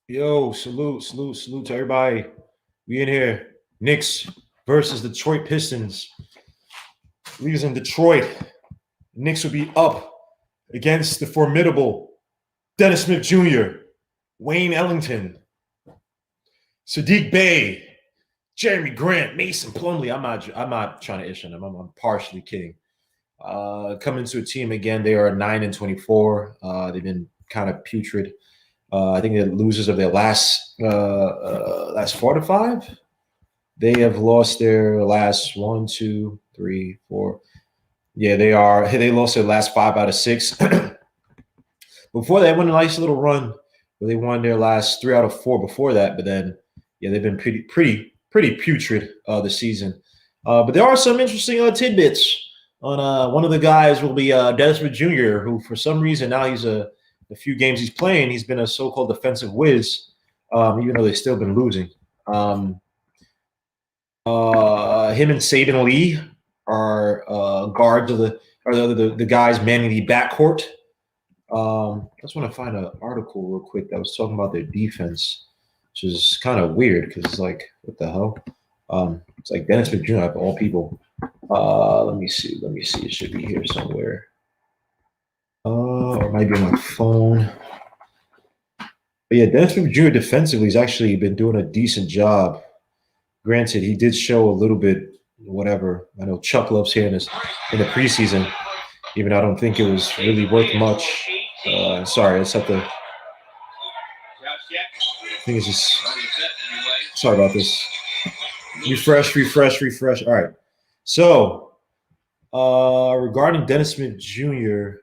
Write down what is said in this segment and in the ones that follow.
Yo, salute to everybody. We in here. Knicks versus Detroit Pistons. League's in Detroit. Knicks will be up against the formidable Dennis Smith Jr., Wayne Ellington, Sadiq Bey, Jeremy Grant, Mason Plumlee. I'm not trying to ish on them. I'm partially kidding. Coming to a team again, they are 9-24. They've been kind of putrid. I think they're losers of their last 4 to 5. They have lost their last 1, 2, 3, 4. Yeah, they lost their last 5 out of 6. Before that, went a nice little run where they won their last 3 out of 4 before that. But then, yeah, they've been pretty putrid this season. But there are some interesting tidbits. On one of the guys will be Dennis Smith Jr., who for some reason now the few games he's playing, he's been a so-called defensive whiz, even though they've still been losing. Him and Saban Lee are guards of the guys manning the backcourt. I just want to find an article real quick that was talking about their defense, which is kind of weird because it's like, what the hell? It's like Dennis Smith Jr. of all people. Let me see. It should be here somewhere. Or it might be on my phone. But yeah, Dennis Smith Jr. defensively has actually been doing a decent job. Granted, he did show a little bit, whatever. I know Chuck loves hearing this in the preseason, even though I don't think it was really worth much. Sorry, I just have to. I think it's just. Sorry about this. Refresh. All right. So, regarding Dennis Smith Jr.,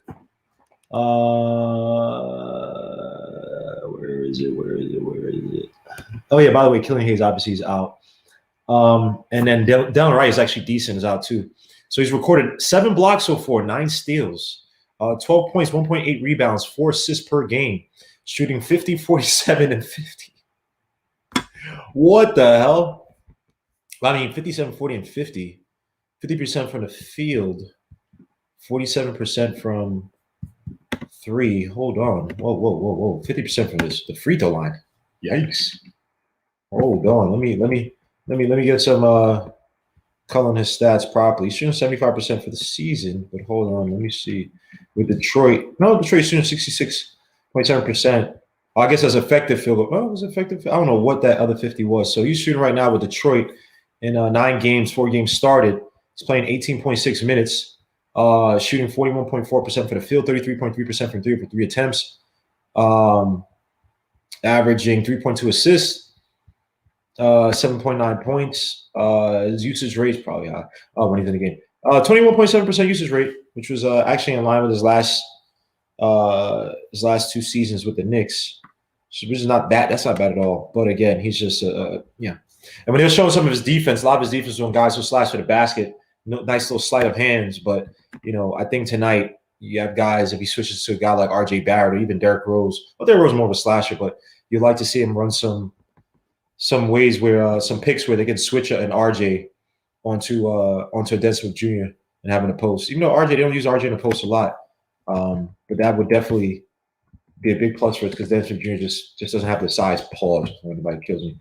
where is it? Oh yeah, by the way, Killian Hayes obviously is out. And then Dylan Wright is actually decent, is out too. So he's recorded 7 blocks so far, 9 steals, 12 points, 1.8 rebounds, 4 assists per game, shooting 50, 47, and 50. What the hell? I mean, 57, 40, and 50. 50% from the field, 47% from 3. Hold on. Whoa. 50% from the free throw line. Yikes. Hold on. Let me get some color on his stats properly. He's shooting 75% for the season, but hold on. Let me see. With Detroit. No, Detroit's shooting 66.7%. I guess that's effective field goal. Oh, it was effective. I don't know what that other 50 was. So he's shooting right now with Detroit in 9 games, 4 games started. He's playing 18.6 minutes, shooting 41.4% for the field, 33.3% from 3 for 3 attempts, averaging 3.2 assists, 7.9 points. His usage rate is probably high when he's in the game. 21.7% usage rate, which was actually in line with his last 2 seasons with the Knicks. So which is not bad. That's not bad at all. But again, he's just yeah. And when he was showing some of his defense, a lot of his defense was on guys who slash for the basket. Nice little sleight of hands. But I think tonight you have guys, if he switches to a guy like R.J. Barrett or even Derrick Rose. Well, Derrick Rose is more of a slasher, but you'd like to see him run some ways where some picks where they can switch an RJ onto a Dennis Smith Jr. and having a post. Even though RJ, they don't use RJ in the post a lot, but that would definitely be a big plus for us because Dennis Smith Jr. just doesn't have the size. Pause when anybody kills me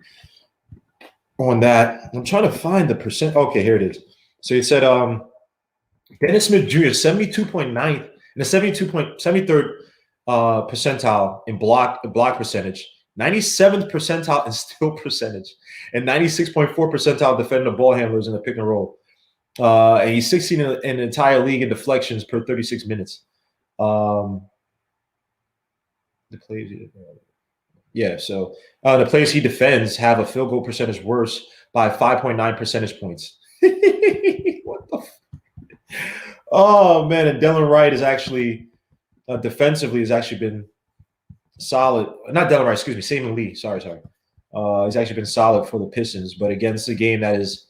on that. I'm trying to find the percent. Okay, here it is. So it said Dennis Smith Jr. 72.9 and the 73rd percentile in block percentage. 97th percentile in steal percentage, and 96.4 percentile defending the ball handlers in the pick and roll. And he's 16 in the entire league in deflections per 36 minutes. The plays, so the players he defends have a field goal percentage worse by 5.9 percentage points. What the? Oh man, and Dylan Wright is actually defensively has actually been solid. Not Dylan Wright, excuse me, Saban Lee. Sorry. He's actually been solid for the Pistons, but against a game that is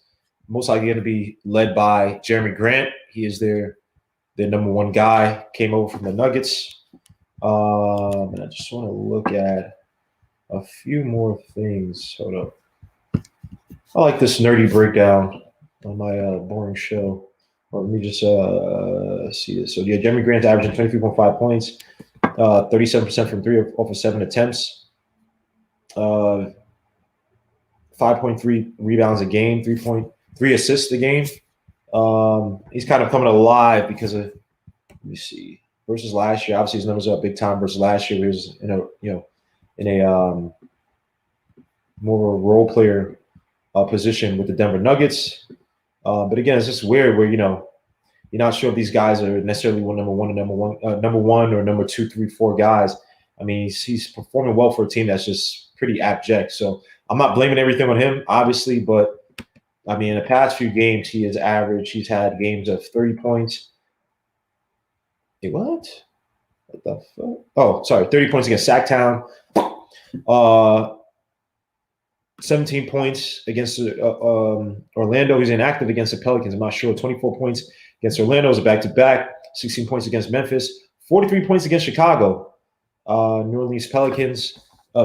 most likely going to be led by Jeremy Grant. He is their number 1 guy. Came over from the Nuggets. And I just want to look at a few more things. Hold up. I like this nerdy breakdown on my boring show. Well, let me just see this. So yeah, Jeremy Grant's averaging 23.5 points. 37% from 3 off of 7 attempts. Uh, 5.3 rebounds a game, 3.3 assists a game. He's kind of coming alive because of, let me see, versus last year. Obviously, his numbers are up big time versus last year. He was in a more of a role player position with the Denver Nuggets. But again, it's just weird where you're not sure if these guys are necessarily number one or number 2, 3, 4 guys. I mean, he's performing well for a team that's just pretty abject. So I'm not blaming everything on him, obviously, but I mean, in the past few games, he is average. He's had games of 30 points. Hey, what? What the fuck? Oh, sorry, 30 points against Sacktown. 17 points against Orlando. He's inactive against the Pelicans. I'm not sure. 24 points against Orlando is a back-to-back. 16 points against Memphis. 43 points against Chicago. New Orleans Pelicans,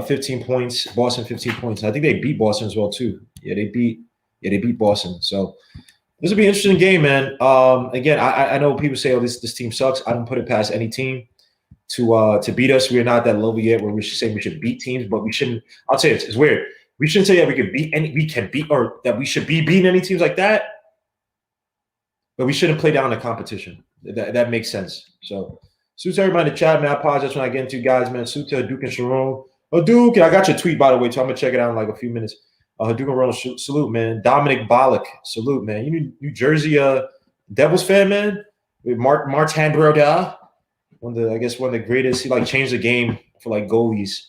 15 points. Boston, 15 points. I think they beat Boston as well, too. Yeah, they beat Boston. So this will be an interesting game, man. Again, I know people say, "Oh, this team sucks." I don't put it past any team to beat us. We're not that level yet where we should say we should beat teams, but we shouldn't. I'll say it's weird. We shouldn't say that we can beat, or that we should be beating any teams like that. But we shouldn't play down the competition. That makes sense. So, salute to everybody in the chat, man. I apologize when I get into you guys, man. Salute to Duke and Sharon. Oh, Duke, I got your tweet, by the way, so I'm going to check it out in like a few minutes. Duke and Sharon, salute, man. Dominic Bollock, salute, man. You New Jersey Devils fan, man? With Martin Brodeur, one of the greatest. He changed the game for goalies,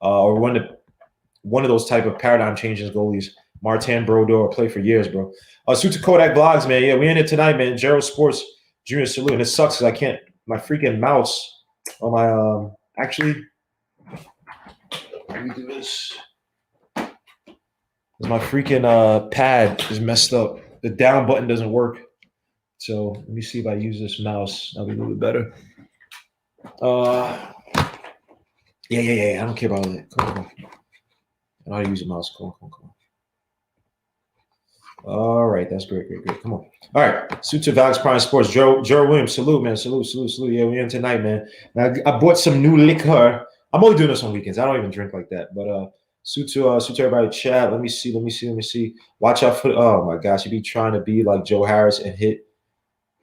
or one of those type of paradigm changes goalies. Martin Brodeur played for years, bro. Salute to Kodak Vlogs, man. Yeah, we in it tonight, man. Gerald Sports Junior salute. And it sucks because I can't. My freaking mouse on my actually. Let me do this. My freaking pad is messed up. The down button doesn't work. So let me see if I use this mouse. That'll be a little bit better. Yeah. I don't care about that. Come on. I know how to use a mouse. Come on. All right, that's great. Come on. All right, Suit to Valix Prime Sports. Joe Williams, salute, man. Salute. Yeah, we're in tonight, man. Now, I bought some new liquor. I'm only doing this on weekends. I don't even drink like that. But suit to everybody chat. Let me see. Watch out for. Oh my gosh, you be trying to be like Joe Harris and hit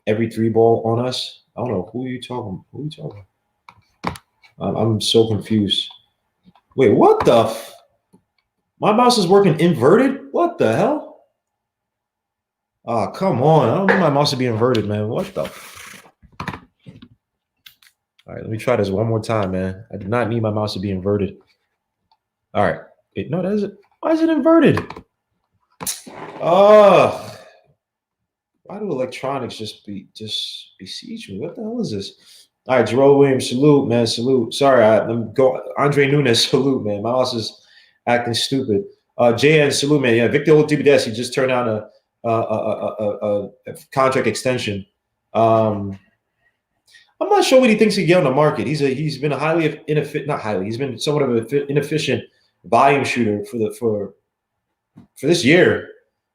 every 3 ball on us. I don't know who are you talking. I'm so confused. Wait, what the? My mouse is working inverted. What the hell? Oh, come on. I don't know my mouse to be inverted, man. What the? All right, let me try this one more time, man. I do not need my mouse to be inverted. All right. Wait, no, that isn't. Why is it inverted? Why do electronics just besiege me? What the hell is this? All right, Jerome Williams, salute, man. Salute. Sorry, let me go. Andre Nunes, salute, man. My mouse is acting stupid. JN, salute, man. Yeah, Victor Oladipo, he just turned out a contract extension. I'm not sure what he thinks he can get on the market. He's been he's been somewhat of an inefficient volume shooter for this year,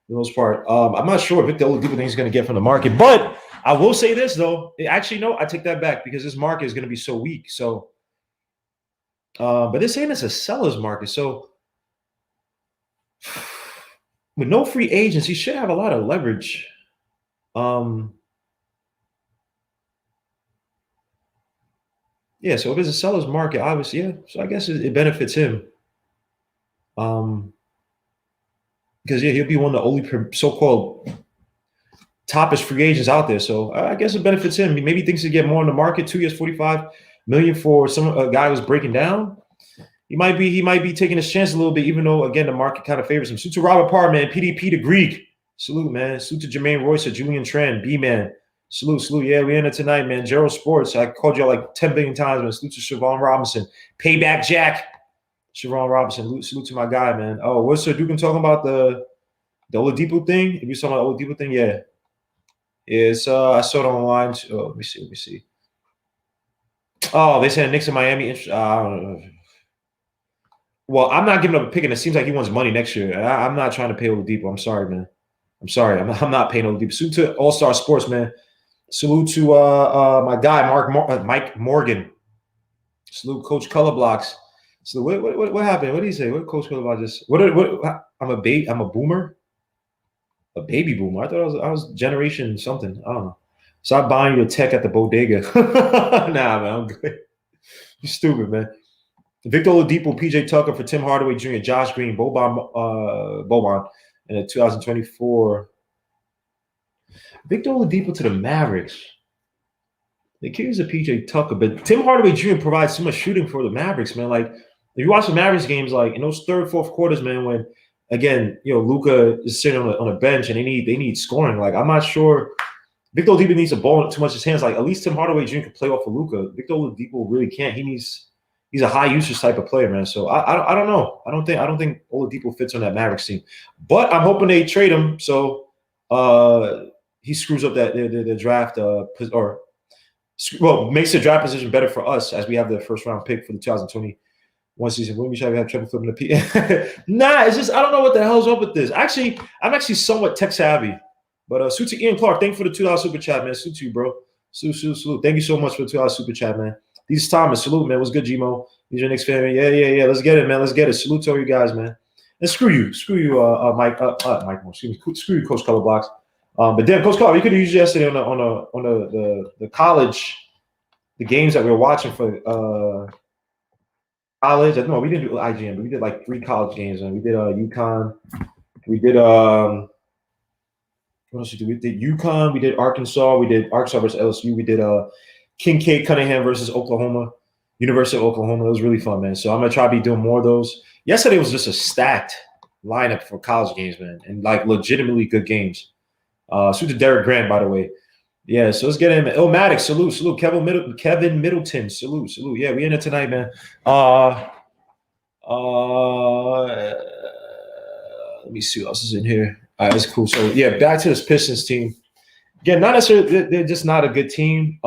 for the most part. I'm not sure what Victor Oladipo thinks he's going to get from the market, but I will say this though. Actually, no, I take that back because this market is going to be so weak. So, but they're saying it's a seller's market. So, with no free agents, he should have a lot of leverage. Yeah, so if it's a seller's market, obviously, yeah. So I guess it benefits him. Because he'll be one of the only so-called toppest free agents out there. So I guess it benefits him. Maybe he thinks he'll get more in the market. 2 years, $45 million for a guy who's breaking down. He might be taking his chance a little bit, even though again the market kind of favors him. Salute to Robert Parr, man. PDP to Greek. Salute, man. Salute to Jermaine Royce, Julian Tran, B-Man. Salute. Yeah, we in it tonight, man. Gerald Sports. I called y'all like 10 billion times, man. Salute to Siobhan Robinson. Payback Jack. Siobhan Robinson. Salute to my guy, man. Oh, what's Sir Dugan talking about the Oladipo thing? If you're talking about the Oladipo thing, yeah. It's I saw it online. Oh, let me see. Oh, they said Knicks in Miami. I don't know. Well, I'm not giving up a pick, and it seems like he wants money next year. I'm not trying to pay Oladipo. I'm sorry, man. I'm sorry. I'm not paying Oladipo. Salute to All Star Sports, man. Salute to my guy Mike Morgan. Salute Coach Color Blocks. So what happened? What did he say? What Coach feel about this? I'm a boomer, a baby boomer. I thought I was generation something. I don't know. Stop buying your tech at the bodega. Nah, man, I'm good. You stupid, man. Victor Oladipo, PJ Tucker for Tim Hardaway Jr., Josh Green, Boban in the 2024. Victor Oladipo to the Mavericks. The Kings of PJ Tucker, but Tim Hardaway Jr. provides so much shooting for the Mavericks, man. Like if you watch the Mavericks games, like in those third, fourth quarters, man, when again, Luka is sitting on a bench and they need scoring. Like I'm not sure Victor Oladipo needs a ball too much in his hands. Like at least Tim Hardaway Jr. can play off of Luka. Victor Oladipo really can't. He's a high usage type of player, man. So I don't know. I don't think Oladipo fits on that Mavericks team. But I'm hoping they trade him so he screws up the draft makes the draft position better for us as we have the first round pick for the 2021 season. When we should have trouble flipping the P. Nah, it's just I don't know what the hell's up with this. Actually, I'm actually somewhat tech savvy. But salute to Ian Clark. Thank you for the $2 super chat, man. Salute to you, bro. Salute. Thank you so much for the $2 super chat, man. These Thomas, salute, man. What's good, Gmo? These are Knicks fan. Yeah. Let's get it, man. Let's get it. Salute to all you guys, man. And screw you, Mike. Excuse me. Screw you, Coach Colorbox. But damn, Coach Color, you could have used yesterday on the college, the games that we were watching for college. No, we didn't do IGN, but we did like 3 college games, and we did UConn. We did what else did we do? We did UConn. We did Arkansas. We did Arkansas versus LSU. We did Kincaid Cunningham versus Oklahoma, University of Oklahoma. It was really fun, man. So I'm gonna try to be doing more of those. Yesterday was just a stacked lineup for college games, man, and like legitimately good games. Salute to Derek Grant, by the way. Yeah, so let's get him. Illmatic, salute. Kevin Middleton, salute. Yeah, we in it tonight, man. Let me see what else is in here. All right, that's cool. So yeah, back to this Pistons team. Again, not necessarily they're just not a good team.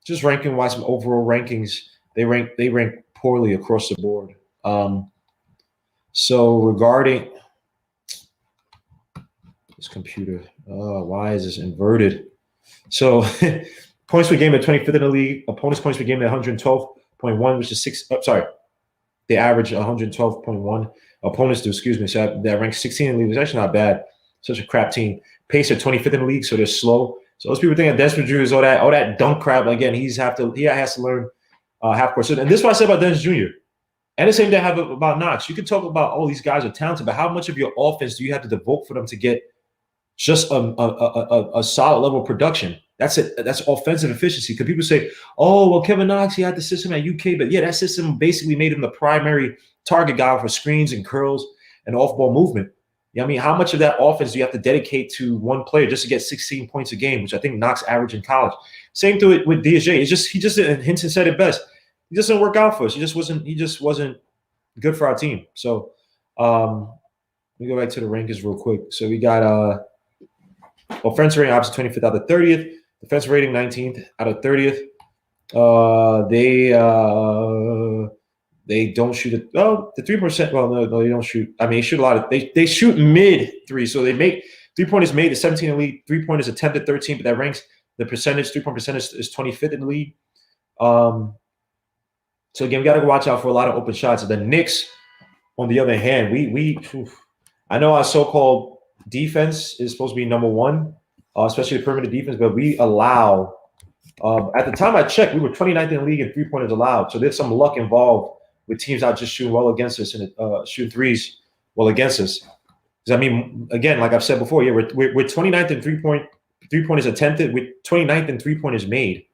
Just ranking wise, some overall rankings, they rank poorly across the board. So regarding this computer, why is this inverted? So points per game at 25th in the league. Opponents' points per game at 112.1, which is they average 112.1. Opponents do, excuse me. So that ranks 16 in the league. It's actually not bad. Such a crap team. Pace at 25th in the league, so they're slow. So those people think that Dennis Jr. is all that dunk crap. Again, he has to learn half court. So, and this is what I said about Dennis Jr. And the same thing I have about Knox. You can talk about all these guys are talented, but how much of your offense do you have to devote for them to get just a solid level of production? That's it. That's offensive efficiency. Because people say, "Oh, well, Kevin Knox, he had the system at UK," but yeah, that system basically made him the primary target guy for screens and curls and off-ball movement. You know what I mean? How much of that offense do you have to dedicate to one player just to get 16 points a game, which I think Knox averaged in college? Same thing with DSJ. He just and Hinton said it best. He just didn't work out for us. He just wasn't good for our team. So let me go back to the rankings real quick. So we got offensive rating obviously 25th out of 30th. Defensive rating 19th out of 30th. They don't shoot it. Oh, the 3%. Well, no, they don't shoot. I mean, they shoot a lot of. They shoot mid three, so they make 3-pointers made. The 17 in the league. 3-pointers attempted 13, but that ranks the percentage. 3-point percentage is 25th in the league. So again, we got to watch out for a lot of open shots. The Knicks, on the other hand, I know our so-called defense is supposed to be number one, especially the perimeter defense, but we allow. At the time I checked, we were 29th in the league in 3-pointers allowed. So there's some luck involved with teams out just shooting well against us and shooting threes well against us. Because I mean, again, like I've said before, yeah, we're 29th in three-pointers attempted. We're 29th in 3-pointers made.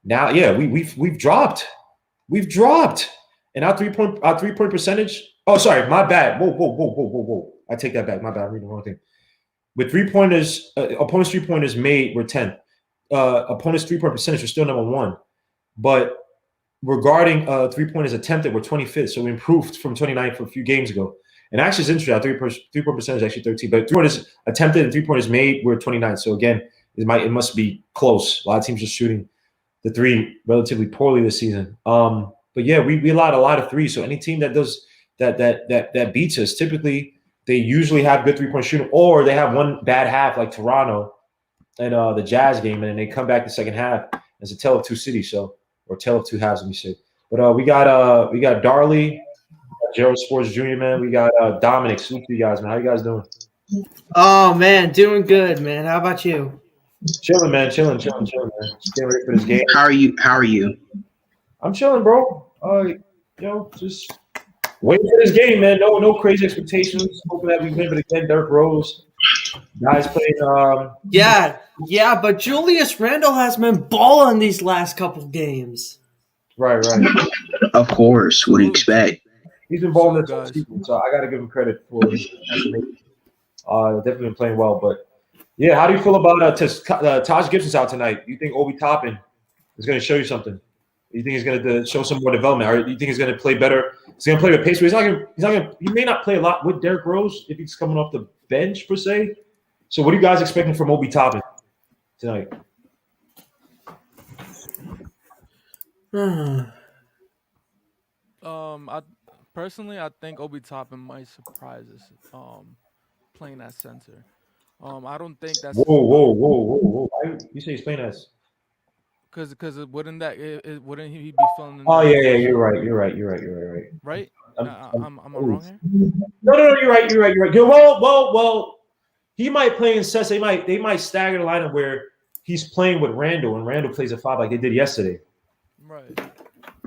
Now, yeah, we've dropped. We've dropped. And our three-point percentage. Oh, sorry, my bad. Whoa. I take that back. My bad. I'm reading the wrong thing. With three-pointers, opponents' three-pointers made, we're 10th. Opponents' three-point percentage, we're still number one. But regarding three-pointers attempted, we're 25th. So we improved from 29th a few games ago. And actually, it's interesting. Our three-point percentage is actually 13. But three-pointers attempted and three-pointers made, we're 29th. So again, it must be close. A lot of teams just shooting the three relatively poorly this season. But yeah, we allowed a lot of threes. So any team that does that beats us, typically they usually have good three-point shooting, or they have one bad half like Toronto and the Jazz game, and then they come back the second half as a tale of two cities. So, or tale of two halves, let me say. But we got Darley, Gerald Sports Jr. Man. We got Dominic. Salute to you guys, man. How you guys doing? Oh man, doing good, man. How about you? Chilling, man. Chilling, man. Just getting ready for this game. How are you? How are you? I'm chilling, bro. Just waiting for this game, man. No crazy expectations. Hoping that we win, but again, Derrick Rose, guys playing. Yeah, but Julius Randle has been balling these last couple games. Right. Of course. What do you expect? He's been balling this season, so I got to give him credit for definitely been playing well. But yeah, how do you feel about Taj Gibson's out tonight? You think Obi Toppin is going to show you something? You think he's going to show some more development, or do you think he's going to play better? He's going to play with pace. He's not going. He may not play a lot with Derrick Rose if he's coming off the bench per se. So, what are you guys expecting from Obi Toppin tonight? I think Obi Toppin might surprise us. Playing at center. I don't think that's. Whoa! Why you say he's playing as? Because wouldn't he be filling in? Oh yeah, you're right. Right? Am I wrong here? No, you're right. Yeah, well, he might play in Sess. They might stagger the lineup where he's playing with Randall, and Randall plays at 5 like they did yesterday. Right.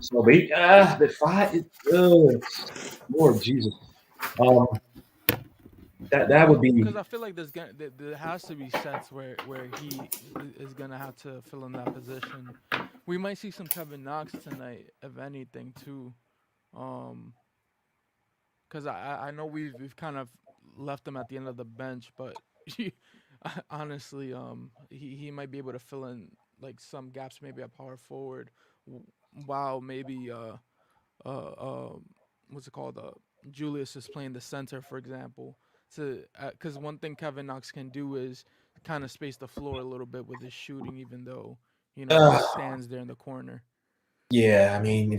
So the 5. Lord Jesus. That would be because I feel like there has to be sets where he is gonna have to fill in that position. We might see some Kevin Knox tonight, if anything, too. Because I know we've kind of left him at the end of the bench, but honestly, he might be able to fill in like some gaps, maybe at power forward, while maybe what's it called? Julius is playing the center, for example. Because one thing Kevin Knox can do is kind of space the floor a little bit with his shooting, even though he stands there in the corner. Yeah, I mean,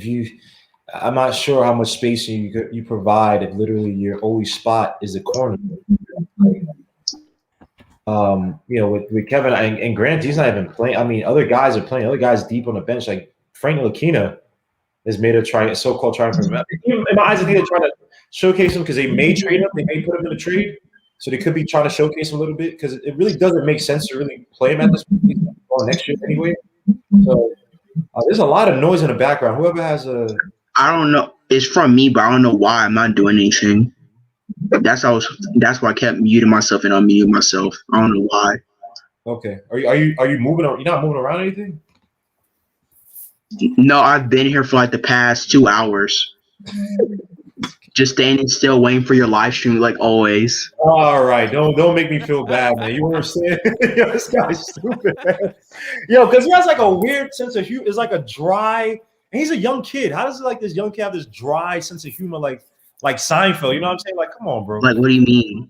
I'm not sure how much spacing you provide if literally your only spot is the corner. With Kevin and Grant, he's not even playing. I mean, other guys are playing. Other guys deep on the bench, like Frank Ntilikina, has made a so-called try for him. In my eyes, I think they're trying to showcase him because they may trade him. They may put him in a trade. So they could be trying to showcase him a little bit because it really doesn't make sense to really play him at this point. He's going next year anyway. So there's a lot of noise in the background. Whoever has I don't know. It's from me, but I don't know why I'm not doing anything. That's why I kept muting myself and unmuting myself. I don't know why. Okay. Are you moving? You're not moving around anything? No, I've been here for like the past 2 hours. Just standing still, waiting for your live stream, like always. All right, don't make me feel bad, man. You understand? Yo, this guy's stupid, man. Yo, because he has like a weird sense of humor. It's like a dry, and he's a young kid. How does like this young kid have this dry sense of humor, like Seinfeld? You know what I'm saying? Like, come on, bro. Like, what do you mean?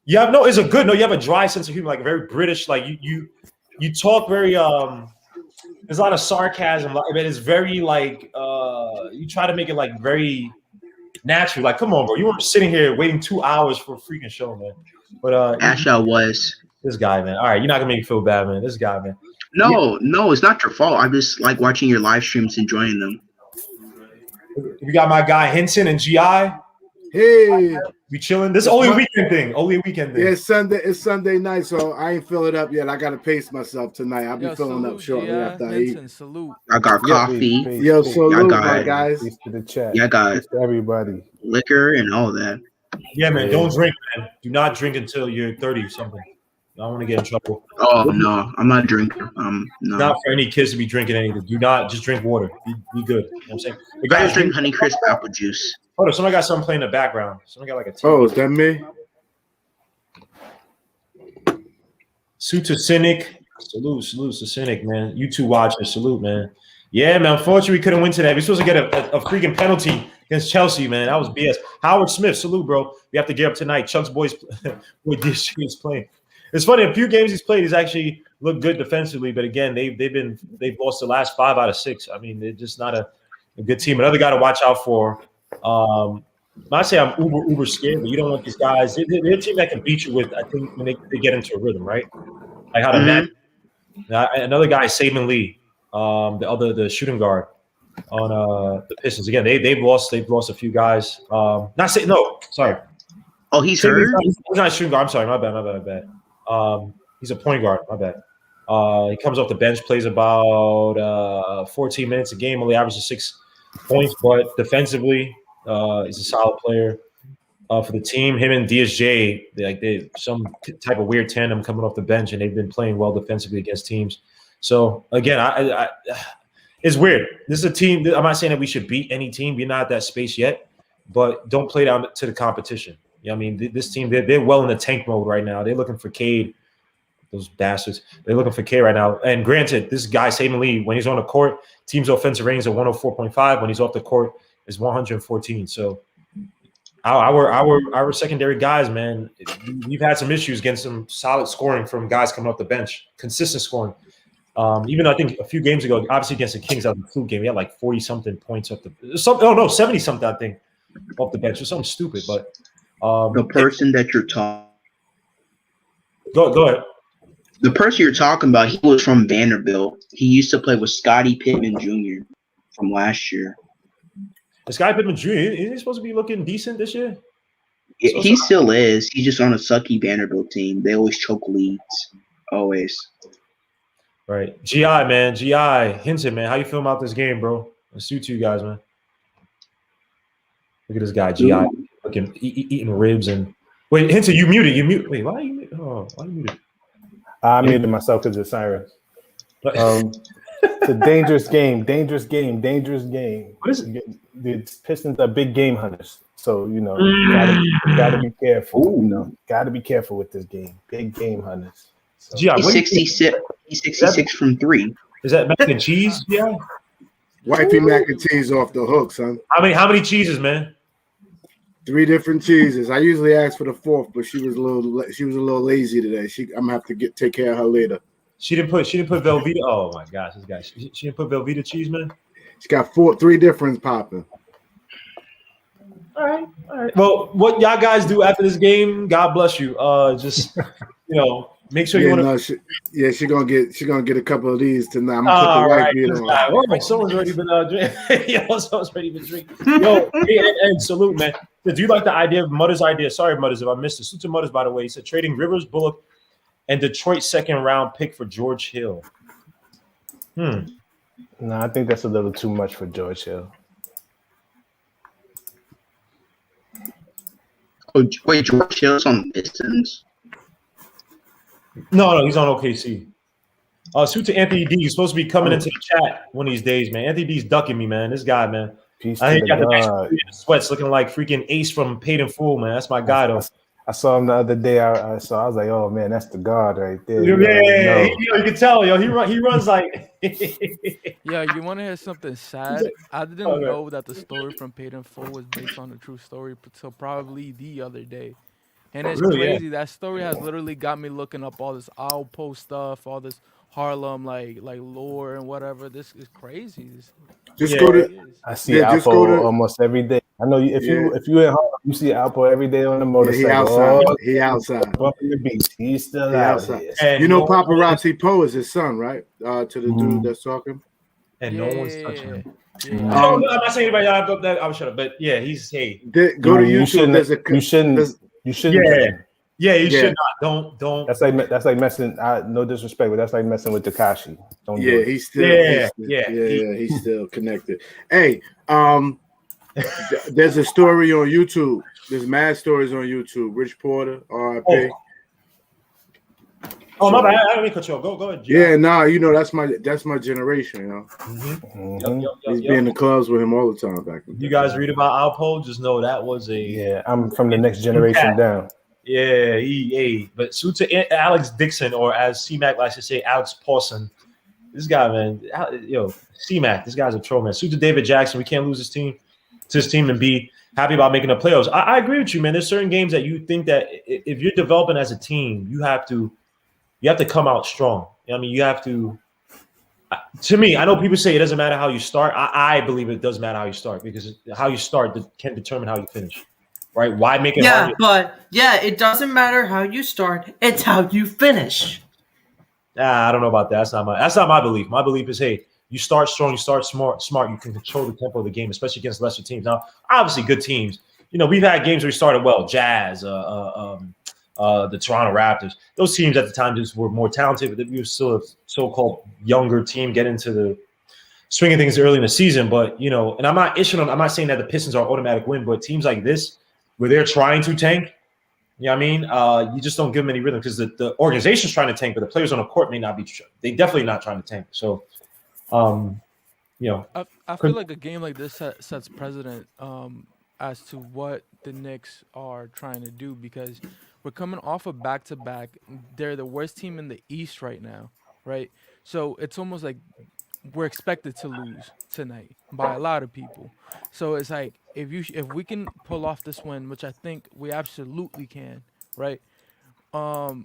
You have you have a dry sense of humor, like very British. Like you talk very there's a lot of sarcasm. Like, it's very like you try to make it like very natural. Like, come on, bro. You weren't sitting here waiting 2 hours for a freaking show, man. But actually, I was. This guy, man. All right, you're not gonna make me feel bad, man. This guy, man. No, it's not your fault. I just like watching your live streams, enjoying them. We got my guy Henson and GI. Hey, we chilling. This is only a weekend thing. Yeah, it's Sunday night, so I ain't fill it up yet. I gotta pace myself tonight. I'll be filling up shortly after I eat. Salute. I got coffee. Yo, salute, my guys. Peace to the chat. Yeah, I got Peace to everybody. Liquor and all that. Yeah, man. Don't drink, man. Do not drink until you're 30 or something. I don't want to get in trouble. Oh no, I'm not drinking. No. Not for any kids to be drinking anything. Do not just drink water. Be good. You know what I'm saying? The guys drink Honey Crisp apple juice. Hold on, somebody got something playing in the background. Somebody got like a TV. Oh, is that me? Salute to Cynic. Salute to Cynic, man. You two watchers, salute, man. Yeah, man. Unfortunately, we couldn't win today. We're supposed to get a freaking penalty against Chelsea, man. That was BS. Howard Smith, salute, bro. We have to get up tonight. Chuck's boys with this is playing. It's funny, a few games he's played, he's actually looked good defensively, but again, they've lost the last 5 out of 6. I mean, they're just not a good team. Another guy to watch out for. Not say I'm uber scared, but you don't want these guys. They're a team that can beat you with, I think, when they get into a rhythm, right? Like how to match. Another guy is Saban Lee, the shooting guard. on the Pistons. Again, they've lost a few guys. Not say no, sorry. Oh, he's hurt? He's not a shooting guard. I'm sorry, my bad. He's a point guard. My bad. He comes off the bench, plays about 14 minutes a game, only averages 6 points, but defensively, he's a solid player for the team. Him and DSJ, they some type of weird tandem coming off the bench, and they've been playing well defensively against teams. So again, I it's weird. This is a team. I'm not saying that we should beat any team. We're not at that space yet, but don't play down to the competition. You know what I mean? This team, they're well in the tank mode right now. They're looking for Cade. Those bastards. They're looking for Cade right now. And granted, this guy, Saban Lee, when he's on the court, team's offensive rating is at 104.5. When he's off the court, is 114. So our secondary guys, man, we've had some issues against some solid scoring from guys coming off the bench, consistent scoring. Even I think a few games ago, obviously against the Kings, that was a fluke game. He had like 40-something points off the 70-something, I think, off the bench or something stupid. But the person that you're talking go ahead. The person you're talking about, he was from Vanderbilt. He used to play with Scottie Pippen Jr. from last year. Scottie Pippen Jr., isn't he supposed to be looking decent this year? He still is. He's just on a sucky Vanderbilt team. They always choke leads. Always. Right. GI, Hinton, man. How you feel about this game, bro? Let's suit to you guys, man. Look at this guy, GI, looking eating ribs and wait, Hinton, you muted. Wait, why are you muted? Oh, why are you muted? I muted myself because of sirens. It's a dangerous game. What is it? The Pistons are big game hunters. So, gotta be careful. Gotta be careful with this game. Big game hunters. So. He's 66. He's 66 from 3. Is that mac and cheese? Yeah. Wifey mac and cheese off the hook, son. How many cheeses, man? 3 different cheeses. I usually ask for the 4th, but she was a little lazy today. I'm gonna have to take care of her later. She didn't put Velveeta. Oh my gosh, this guy. She didn't put Velveeta cheese, man. She's got 3 differents popping. All right. Well, what y'all guys do after this game? God bless you. Just make sure you want to. She's gonna get a couple of these tonight. I'm gonna put the white beat on. Someone's already been drinking. Someone's already been drinking. Yo, and salute, man. Do you like the idea of Mutter's idea? Sorry, Mutters, if I missed it. Salute to Mutters, by the way. He said trading Rivers, Bullock, and Detroit 2nd round pick for George Hill. No, I think that's a little too much for George Hill. Oh, wait, George Hill's on the Pistons? No, he's on OKC. Salute to Anthony D. He's supposed to be coming into the chat one of these days, man. Anthony D's ducking me, man. This guy, man. I think he got the sweats looking like freaking Ace from Paid in Full, man. That's my guy, though. I saw him the other day. I was like, oh man, that's the guard right there. Yeah, you can tell, yo. He runs like. Yeah, you want to hear something sad? I didn't know that the story from Paid in Full was based on a true story until probably the other day. And it's crazy. Yeah. That story has literally got me looking up all this Alpo stuff, all this Harlem like lore and whatever. This is crazy. I see Alpo almost every day. I know if you in Harlem, you see Alpo every day on the motorcycle. He outside. Bumping the beach. He's still out here. Paparazzi Poe is his son, right? To the dude that's talking. And no one's touching him. Yeah. I'm not saying anybody. I'll shut up. But yeah, he's go to YouTube. You shouldn't. Yeah, you should not. Don't. That's like messing. No disrespect, but that's like messing with Tekashi. Don't. Yeah, he's still. He's still connected. Hey, there's a story on YouTube. There's mad stories on YouTube. Rich Porter, R.I.P. Oh my bad. I don't mean cut you off. Go ahead. John. Yeah, that's my generation. He's been in the clubs with him all the time back then. You guys read about Alpo? Just know that was a. Yeah, I'm from the next generation down. Yeah, but suit to Alex Dixon, or as C-Mac likes to say, Alex Paulson. This guy, man, C-Mac, this guy's a troll, man. Suit to David Jackson. We can't lose his team and be happy about making the playoffs. I agree with you, man. There's certain games that you think that if you're developing as a team, you have to come out strong. I mean, you have to. To me, I know people say it doesn't matter how you start. I believe it does matter how you start, because how you start can determine how you finish. Right? Why make it hard? But it doesn't matter how you start. It's how you finish. I don't know about that. That's not my belief. My belief is, hey, You start strong, you start smart. You can control the tempo of the game, especially against lesser teams. Now, obviously, good teams. We've had games where we started well. Jazz, the Toronto Raptors. Those teams at the time just were more talented, but we were still a so-called younger team, get into the swing of things early in the season. But and I'm not saying that the Pistons are an automatic win, but teams like this where they're trying to tank. You know what I mean? You just don't give them any rhythm because the organization's trying to tank, but the players on the court may not be. They definitely not trying to tank. So, I feel like a game like this sets precedent as to what the Knicks are trying to do because we're coming off a back-to-back. They're the worst team in the East right now, right? So it's almost like we're expected to lose tonight by a lot of people. So it's like if we can pull off this win, which I think we absolutely can, right? We're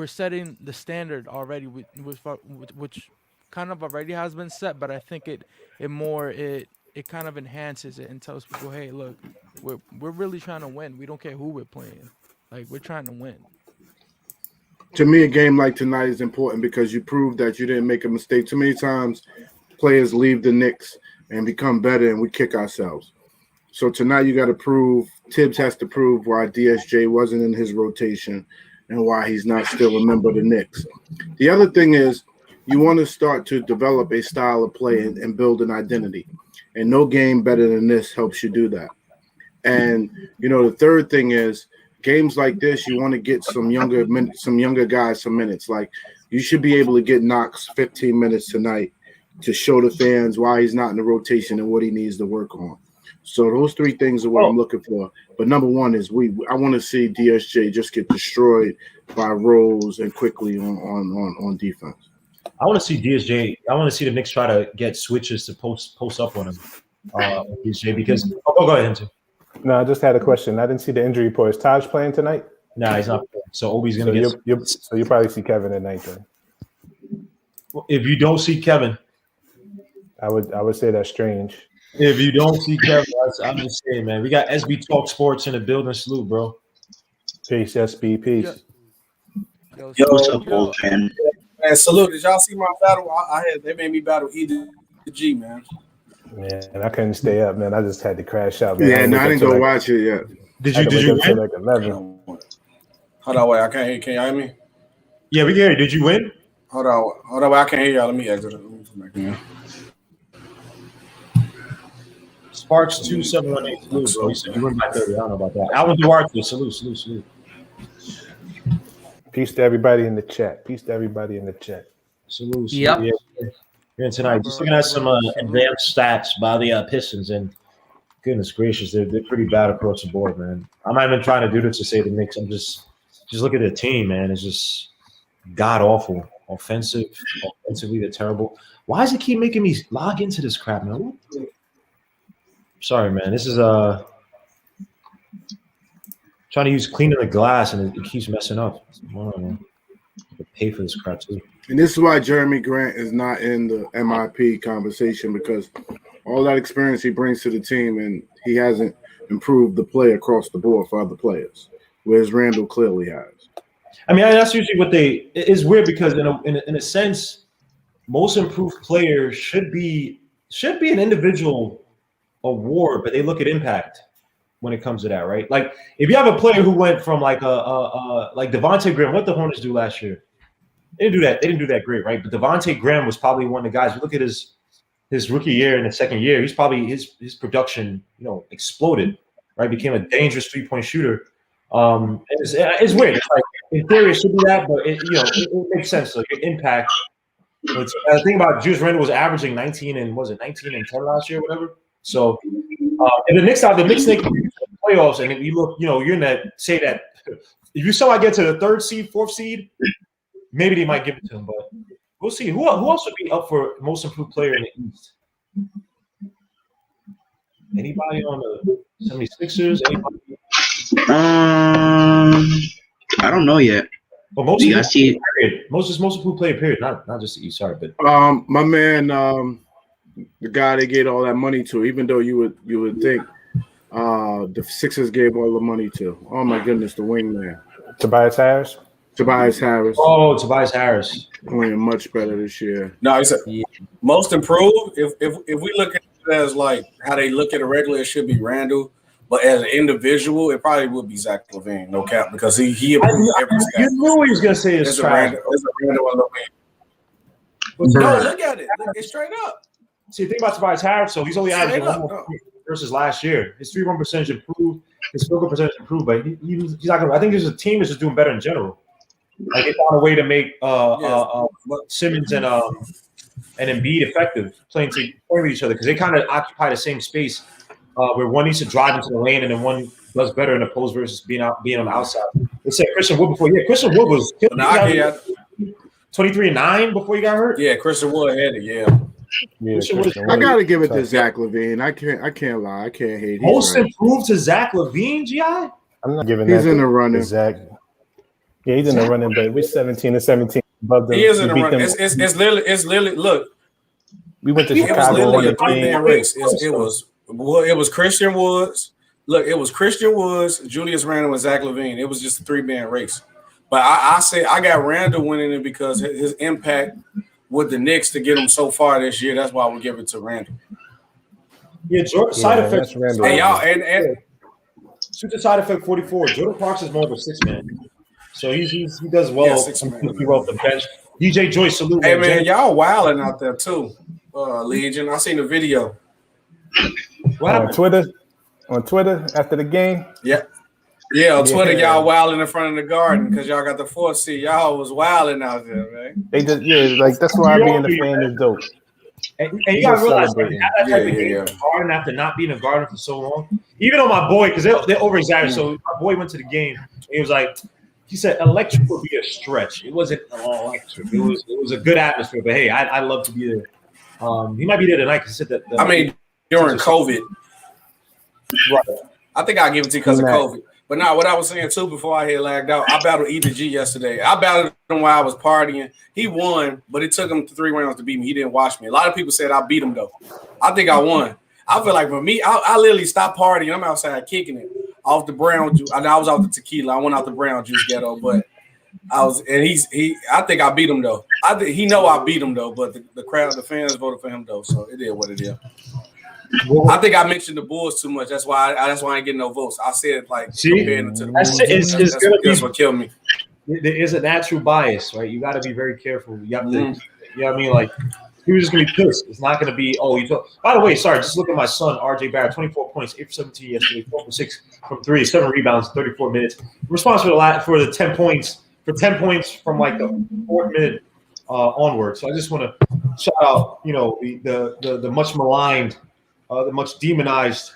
setting the standard already, which kind of already has been set, but I think it kind of enhances it and tells people, hey, look, we're really trying to win. We don't care who we're playing, like we're trying to win. To me, a game like tonight is important because you prove that you didn't make a mistake. Too many times players leave the Knicks and become better and we kick ourselves. So tonight you got to prove, Tibbs has to prove why DSJ wasn't in his rotation and why he's not still a member of the Knicks. The other thing is you want to start to develop a style of play and build an identity. And no game better than this helps you do that. And, the third thing is games like this, you want to get some younger guys some minutes. Like you should be able to get Knox 15 minutes tonight to show the fans why he's not in the rotation and what he needs to work on. So those three things are what I'm looking for. But number one is I want to see DSJ just get destroyed by Rose and quickly on defense. I want to see DSJ. I want to see the Knicks try to get switches to post up on him, DSJ, because go ahead, Hunter. No, I just had a question. I didn't see the injury report. Is Taj playing tonight? Nah, he's not playing. So Obi's going to get. So you'll probably see Kevin at night then. If you don't see Kevin, I would say that's strange. If you don't see Kevin, I'm just saying, man. We got SB Talk Sports in the building. Salute, bro. Peace, SB. Peace. Yo, what's up, old fan? Man, salute. Did y'all see my battle? They made me battle E to G, man. Man, I couldn't stay up, man. I just had to crash out, man. Yeah, I didn't go watch it yet. Did you win? Like 11. Hold on, wait. I can't hear. Can y'all hear me? Yeah, we can hear you. Did you win? Hold on, wait. I can't hear y'all. Let me exit. Sparks 2718. Salute, bro. He said you went by 30. I don't know about that. Alan Duarte. Salute. Peace to everybody in the chat. Salute. Yep. Yeah. Here tonight, just looking at some advanced stats by the Pistons, and goodness gracious, they're pretty bad across the board, man. I'm not even trying to do this to say the Knicks. I'm just look at the team, man. It's just god awful. Offensively, they're terrible. Why does it keep making me log into this crap, man? Sorry, man. This is trying to use cleaning the glass, and it keeps messing up. I don't know. I pay for this crap too. And this is why Jeremy Grant is not in the MIP conversation, because all that experience he brings to the team, and he hasn't improved the play across the board for other players, whereas Randall clearly has. I mean, that's usually what it's weird because in a sense, most improved players should be an individual award, but they look at impact when it comes to that, right? Like if you have a player who went from like Devontae Graham, what the Hornets do last year? They didn't do that great, right? But Devontae Graham was probably one of the guys. You look at his rookie year and the second year, he's probably his production, exploded, right? Became a dangerous 3-point shooter. It's weird. It's like in theory it should be that, but it makes sense. Like impact. But the thing about Julius Randle was averaging 19 and 10 last year, or whatever. So and the Knicks make playoffs, and if you look, you're in that. Say that if you somehow get to the 3rd seed, 4th seed, maybe they might give it to him. But we'll see. Who else would be up for most improved player in the East? Anybody on the 76ers? Anybody? I don't know yet. But most improved player period, not just the East. Sorry, but my man, the guy they gave all that money to, even though you would think the Sixers gave all the money to. Oh my goodness, the wingman. Tobias Harris. Tobias Harris Oh, Tobias Harris. playing much better this year. No, it's most improved. If we look at it as like how they look at it regularly, it should be Randall. But as an individual, it probably would be Zach LaVine, no cap, because he improved every stat. You knew he was gonna say it's It's a trash. Randall and LaVine. No, look at it. Look, it's straight up. See, the thing about Tobias Harris, so he's only Straight averaging up, one more no. versus last year. His 3-1 percentage improved. His field goal percentage improved, but he's not gonna. I think there's a team that's just doing better in general. Like they found a way to make Simmons and Embiid effective playing with each other because they kind of occupy the same space where one needs to drive into the lane and then one does better in the post versus being on the outside. They said Christian Wood before. Yeah, Christian Wood was 23-9 before he got hurt. Yeah, Christian Wood had it. Yeah. I gotta give it to Zach LaVine. I can't lie. I can't hate. Most improved to Zach LaVine, GI. I'm not giving He's that in the running. Zach. Yeah, he's in the running, but we're 17-17 above them. He is in the We beat running. them. It's literally. Look, We went to it was Chicago, won literally the a three-man game. race. It was Christian Woods. Look, it was Christian Woods, Julius Randle, and Zach LaVine. It was just a three-man race. But I say I got Randle winning it because his impact with the Knicks to get him so far this year. That's why we give it to Randle. Yeah, side effects. Randle. And y'all and Shoot the side effect 44. Jordan Clarkson is more of a 6-man. So he does well. Yeah, 6-man. He well off the bench. DJ Joyce, salute. hey man, y'all wilding out there too. Legion. I seen the video. What On happened? Twitter after the game. Yeah. Yeah, on Twitter, Yeah. y'all wilding in front of the garden because y'all got the 4th seat. Y'all was wilding out there, man. They just like that's why being a fan is dope. And you gotta realize, when you celebrating. have that type of game Yeah. in the garden after not being in the garden for so long. Even on my boy, because they're over exaggerated. So my boy went to the game. And he was like, he said, electric would be a stretch. It wasn't electric. It was a good atmosphere. But hey, I love to be there. He might be there tonight because he said that. I mean, during COVID, right. I think I'll give it to you because of COVID. But now, what I was saying too before I had lagged out, I battled E2G yesterday. I battled him while I was partying. He won, but it took him 3 rounds to beat me. He didn't watch me. A lot of people said I beat him though. I think I won. I feel like for me, I literally stopped partying. I'm outside kicking it off the brown juice. I was off the tequila. I went out the brown juice ghetto, but I was, and I think I beat him though. He know I beat him though, but the crowd, the fans voted for him though, so it is what it is. I think I mentioned the Bulls too much. That's why I ain't getting no votes. I said like comparing them to the Bulls. That's what killed me. There is a natural bias, right? You got to be very careful. You have to, you know what I mean? Like, he was just going to be pissed. It's not going to be, by the way, sorry, just look at my son, RJ Barrett, 24 points, 8 for 17 yesterday, 4 for 6 from 3, 7 rebounds, 34 minutes. Responsible for the 10 points, from like the 4th minute onward. So I just want to shout out, the much maligned, the much demonized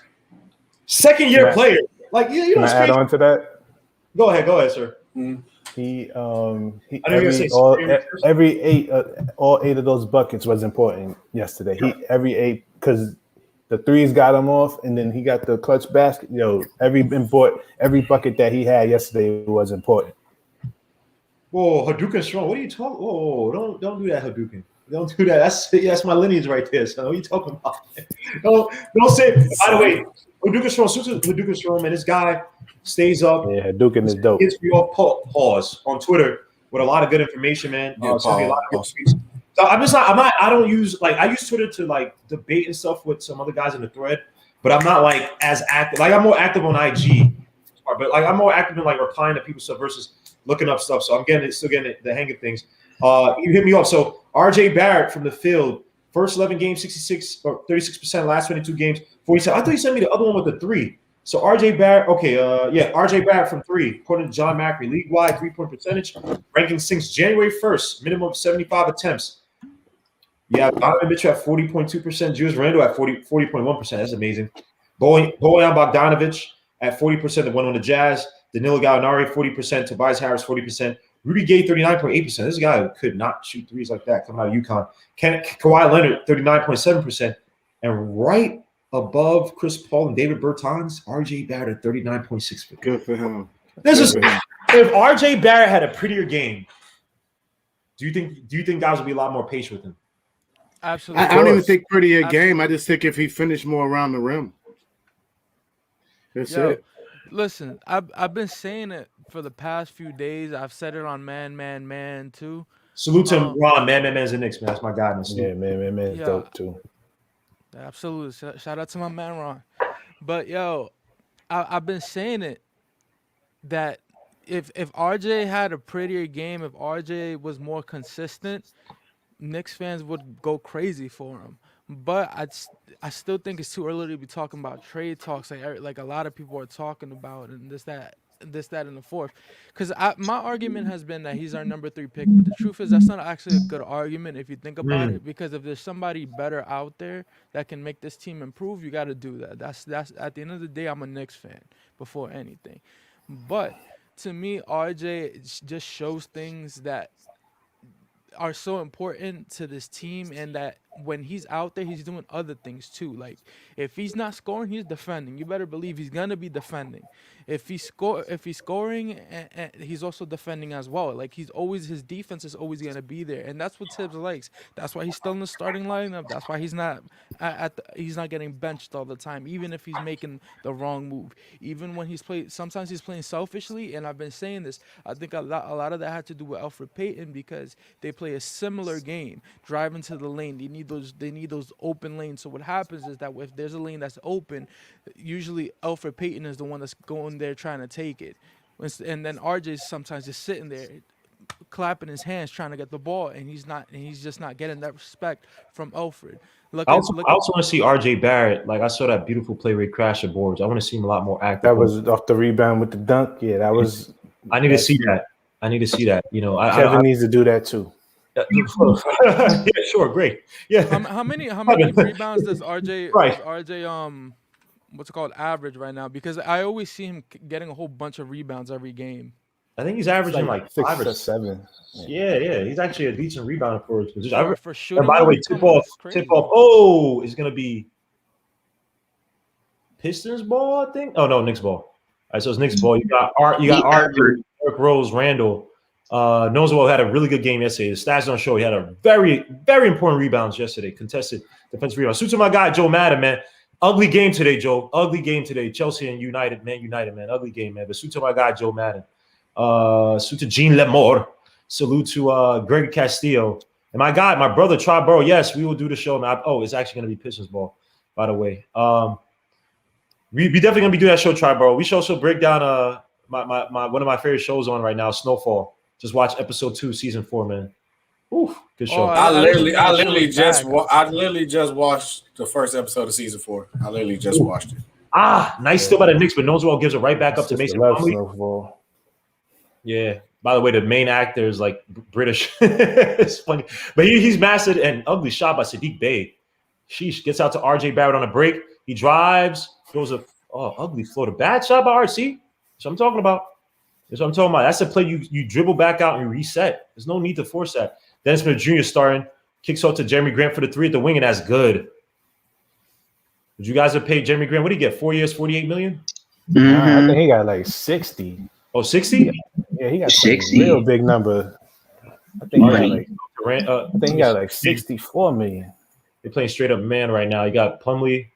second-year player. Like, you know, Can I add on to that? Go ahead, sir. He I know you're gonna say all 8 of those buckets was important yesterday. Every 8 because the threes got him off, and then he got the clutch basket. Every bucket that he had yesterday was important. Whoa, Hadouken strong. What are you talking? Whoa, don't do that, Hadouken. Don't do that. That's my lineage right there. So what are you talking about? Don't say. By the way, Hadouken strong, man. This guy stays up. Yeah, Hadouken is dope. Gives me all pause on Twitter with a lot of good information, man. So I'm just not. I don't use I use Twitter to like debate and stuff with some other guys in the thread, but I'm not like as active. Like I'm more active on IG, but like I'm more active in like replying to people's stuff versus looking up stuff. So I'm still getting the hang of things. You hit me up. So RJ Barrett from the field, first 11 games, 66 or 36%, last 22 games, 47. I thought you sent me the other one with the 3. So RJ Barrett, RJ Barrett from 3, according to John Macri, league-wide 3-point percentage, ranking since January 1st, minimum of 75 attempts. Yeah, Donovan Mitchell at 40.2%, Julius Randle at 40.1%. That's amazing. Bojan Bogdanovic at 40%, the one on the Jazz. Danilo Gallinari, 40%. Tobias Harris, 40%. Rudy Gay, 39.8%. This guy who could not shoot threes like that coming out of UConn. Kawhi Leonard, 39.7%. And right above Chris Paul and David Bertans, RJ Barrett at 39.6%. Good for him. If RJ Barrett had a prettier game, do you think guys would be a lot more patient with him? Absolutely. I don't even think prettier game. I just think if he finished more around the rim. That's it. Listen, I've been saying it for the past few days, I've said it on Man too. Salute to Ron, man's the Knicks, man. That's my guy, man. Yeah, man, it's Yeah. dope too. Absolutely. Shout out to my man Ron. But yo, I've been saying it that if RJ had a prettier game, if RJ was more consistent, Knicks fans would go crazy for him. But I still think it's too early to be talking about trade talks like a lot of people are talking about and this that and the fourth. Because my argument has been that he's our number 3 pick, but the truth is that's not actually a good argument if you think about it. Because if there's somebody better out there that can make this team improve, you got to do that. That's at the end of the day, I'm a Knicks fan before anything. But to me, RJ just shows things that are so important to this team, and that when he's out there, he's doing other things too. Like if he's not scoring, he's defending. You better believe he's gonna be defending. If he's scoring, and he's also defending as well. Like his defense is always gonna be there, and that's what Tibbs likes. That's why he's still in the starting lineup. That's why he's not he's not getting benched all the time, even if he's making the wrong move. Even when sometimes he's playing selfishly, and I've been saying this. I think a lot of that had to do with Elfrid Payton because they play a similar game, drive into the lane. They need those open lanes. So what happens is that if there's a lane that's open, usually Elfrid Payton is the one that's going there trying to take it, and then RJ's sometimes just sitting there clapping his hands trying to get the ball, and he's just not getting that respect from Elfrid. I also want to see RJ Barrett. Like I saw that beautiful play where he crashed the boards. I want to see him a lot more active. That was off the rebound with the dunk. Yeah, that was. I need to see that. You know, Kevin needs to do that too. Yeah, sure, great. Yeah. How many rebounds does RJ what's it called average right now? Because I always see him getting a whole bunch of rebounds every game. I think he's averaging like 6 5 or or 7. Yeah. He's actually a decent rebounder for his position. For shooting. And by the way, tip off. Oh, is gonna be Pistons ball, I think. Oh no, Knicks ball. All right, so it's Knicks ball. You got Art, Derrick Rose, Randall. Noswell had a really good game yesterday. The stats don't show he had a very, very important rebounds yesterday. Contested defensive rebound. Suit to my guy Joe Madden, man. Ugly game today, Joe. Ugly game today. Chelsea and United, man. Ugly game, man. But suit to my guy Joe Madden. Salute to Gene Lemore. Salute to Greg Castillo. And my guy, my brother, Tri Burrow. Yes, we will do the show, man. It's actually going to be Pistons ball, by the way. We definitely going to be doing that show, Tri Burrow. We should also break down my one of my favorite shows on right now, Snowfall. Just watch episode 2, season 4, man. Ooh, good show. I literally just watched the first episode of season 4. I literally just watched it. Nice still by the Knicks, but Noswell gives it right back up to Mason Plumlee. Yeah. By the way, the main actor is like British. It's funny. But he's mastered an ugly shot by Sadiq Bey. Sheesh, gets out to RJ Barrett on a break. He drives, goes ugly floater. Bad shot by RC. That's what I'm talking about. That's the play you dribble back out and you reset. There's no need to force that. Dennis Smith Jr. starting. Kicks out to Jeremy Grant for the 3 at the wing, and that's good. Would you guys have paid Jeremy Grant? What did he get? 4 years, $48 million? I think he got like 60. Oh, 60? Yeah, he got 60. Real big number. I think he got like 64 million. They're playing straight up man right now. You got Plumlee.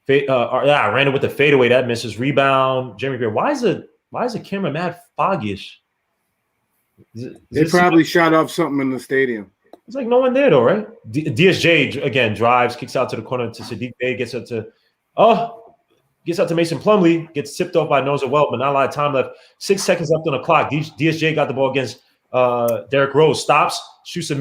Randall with the fadeaway. That misses. Rebound. Jeremy Grant. Why is the camera mad foggish? They probably shot off something in the stadium. It's like no one there though, right? DSJ again drives, kicks out to the corner to Sadiq Bey, gets out to Mason Plumlee, gets tipped off by Noswell, but not a lot of time left. 6 seconds left on the clock. DSJ got the ball against Derrick Rose, stops, shoots a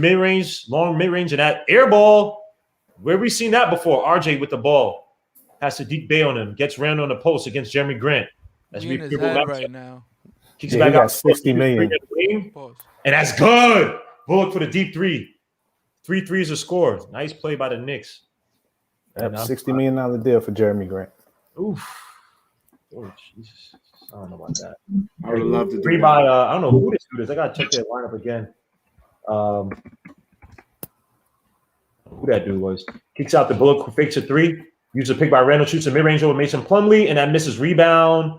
long mid-range, and that air ball. Where we seen that before? RJ with the ball has Sadiq Bey on him, gets Randall on the post against Jeremy Grant. That's in his head right now. Kicks back out 60 million, and that's good. Bullock for the deep 3. 3 threes are scored. Nice play by the Knicks. $60 million deal for Jeremy Grant. Oof. Oh, Jesus. I don't know about that. I would love to do by, I don't know who this dude is. I got to check their lineup again. Who that dude was. Kicks out the Bullock, fakes a 3. Uses a pick by Randall, shoots a mid-range over Mason Plumlee, and that misses. Rebound,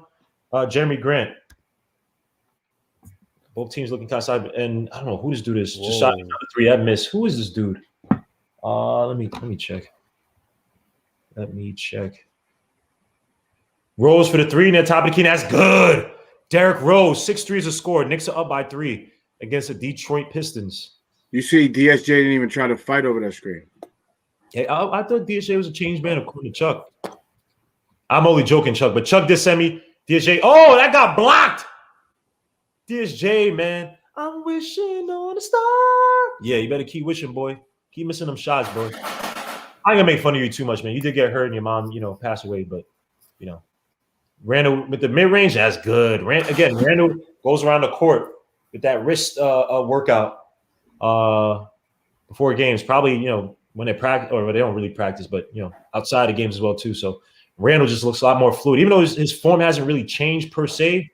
Jeremy Grant. Both teams looking outside, and I don't know who this dude is. Just shot another 3. That missed. Who is this dude? Let me check. Rose for the 3 near top of the key. That's good. Derrick Rose, 6 threes a score. Knicks are up by 3 against the Detroit Pistons. You see, DSJ didn't even try to fight over that screen. Hey, I thought DSJ was a changed man according to Chuck. I'm only joking, Chuck, but Chuck did send me DSJ. Oh, that got blocked. DSJ, man. I'm wishing on a star. Yeah, you better keep wishing, boy. Keep missing them shots, boy. I ain't gonna make fun of you too much, man. You did get hurt and your mom, passed away, but Randall with the mid-range, that's good. Randall goes around the court with that wrist workout before games. Probably, when they practice, or they don't really practice, but outside of games as well too. So Randall just looks a lot more fluid, even though his form hasn't really changed per se.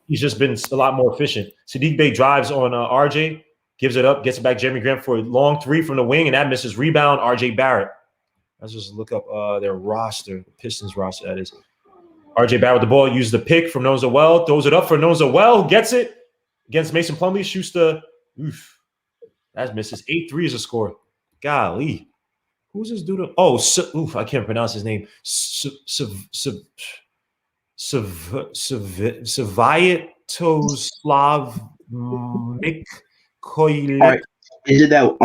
He's just been a lot more efficient. Sadiq Bey drives on RJ, gives it up, gets it back. Jeremy Grant for a long 3 from the wing, and that misses. Rebound, RJ Barrett. Let's just look up their roster, the Pistons roster, that is. RJ Barrett with the ball, uses the pick from Nonza Well, throws it up for Nonza Well, who gets it against Mason Plumlee, shoots the that misses. 8 threes a score. Golly. Who's this dude? Oh, I can't pronounce his name. Savitoslav Koilik. Is it that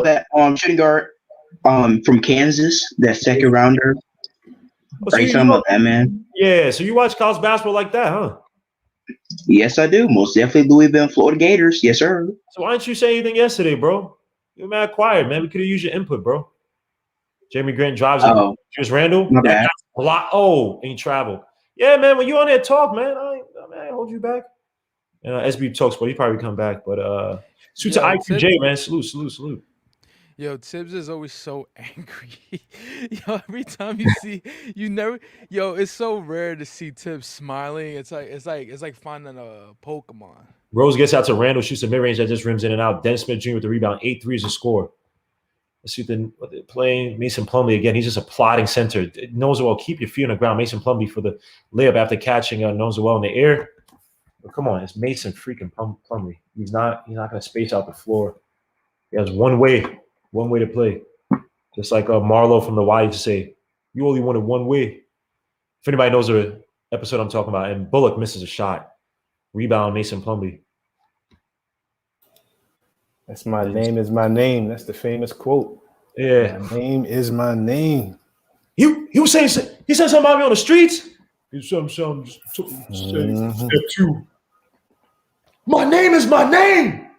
that shooting guard from Kansas, that second rounder? So Are you talking about that, man? Yeah, so you watch college basketball like that, huh? Yes, I do. Most definitely Louisville and Florida Gators. Yes, sir. So why didn't you say anything yesterday, bro? You're mad quiet, man. We could have used your input, bro. Jeremy Grant drives it. Here's Randall. My bad. And he traveled. Yeah, man, when you on there talk, man, I ain't hold you back. SB talks, but he probably come back. But shoot to IQJ, man. Salute. Yo, Tibbs is always so angry. Every time you see, it's so rare to see Tibbs smiling. It's like finding a Pokemon. Rose gets out to Randall, shoots a mid-range that just rims in and out. Dennis Smith Jr. with the rebound, 8 threes to score. Let's see what they're playing. Mason Plumlee again. He's just a plotting center. Nozewell, keep your feet on the ground. Mason Plumlee for the layup after catching Nozewell in the air. But come on, it's Mason freaking Plumlee. He's not going to space out the floor. He has one way to play. Just like Marlo from the Y used to say, you only wanted one way. If anybody knows the episode I'm talking about, and Bullock misses a shot. Rebound, Mason Plumlee. That's my name is my name. That's the famous quote. Yeah. My name is my name. He said something about me on the streets. He said step 2. My name is my name.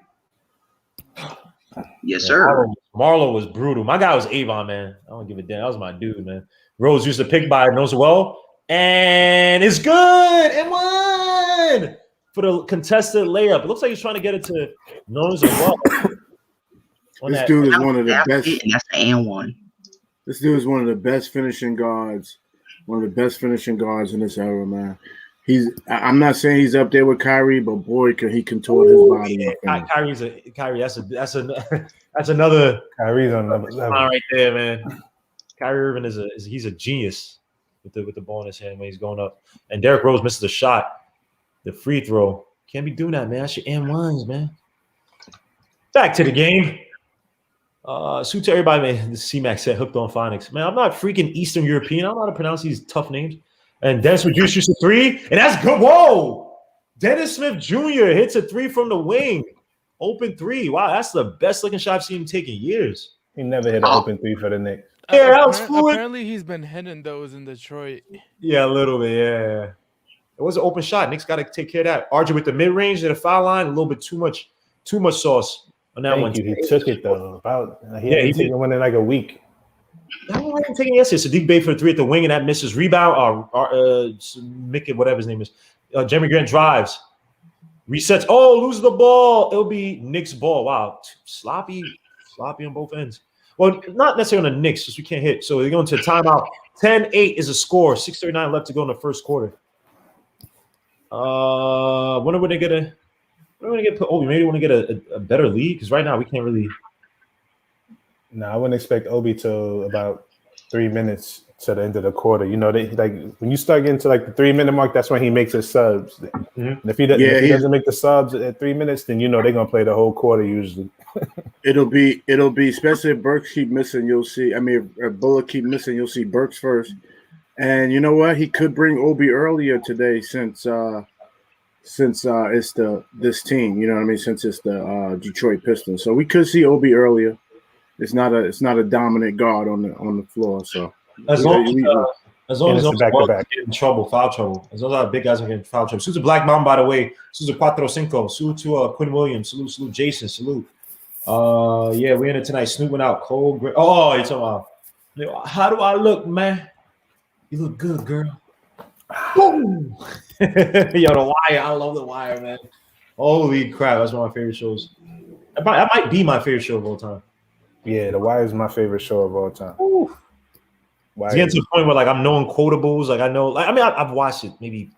Yes, sir. Marlo was brutal. My guy was Avon, man. I don't give a damn. That was my dude, man. Rose used to pick by knows well, and it's good. It won for the contested layup. It looks like he's trying to get it to knows well. This dude is one of the best. That's the and one. This dude is one of the best finishing guards. One of the best finishing guards in this era, man. I'm not saying he's up there with Kyrie, but boy, can he contort his body. Yeah. Kyrie. That's another. Kyrie's on another level right there, man. Kyrie Irving he's a genius with the ball in his hand when he's going up. And Derrick Rose misses the shot, the free throw. Can't be doing that, man. That's your M1s, man. Back to the game. Suit to everybody, man. The C-Max said hooked on phonics. Man, I'm not freaking Eastern European. I don't know how to pronounce these tough names. And Dennis Smith Jr. shoots a 3, and that's good. Whoa! Dennis Smith Jr. hits a 3 from the wing. Open 3. Wow, that's the best looking shot I've seen him take in years. He never hit an open 3 for the Knicks. Yeah, that was fluid. Apparently, he's been hitting those in Detroit. Yeah, a little bit, yeah. It was an open shot. Knicks got to take care of that. RJ with the mid-range and the foul line, a little bit too much sauce on that one. He took it, though. He took one in like a week. I didn't take it yesterday. Sadiq Bey for the 3 at the wing, and that misses. Rebound, Mickey, whatever his name is. Jeremy Grant drives. Resets. Oh, loses the ball. It'll be Knicks ball. Wow. Sloppy on both ends. Well, not necessarily on the Knicks, because we can't hit. So they're going to timeout. 10-8 is a score. 6:39 left to go in the first quarter. When are they going to get put? Oh, we maybe want to get a better lead, because right now we can't really. No, I wouldn't expect Obi till about 3 minutes to the end of the quarter. You know, they like when you start getting to like the 3 minute mark, that's when he makes his subs. Mm-hmm. And if he doesn't make the subs at 3 minutes, then you know they're gonna play the whole quarter usually. It'll be especially if Burks keep missing, you'll see. I mean, if Bullock keep missing, you'll see Burks first, And you know what? He could bring Obi earlier today since it's this team. You know what I mean? Since it's the Detroit Pistons, so we could see Obi earlier. It's not a dominant guard on the floor. So As long as And it's those a back-to-back. get in trouble, foul trouble. As long as our big guys are getting foul trouble. Salute to Black Mom, by the way. Salute to Cuatro Cinco. Salute to Quinn Williams. Salute Jason. Salute. Yeah, we're in it tonight. Snoop went out cold. Oh, you're talking about, how do I look, man? You look good, girl. Boom. Yo, The Wire. I love The Wire, man. Holy crap, that's one of my favorite shows. That might be my favorite show of all time. Yeah, The Wire is my favorite show of all time. Ooh. It's getting to the point where like I'm knowing quotables. Like I know, like I mean, I've watched it maybe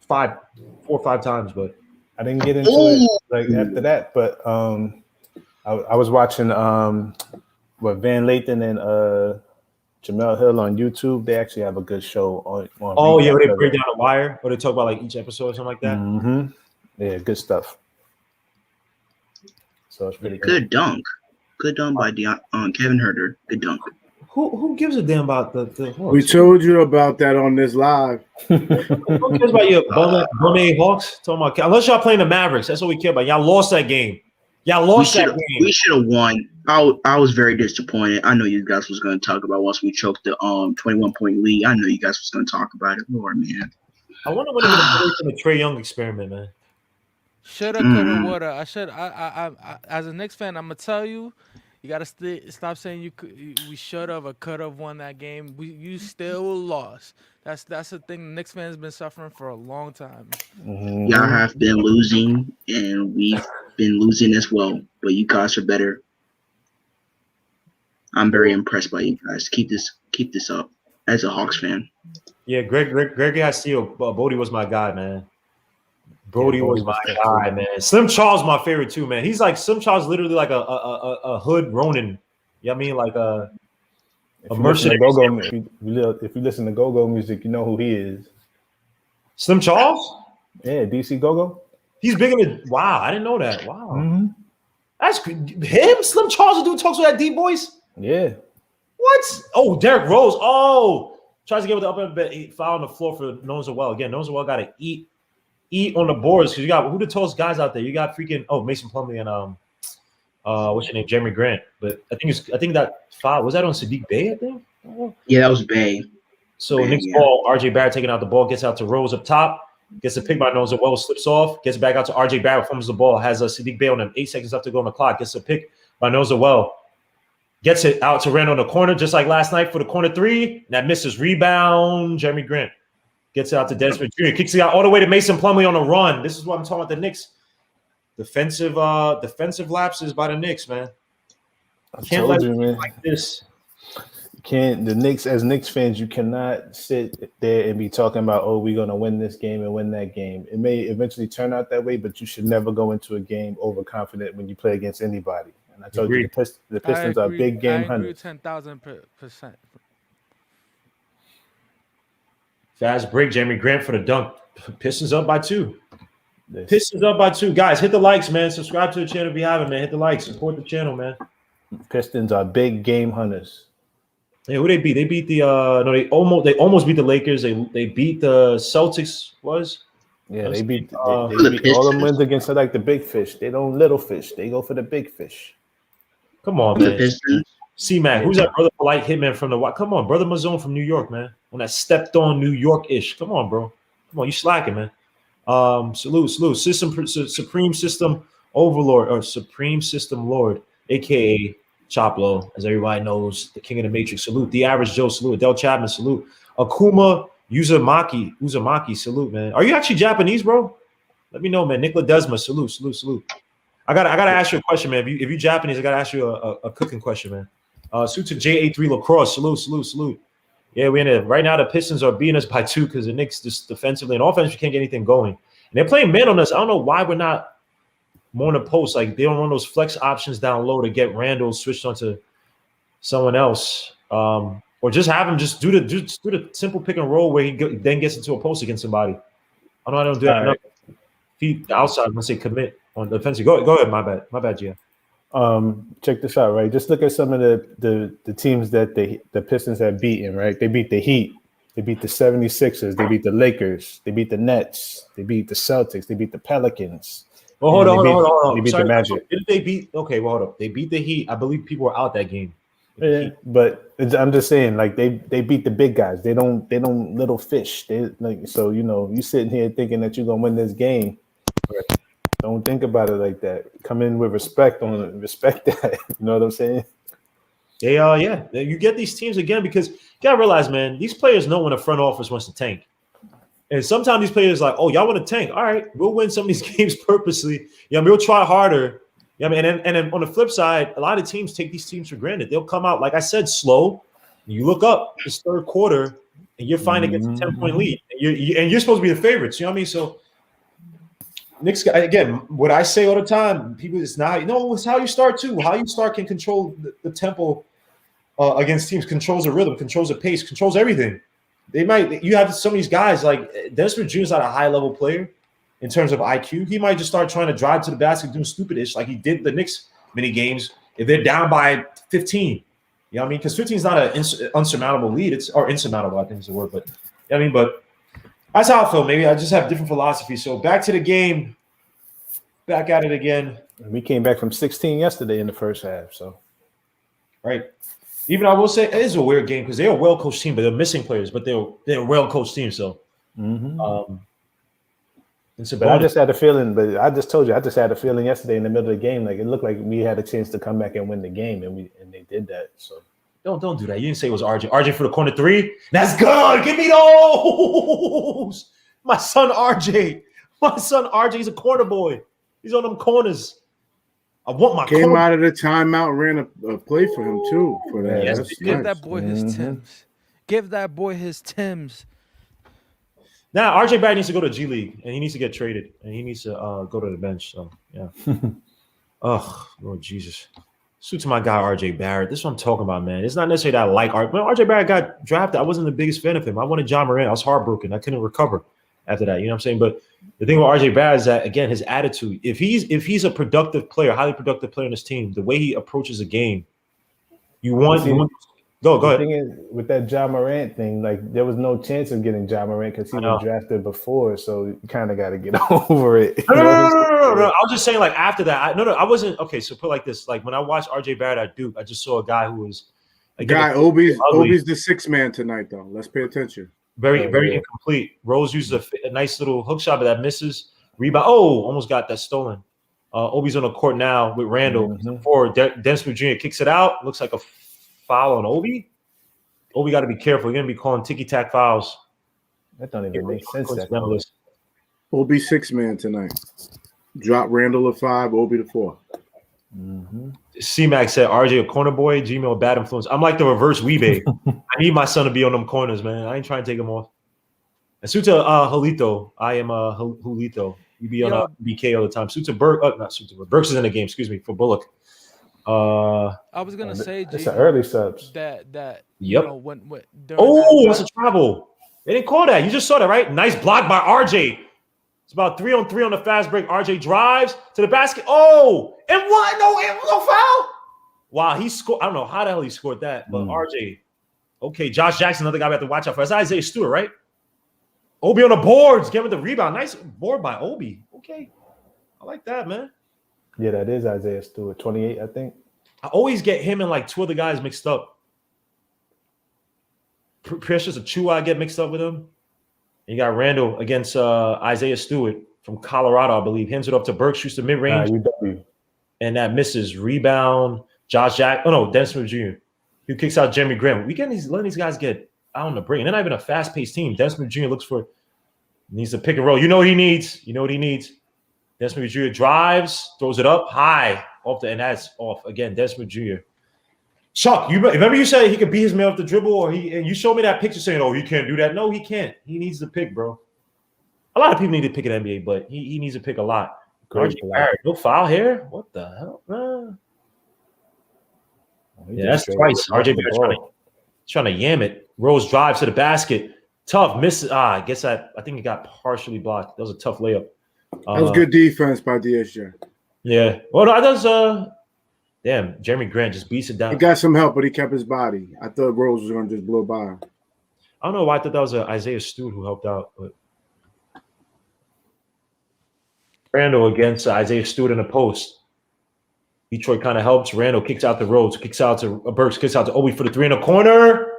4 or 5 times, but I didn't get into it like after that. But I was watching what Van Lathan and Jamel Hill on YouTube. They actually have a good show on oh yeah, where they break down The Wire, or they talk about like each episode or something like that. Mm-hmm. Yeah, good stuff. So it's pretty Good dunk. Good dunk by Kevin Herter. Good dunk. Who gives a damn about the Hawks? we told you about that on this live. Who cares about your bum Hawks? Talking about, unless y'all playing the Mavericks, that's what we care about. Y'all lost that game. Y'all lost that game. We should have won. I was very disappointed. I know you guys was going to talk about once we choked the 21-point lead. I know you guys was going to talk about it. Lord, man. I wonder when they're going to play the Trae Young experiment, man. Shoulda, coulda, woulda. I as a Knicks fan, I'm gonna tell you, you gotta stop saying we should have or could have won that game. You still lost. That's the thing. The Knicks fans been suffering for a long time. Mm-hmm. Y'all have been losing, and we've been losing as well. But you guys are better. I'm very impressed by you guys. Keep this up. As a Hawks fan. Yeah, Greg Castillo, Bodie was my guy, man. Brody was my guy, man. Slim Charles my favorite too, man. He's like Slim Charles, literally like a hood Ronin. You know what I mean? Like a mercenary. If you listen to go-go music, you know who he is. Slim Charles? Yeah, DC Go-Go. He's bigger than wow. I didn't know that. Wow, Mm-hmm. him. Slim Charles, the dude talks with that deep voice. Yeah. What? Oh, Derrick Rose. Oh, tries to get with the upper bed, foul on the floor for Nones Well. Again, Nones Well got to eat on the boards because you got who the tallest guys out there. You got freaking Mason Plumlee and what's your name, Jeremy Grant. But I think that foul was that on Sadiq Bey. I think. Yeah, that was Bay. So Knicks ball, RJ Barrett taking out the ball, gets out to Rose up top, gets a pick by Nones Well, slips off, gets back out to RJ Barrett, fumbles the ball, has a Sadiq Bey on him. 8 seconds left to go on the clock, gets a pick by Nones Well. Gets it out to Randall in the corner, just like last night for the corner 3. That misses. Rebound, Jeremy Grant. Gets it out to Desmond Jr. Kicks it out all the way to Mason Plumlee on a run. This is what I'm talking about the Knicks. Defensive lapses by the Knicks, man. Can't let it like this. The Knicks, as Knicks fans, you cannot sit there and be talking about, oh, we're going to win this game and win that game. It may eventually turn out that way, but you should never go into a game overconfident when you play against anybody. And I told you the Pistons are big game hunters. 10,000%. Fast break, Jeremy Grant for the dunk. Pistons up by 2. Pistons up by 2. Guys, hit the likes, man. Subscribe to the channel if you haven't, man. Hit the likes. Support the channel, man. Pistons are big game hunters. Yeah, who they beat? They beat the they almost beat the Lakers. They beat the Celtics. Yeah, they beat all them wins against like the big fish. They don't little fish. They go for the big fish. Come on, man. C-Mac, who's that brother polite hitman from the come on, brother Mazone from New York, man. On that stepped on New York-ish. Come on, bro. Come on, you slacking, man. Salute. Supreme System Overlord or Supreme System Lord, aka Choplo, as everybody knows, the King of the Matrix. Salute. The Average Joe. Salute. Del Chapman. Salute. Akuma Uzumaki. Salute, man. Are you actually Japanese, bro? Let me know, man. Nicola Desma. Salute. I gotta ask you a question, man. If you Japanese, I gotta ask you a cooking question, man. Salute to J83 Lacrosse. Salute. Yeah, we're in it. Right now, the Pistons are beating us by 2 because the Knicks just defensively and offensively can't get anything going. And they're playing man on us. I don't know why we're not more in the post. Like, they don't run those flex options down low to get Randall switched onto someone else. Or just have him just do the simple pick and roll where he then gets into a post against somebody. I don't do that enough. Feet outside, I'm going to say commit on the defensive. Go ahead, my bad, Gia. Check this out, right? Just look at some of the teams that the Pistons have beaten, right? They beat the Heat, They beat the 76ers. They beat the Lakers. They beat the Nets. They beat the Celtics. They beat the Pelicans. Well, hold on. They beat the Magic. Did they beat? Okay, well, hold up. They beat the Heat. I believe people were out that game. Yeah, but I'm just saying, like they beat the big guys. They don't little fish. They like so you sitting here thinking that you're gonna win this game. Don't think about it like that. Come in with respect that. You know what I'm saying? Yeah. You get these teams again because you gotta realize, man, these players know when the front office wants to tank. And sometimes these players like, oh, y'all want to tank. All right, we'll win some of these games purposely. Yeah, we'll try harder. Yeah, and then on the flip side, a lot of teams take these teams for granted. They'll come out, like I said, slow. You look up this third quarter, and you're fine against a 10-point lead. And you're supposed to be the favorites. You know what I mean? So Knicks, again, what I say all the time, people, it's not, it's how you start too. How you start can control the tempo against teams, controls the rhythm, controls the pace, controls everything. You have some of these guys like Desmond Jr. is not a high level player in terms of IQ. He might just start trying to drive to the basket doing stupidish like he did the Knicks many games if they're down by 15. You know what I mean? Because 15 is not an unsurmountable lead. Or insurmountable, I think is the word. But but that's how I feel. Maybe I just have different philosophy. So back to the game. Back at it again. We came back from 16 yesterday in the first half. So right. Even I will say it is a weird game because they're a well-coached team, but they're missing players, but they're a well-coached team. So, but I just had a feeling. But I just told you, I just had a feeling yesterday in the middle of the game, like it looked like we had a chance to come back and win the game, and they did that. So don't do that. You didn't say it was RJ. RJ for the corner three. That's good. Give me those. My son RJ. He's a corner boy. He's on them corners. I want my came out of the timeout, ran a play for him too. For that, yes, give that boy his Timbs. Give that boy his Timbs. Now RJ Barrett needs to go to G League and he needs to get traded and he needs to go to the bench. So yeah. Oh Lord Jesus. Suit to my guy RJ Barrett. This is what I'm talking about, man. It's not necessarily that I like RJ. When RJ Barrett got drafted, I wasn't the biggest fan of him. I wanted John Morant. I was heartbroken. I couldn't recover after that. You know what I'm saying? But the thing with RJ Barrett is that, again, his attitude. If he's a productive player, highly productive player on this team, the way he approaches a game, go ahead. Thing is, with that John Morant thing, like there was no chance of getting John Morant because he was drafted before, so you kind of got to get over it. No. I was just saying, like after that, I wasn't okay. So put it like this: like when I watched RJ Barrett at Duke, I just saw a guy who was Obi's the sixth man tonight, though. Let's pay attention. Very incomplete. Rose used a nice little hook shot, but that misses. Rebound. Oh, almost got that stolen. Obi's on the court now with Randall. Forward. Dennis Jr. kicks it out. Looks like a foul on Obi. Obi got to be careful. You're going to be calling ticky-tack fouls. That don't even make sense. Obi six man tonight. Drop Randall at 5, Obi to 4. C-Mac said, RJ a corner boy, Gmail a bad influence. I'm like the reverse Weebay. I need my son to be on them corners, man. I ain't trying to take him off. And Suta Halito. I am Julito. You be on BK all the time. Suta Burke, not Suta Burke. Burks is in the game, excuse me, for Bullock. I was gonna say it's an early subs. That yep. You know, when that's a travel. They didn't call that. You just saw that, right? Nice block by RJ. It's about 3-on-3 on the fast break. RJ drives to the basket. Oh, and what? No foul. Wow, he scored. I don't know how the hell he scored that, but RJ. Okay, Josh Jackson, another guy we have to watch out for. That's Isaiah Stewart, right? Obi on the boards, giving the rebound. Nice board by Obi. Okay, I like that, man. Yeah, that is Isaiah Stewart, 28, I think. I always get him and like two other guys mixed up. Precious Achua, I get mixed up with him. You got Randall against Isaiah Stewart from Colorado, I believe. Hands it up to Burke, shoots the mid-range. And that misses. Rebound. Josh Jack. Oh, no, Dennis Smith Jr. Who kicks out Jeremy Graham. We letting these guys get out on the break. And they're not even a fast-paced team. Dennis Smith Jr. needs to pick and roll. You know what he needs. Dennis Smith Jr. drives, throws it up high, and that's off. Again, Dennis Smith Jr. Chuck, you remember you said he could beat his man off the dribble, and you showed me that picture saying, "Oh, he can't do that." No, he can't. He needs to pick, bro. A lot of people need to pick an NBA, but he needs to pick a lot. No foul here. What the hell? Yeah, that's twice. RJ trying to yam it. Rose drives to the basket. Tough miss. I guess I think he got partially blocked. That was a tough layup. That was good defense by DSJ. Yeah. Well, no, that does. Damn, Jeremy Grant just beats it down. He got some help, but he kept his body. I thought Rose was going to just blow by him. I don't know why I thought that was Isaiah Stewart who helped out, but Randall against Isaiah Stewart in the post. Detroit kind of helps. Randall kicks out the Rhodes, kicks out to Burks, kicks out to Obi for the 3 in the corner.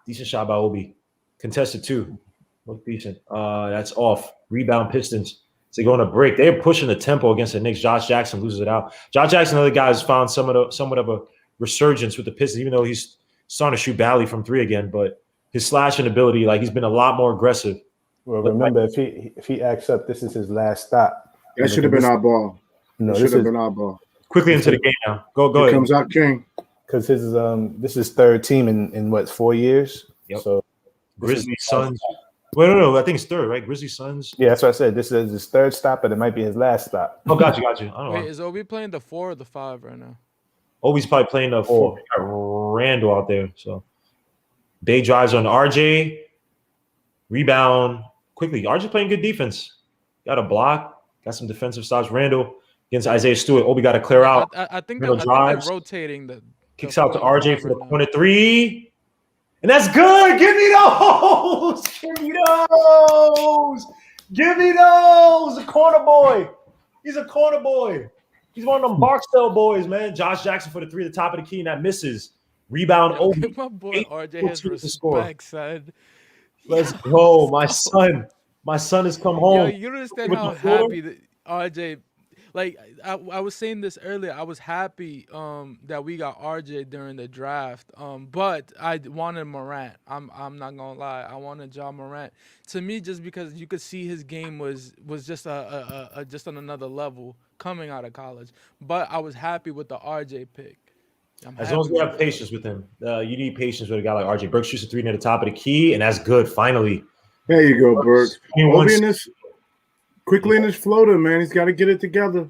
Decent shot by Obi. Contested 2. Look decent. That's off. Rebound Pistons. So they go on a break. They're pushing the tempo against the Knicks. Josh Jackson loses it out. Josh Jackson, another guy, has found somewhat of a resurgence with the Pistons, even though he's starting to shoot badly from 3 again. But his slashing ability, like he's been a lot more aggressive. Well, remember, if he acts up, this is his last stop. That should have been our ball. No, should have been our ball. Quickly into the game now. Go ahead. Comes out King. Because this is third team in what, 4 years? Yep. So Grizzlies, Suns. Wait, no, I think it's third, right? Grizzlies, Suns. Yeah, that's what I said. This is his third stop, but it might be his last stop. Oh, got you. I don't know. Wait, is Obi playing the 4 or the 5 right now? Obi's probably playing the 4. We got Randall out there. So Bay drives on RJ. Rebound quickly. RJ playing good defense. Got a block. Got some defensive stops. Randall against Isaiah Stewart. Obi got to clear out. I think Randall they're drives. rotating the Kicks out to RJ for the corner 3. And that's good. Give me those. Give me those. Give me those. A corner boy. He's a corner boy. He's one of them Barksdale boys, man. Josh Jackson for the 3 at the top of the key, and that misses. Rebound. Give my boy RJ his respect, son. Let's go, my son. My son has come home. Yo, you don't understand how happy that RJ. Like I was saying this earlier, I was happy that we got RJ during the draft. But I wanted Morant. I'm not gonna lie, I wanted Ja Morant. To me, just because you could see his game was just just on another level coming out of college. But I was happy with the RJ pick. As long as we have patience with him, you need patience with a guy like RJ. Burks shoots a 3 near the top of the key, and that's good. Finally, there you go, Burks. Quickly in this floater, man. He's got to get it together.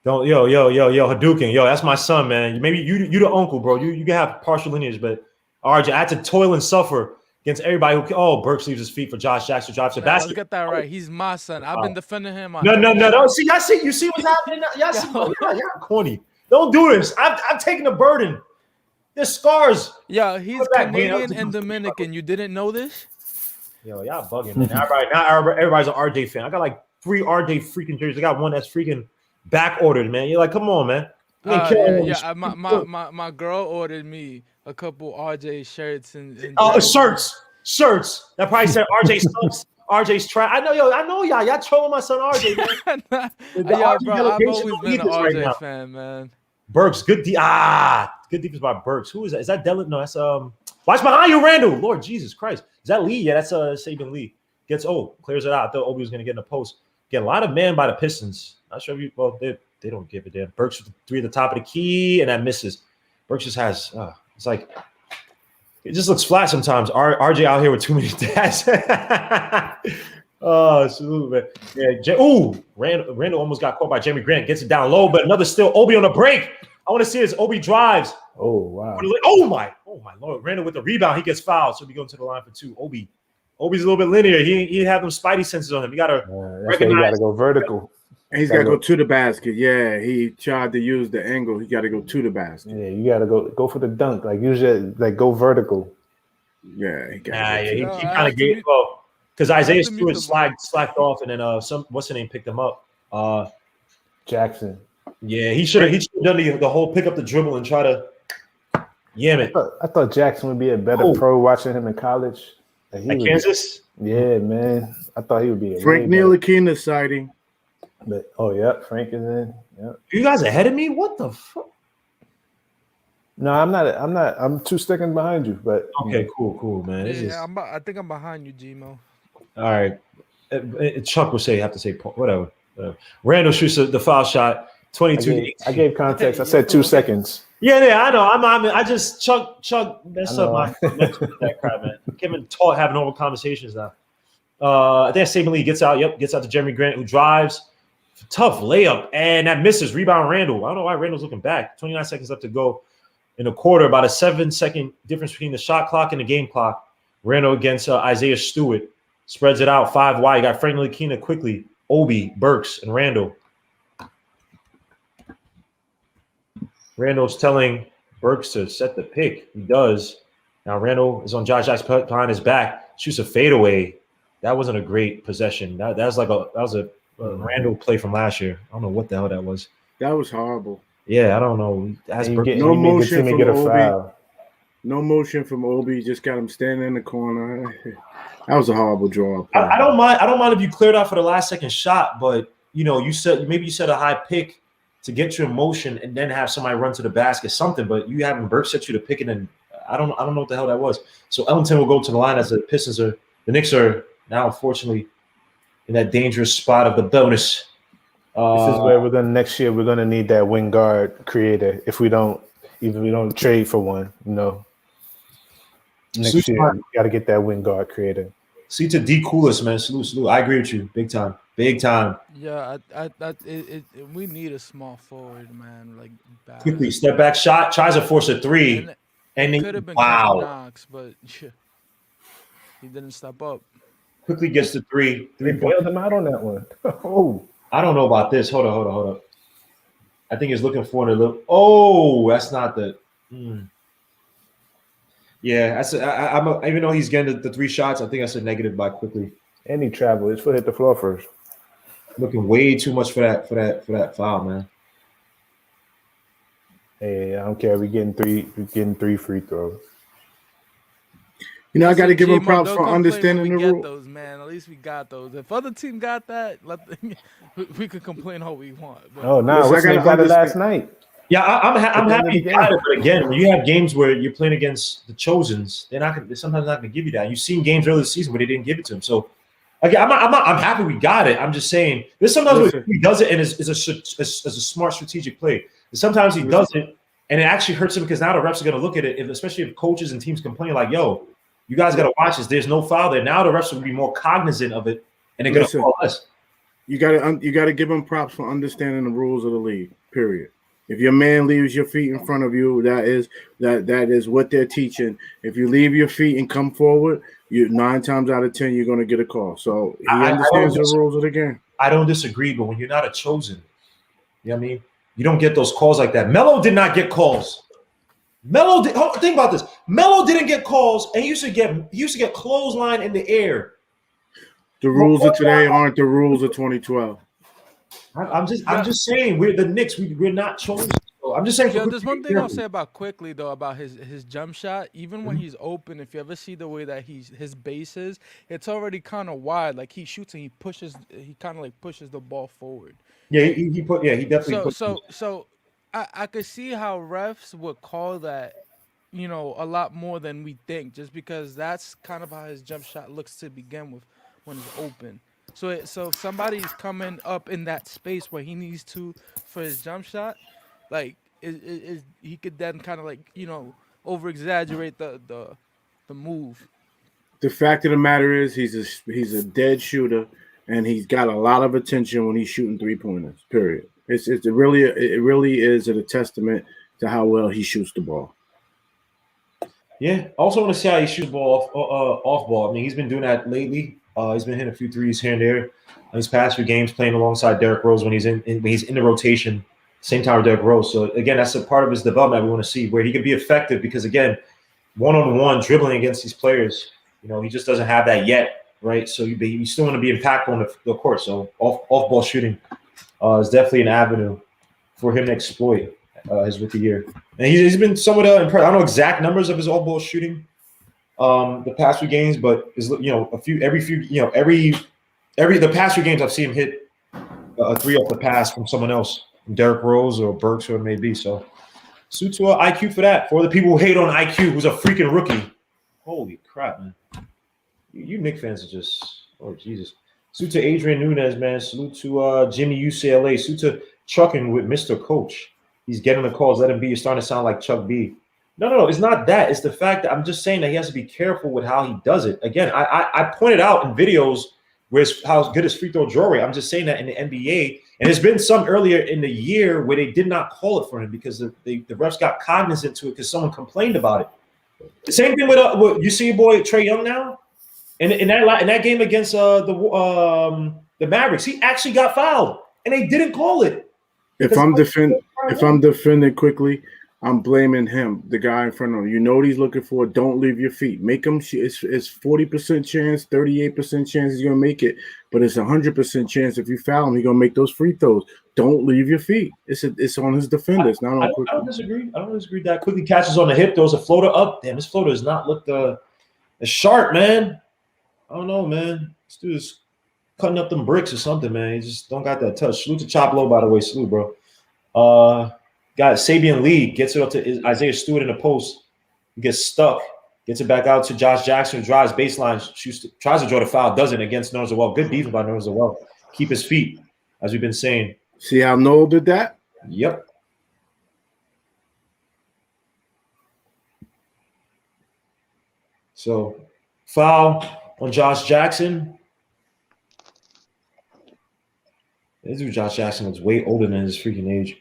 Don't yo Hadouken, yo, that's my son, man. Maybe you the uncle, bro. You can have partial lineage, but RJ, I had to toil and suffer against everybody who. Burks leaves his feet for Josh Jackson. Drops the basket. Let's get that right. He's my son. I've been defending him. No. See, you see what's happening now? Y'all see, y'all corny. Don't do this. I'm taking the burden. There's scars. Yeah, he's Canadian and Dominican. You didn't know this? Yo, y'all bugging, man. Everybody's an RJ fan. I got like 3 RJ freaking jerseys. I got one that's freaking back ordered, man. You're like, come on, man. My girl ordered me a couple RJ shirts and shirts. That probably said RJ sucks. RJ's trash. I know y'all. Y'all trolling my son RJ, man. Yeah, bro. I've always been an RJ fan, man. Burks, good defense by Burks. Who is that? Is that Dylan? No, that's watch behind you, Randall. Lord Jesus Christ. Is that Lee? Yeah, that's Saban Lee. Clears it out. I thought Obi was gonna get in the post. Get a lot of man by the Pistons. Not sure if they don't give a damn. Burks with the 3 at the top of the key, and that misses. Burks just has it's like it just looks flat sometimes. RJ out here with too many dads. Oh, salute, man. Yeah, Randall almost got caught by Jeremy Grant. Gets it down low, but another still. Obi on the break. I want to see this. Obi drives. Oh, wow. Oh, my Lord. Randall with the rebound. He gets fouled, so we go to the line for 2. Obi's a little bit linear. He have them spidey senses on him. You got to recognize. You got to go vertical. And he's got to go to the basket. Yeah, he tried to use the angle. He got to go to the basket. Yeah, you got to go for the dunk. Like, usually, like, go vertical. Yeah, he kind of gave up. Because Isaiah Stewart slacked off, and then what's the name picked him up? Jackson. Yeah, he should have done the whole pick up the dribble and try to yam it. I thought Jackson would be a better pro watching him in college. At Kansas? Yeah, man. I thought he would be. Frank Ntilikina sighting. But Frank is in. Yep. You guys ahead of me? What the fuck? No, I'm not. I'm 2 seconds behind you. But okay, cool, man. I think I'm behind you, Gmo. All right. Chuck will have to say whatever. Randall shoots the foul shot. 22. I gave context. I said 2 seconds. Yeah, I know. I just Chuck messed up my that crap, man. Kevin having normal conversations now. I think Saban Lee gets out. Yep, gets out to Jeremy Grant, who drives. Tough layup, and that misses. Rebound Randall. I don't know why Randall's looking back. 29 seconds left to go in the quarter. About a 7-second difference between the shot clock and the game clock. Randall against Isaiah Stewart. Spreads it out 5 wide. You got Frank Ntilikina quickly. Obi, Burks, and Randall. Randall's telling Burks to set the pick. He does. Now Randall is on Josh Jack's behind his back, shoots a fadeaway. That wasn't a great possession. That was a Randall play from last year. I don't know what the hell that was. That was horrible. Yeah, I don't know. No motion from Obi. No motion from Obi. Just got him standing in the corner. That was a horrible draw. I don't mind. I don't mind if you cleared out for the last second shot, but you said a high pick to get you in motion and then have somebody run to the basket, something. But you having Burke set you to pick it, and I don't know what the hell that was. So Ellington will go to the line as the Knicks are now unfortunately in that dangerous spot of the bonus. This is where next year we're gonna need that wing guard creator if we don't trade for one, Next year we gotta get that wing guard creator. See to D Coolest, man. Salute. I agree with you. Big time. Yeah, we need a small forward, man. Like bad. Quickly, step back shot, tries to force a three. And could have been wow. Knox, but he didn't step up. Quickly gets the three. They bailed him out on that one. Oh. I don't know about this. Hold on. I think he's looking for a little. Oh, that's not the. Yeah, I'm even though he's getting the 3 shots, I think that's a negative by Quickly. And he traveled. His foot hit the floor first. Looking way too much for that foul, man. Hey, I don't care. We're getting 3 free throws. I got to give him props for understanding the rule. Those, man. At least we got those. If other team got that, we could complain all we want. But Wesley got it last night. Yeah, I'm happy you got it. But again, when you have games where you're playing against the Chosens, they're sometimes not going to give you that. You've seen games earlier this season where they didn't give it to him. So again, I'm happy we got it. I'm just saying there's sometimes where he does it and is a smart strategic play. And sometimes he does it and it actually hurts him because now the refs are going to look at it, especially if coaches and teams complain like, "Yo, you guys got to watch this. There's no foul there." Now the refs will be more cognizant of it, and they're going to call us. You got to give them props for understanding the rules of the league. Period. If your man leaves your feet in front of you, that is what they're teaching. If you leave your feet and come forward, 9 times out of 10 you're going to get a call. So he understands the rules of the game. I don't disagree, but when you're not a chosen, you know what I mean? You don't get those calls like that. Melo did not get calls. Think about this. Melo didn't get calls, and he used to get clothesline in the air. The rules of today aren't the rules of 2012. I'm just saying we're the Knicks. We're not chosen. So I'm just saying. There's one thing I'll say about Quickly though about his jump shot. Even when he's open, if you ever see the way that his base is, it's already kind of wide. Like he shoots and he kind of like pushes the ball forward. Yeah, he definitely. So I could see how refs would call that, a lot more than we think, just because that's kind of how his jump shot looks to begin with when it's open. So if somebody's coming up in that space where he needs to for his jump shot, like he could then kind of like over exaggerate the move. The fact of the matter is he's a dead shooter and he's got a lot of attention when he's shooting 3-pointers. Period. It really is a testament to how well he shoots the ball. Yeah. Also want to see how he shoots ball off ball. I mean, he's been doing that lately. He's been hitting a few threes here and there. His past few games playing alongside Derrick Rose when he's in the rotation, same time with Derrick Rose. So again, that's a part of his development we want to see where he can be effective because again, one-on-one dribbling against these players, he just doesn't have that yet, right? So you still want to be impactful on the court. So off-ball shooting is definitely an avenue for him to exploit his rookie year. And he's been somewhat impressed. I don't know exact numbers of his off-ball shooting the past few games, but is the past few games I've seen him hit a 3 off the pass from someone else, from Derrick Rose or Burks or it may be. So suit to IQ for that. For the people who hate on IQ, who's a freaking rookie. Holy crap, man! You Knicks fans are just Jesus. Salute to Adrian Nunez, man. Salute to Jimmy UCLA. Salute to Chucking with Mr. Coach. He's getting the calls. Let him be. You're starting to sound like Chuck B. No. It's not that. It's the fact that I'm just saying that he has to be careful with how he does it. Again, I pointed out in videos how good his free throw draw rate. I'm just saying that in the NBA, and there's been some earlier in the year where they did not call it for him because the refs got cognizant to it because someone complained about it. The same thing with you see your boy Trae Young now, in that game against the Mavericks, he actually got fouled and they didn't call it. If I'm defending Quickly, I'm blaming him, the guy in front of him. You know what he's looking for. Don't leave your feet. Make him. It's 40% chance, 38% chance he's gonna make it, but it's 100% chance if you foul him, he's gonna make those free throws. Don't leave your feet. It's on his defenders, not on Quickly. I don't disagree. I don't disagree that Quickly catches on the hip, throws a floater up. Damn, this floater does not look as sharp, man. I don't know, man. This dude is cutting up them bricks or something, man. He just don't got that touch. Salute to Chop Low, by the way. Salute, bro. Got Sabian Lee, gets it up to Isaiah Stewart in the post. He gets stuck, gets it back out to Josh Jackson, who drives baseline, tries to draw the foul, doesn't against Nerlens Noel. Good defense by Nerlens Noel. Keep his feet, as we've been saying. See how Noel did that? Yep. So, foul on Josh Jackson. This dude, Josh Jackson, was way older than his freaking age.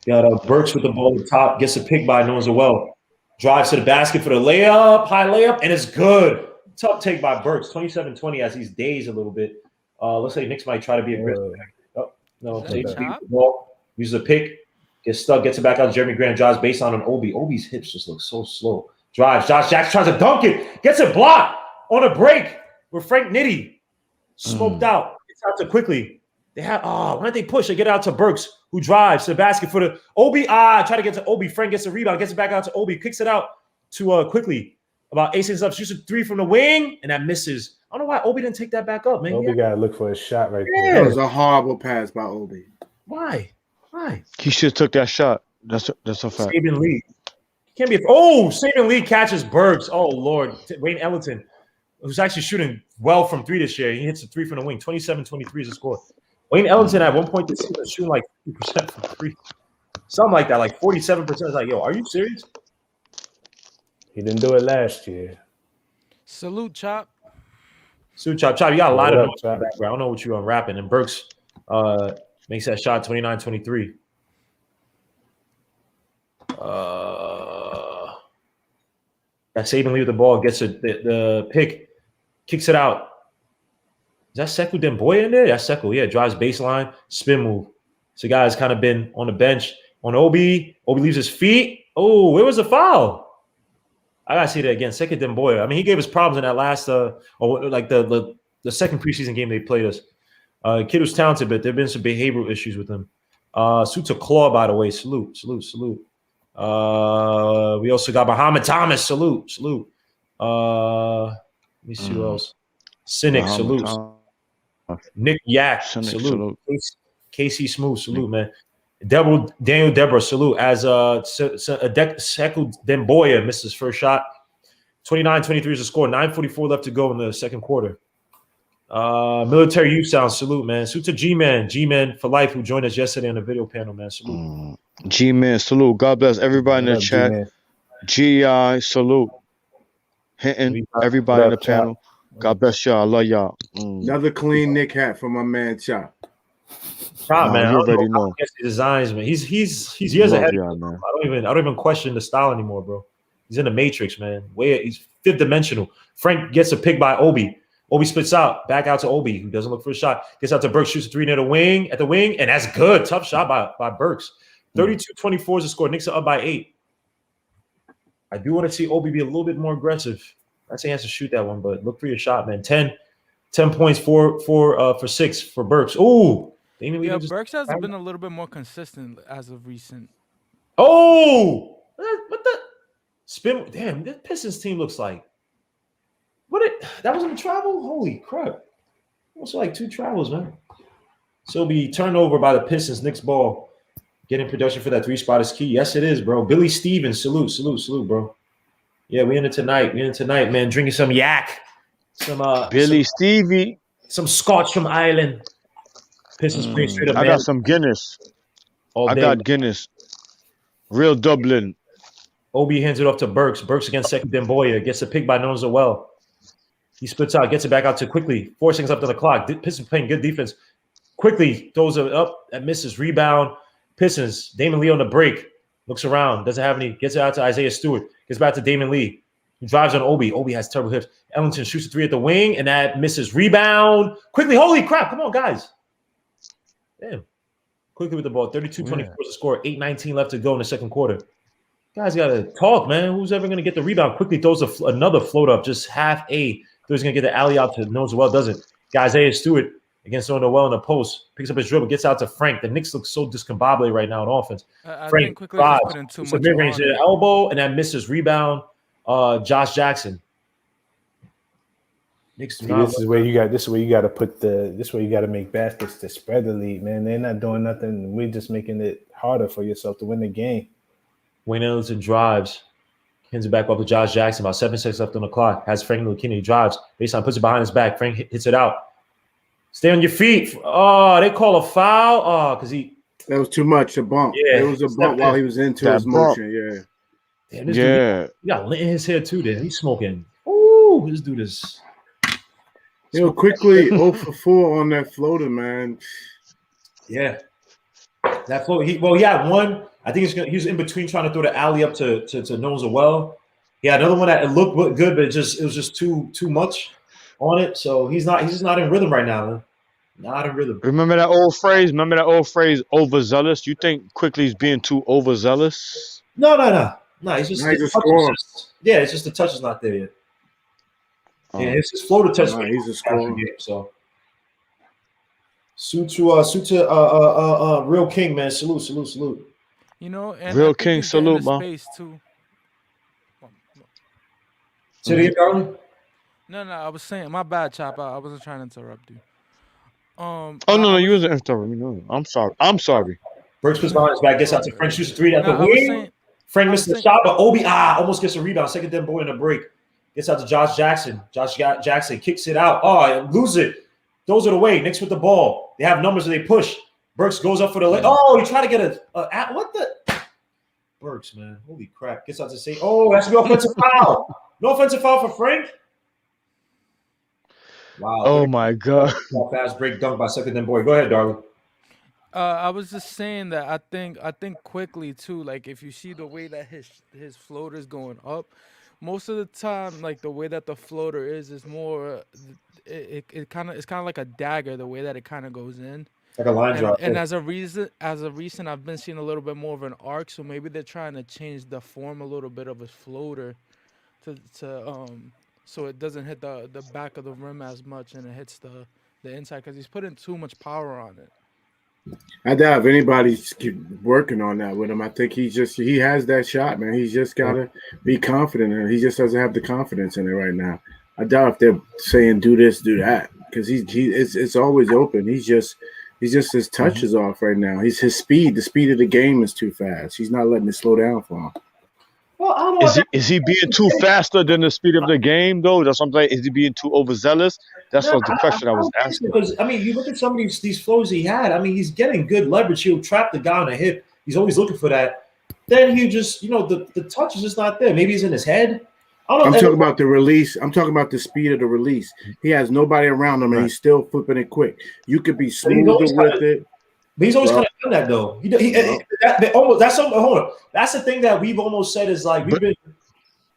Got Burks with the ball at the top, gets a pick by Nerlens Noel. Drives to the basket for the layup, high layup, and it's good. Tough take by Burks, 27-20 as he's dazed a little bit. Looks like Knicks might try to be aggressive. Oh, no, the ball, uses a pick, gets stuck, gets it back out to Jeremy Grant, drives baseline on Obi. Obi's hips just look so slow. Drives, Josh Jackson tries to dunk it, gets it blocked on a break where Frank Nitti smoked out. Gets out to Quickly. They have why don't they push? They get out to Burks, who drives to the basket for the Obi. Try to get to Obi. Frank gets a rebound, gets it back out to Obi, kicks it out to Quickly. About 8 seconds up, shoots a three from the wing, and that misses. I don't know why Obi didn't take that back up, man. Obi got to look for a shot right there. That was a horrible pass by Obi. Why? He should have took that shot. That's a fact. Sabian Lee. Can't be. Sabian Lee catches Burks. Oh Lord, Wayne Ellington, who's actually shooting well from three this year. He hits a three from the wing. 27-23 is the score. Wayne Ellington at one point this season was shooting like 50% from three, something like that, like 47%. It's like, yo, are you serious? He didn't do it last year. Salute, Chop. Salute, Chop. You got a lot of noise in the background. I don't know what you're unwrapping. And Burks makes that shot 29-23. That Sabian Lee with the ball gets the pick, kicks it out. Is that Sekou Demboya in there? That's Sekou. Yeah, drives baseline, spin move. So guys kind of been on the bench on Obi. Obi leaves his feet. Oh, where was the foul? I gotta see that again. Sekou Demboya. I mean, he gave us problems in that last like the second preseason game they played us. Kid was talented, but there've been some behavioral issues with him. Salute to Claw, by the way. Salute. We also got Muhammad Thomas. Salute. Let me see who else. Cynic, salute. Nick Yak, salute. KC Smooth, salute, man. Daniel Deborah, salute. As Sekou Demboya missed his first shot. 29-23 is the score. 9:44 left to go in the second quarter. Military Youth Sound, salute, man. Salute to G-Man for life, who joined us yesterday on the video panel, man. Salute. G-Man, salute. God bless everybody in the chat. G.I., salute. Hitting everybody in the panel. God bless y'all. I love y'all. Another clean Nick hat for my man Chop. Chop, man. You already know. He designs, man. He's years ahead. Man. I don't even question the style anymore, bro. He's in the matrix, man. He's fifth dimensional. Frank gets a pick by Obi. Obi splits out, back out to Obi, who doesn't look for a shot. Gets out to Burks, shoots a three near the wing, and that's good. Tough shot by Burks. 32-24 is the score. Knicks are up by 8. I do want to see Obi be a little bit more aggressive. I say he has to shoot that one, but look for your shot, man. 10 points, for 6 for Burks. Ooh. Yeah, Burks has been a little bit more consistent as of recent. Oh! What the? Spin. Damn, this Pistons team looks like. That wasn't a travel? Holy crap. Also like 2 travels, man. So it'll be turned over by the Pistons. Knicks ball. Getting production for that 3 spot is key. Yes, it is, bro. Billy Stevens, salute, bro. Yeah, we in it tonight. Man. Drinking some yak. Stevie. Some scotch from Ireland. Pistons playing straight up. I got some Guinness. I got Guinness. Real Dublin. Obi hands it off to Burks. Burks against Sekou Demboya. Gets a pick by Nerlens Noel. He splits out, gets it back out to Quickly. 4 seconds left on the clock. Pistons playing good defense. Quickly throws it up. That misses. Rebound. Pistons. Damon Lee on the break. Looks around. Doesn't have any. Gets it out to Isaiah Stewart. Gets back to Damon Lee. He drives on Obi. Obi has terrible hips. Ellington shoots a 3 at the wing, and that misses. Rebound. Quickly. Holy crap. Come on, guys. Damn. Quickly with the ball. 32-24 is the score. 8:19 left to go in the second quarter. Guys got to talk, man. Who's ever going to get the rebound? Quickly throws another float up, just half a. Who's going to get the alley out to Noel? Doesn't. Guys, Isaiah Stewart against Noel in the post. Picks up his dribble, gets out to Frank. The Knicks look so discombobulated right now on offense. I Frank think quickly just put in too much mid-range on it. elbow, and that misses rebound. Josh Jackson. This is where you got to put this is where you got to make baskets to spread the lead, man. They're not doing nothing. We're just making it harder for yourself to win the game. Wayne Ellington drives. Hands it back up to Josh Jackson. About 7 seconds left on the clock. Has Frank McKinney drives. Baseline puts it behind his back. Frank hits it out. Stay on your feet. Oh, they call a foul. Oh, because that was too much. A bump. Yeah, it was a bump while he was into his motion. Yeah. Damn, dude, he got lint in his hair too. There, he's smoking. Ooh, this dude is. Quickly 0 for 4 on that floater, man. Yeah, that floater. He had one. I think he was in between trying to throw the alley up to Noel. He had another one that it looked good, but it was just too much on it. So he's just not in rhythm right now, man. Not in rhythm. Remember that old phrase? Overzealous? You think Quickly's being too overzealous? No. He's just a scorer. Yeah, it's just the touch is not there yet. Yeah, it's his floater touch. He's a scorer. So salute to Real King, man. Salute. You know, and Real King, salute, man. Space too. Say it again, darling. No, I was saying, my bad, Chop. I wasn't trying to interrupt you. No, you wasn't interrupting me. No, I'm sorry. Burks puts behind his back, gets out to Frank, shoots 3 at the wing. Frank missed the shot, but Obi almost gets a rebound. Second them boy in the break. Gets out to Josh Jackson. Jackson kicks it out. Oh, lose it. Throws it away. Knicks with the ball. They have numbers and they push. Burks goes up for the leg. Oh, he tried to get what the Burks, man. Holy crap. Gets out to say, that's no offensive foul. No offensive foul for Frank. Wow. Oh my God. Fast break dunk by second them boy. Go ahead, darling. I was just saying that I think quickly too, like if you see the way that his floater's going up, most of the time, like the way that the floater is more, it's kind of like a dagger. The way that it kind of goes in, like a line drop. And as a recent, I've been seeing a little bit more of an arc. So maybe they're trying to change the form a little bit of his floater, so it doesn't hit the back of the rim as much, and it hits the inside because he's putting too much power on it. I doubt if anybody's working on that with him. I think he has that shot, man. He's just got to be confident, and he just doesn't have the confidence in it right now. I doubt if they're saying do this, do that, because it's always open. He's just his touch is off right now. The speed of the game is too fast. He's not letting it slow down for him. Well, I don't know. Is he being too faster than the speed of the game, though? That's what I'm saying. Is he being too overzealous? That's what the question I was asking. Because you look at some of these flows he had. He's getting good leverage. He'll trap the guy on the hip. He's always looking for that. Then he just, the touch is just not there. Maybe he's in his head. I'm talking about the release. I'm talking about the speed of the release. He has nobody around him, and he's still flipping it quick. You could be smoother with it. But he's always kind of done that, though. That's the thing that we've almost said is like we've been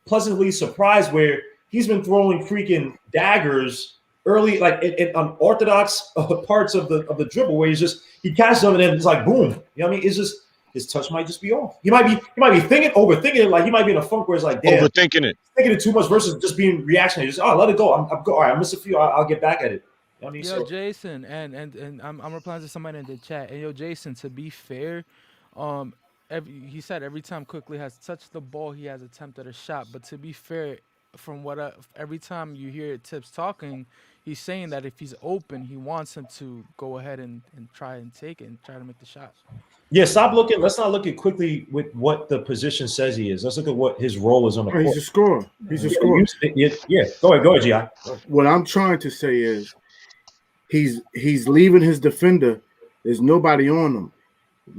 pleasantly surprised where he's been throwing freaking daggers early, like in unorthodox parts of the dribble where he catches them and then it's like boom. You know what I mean? It's just his touch might just be off. He might be overthinking it. Like he might be in a funk where it's like damn, overthinking it, thinking it too much versus just being reactionary. Just let it go. I'm go. All right, I missed a few. I'll get back at it. You know what I mean? Jason, and I'm replying to somebody in the chat. And Jason, to be fair, he said every time Quickly has touched the ball, he has attempted a shot. But to be fair, from every time you hear Tips talking, he's saying that if he's open, he wants him to go ahead and try and take it and try to make the shot. Yeah, stop looking. Let's not look at Quickly with what the position says he is. Let's look at what his role is on the court. He's a scorer. He's a scorer. Yeah. Go ahead, Gi. What I'm trying to say is he's leaving his defender. There's nobody on him.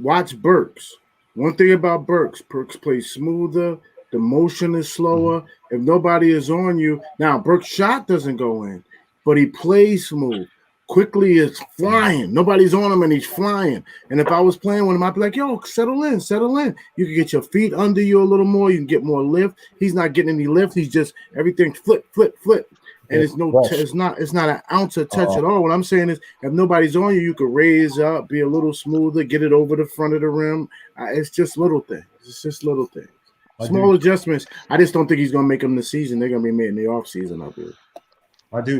Watch Burks. One thing about Burks plays smoother. The motion is slower. If nobody is on you, now Burks' shot doesn't go in, but he plays smooth. Quickly is flying. Nobody's on him, and he's flying. And if I was playing with him, I'd be like, yo, settle in. You can get your feet under you a little more. You can get more lift. He's not getting any lift. He's just everything flip. And it's not an ounce of touch at all. What I'm saying is, if nobody's on you, you could raise up, be a little smoother, get it over the front of the rim. It's just little things. It's just little things. Small adjustments. I just don't think he's gonna make them this season. They're gonna be made in the off season, I believe.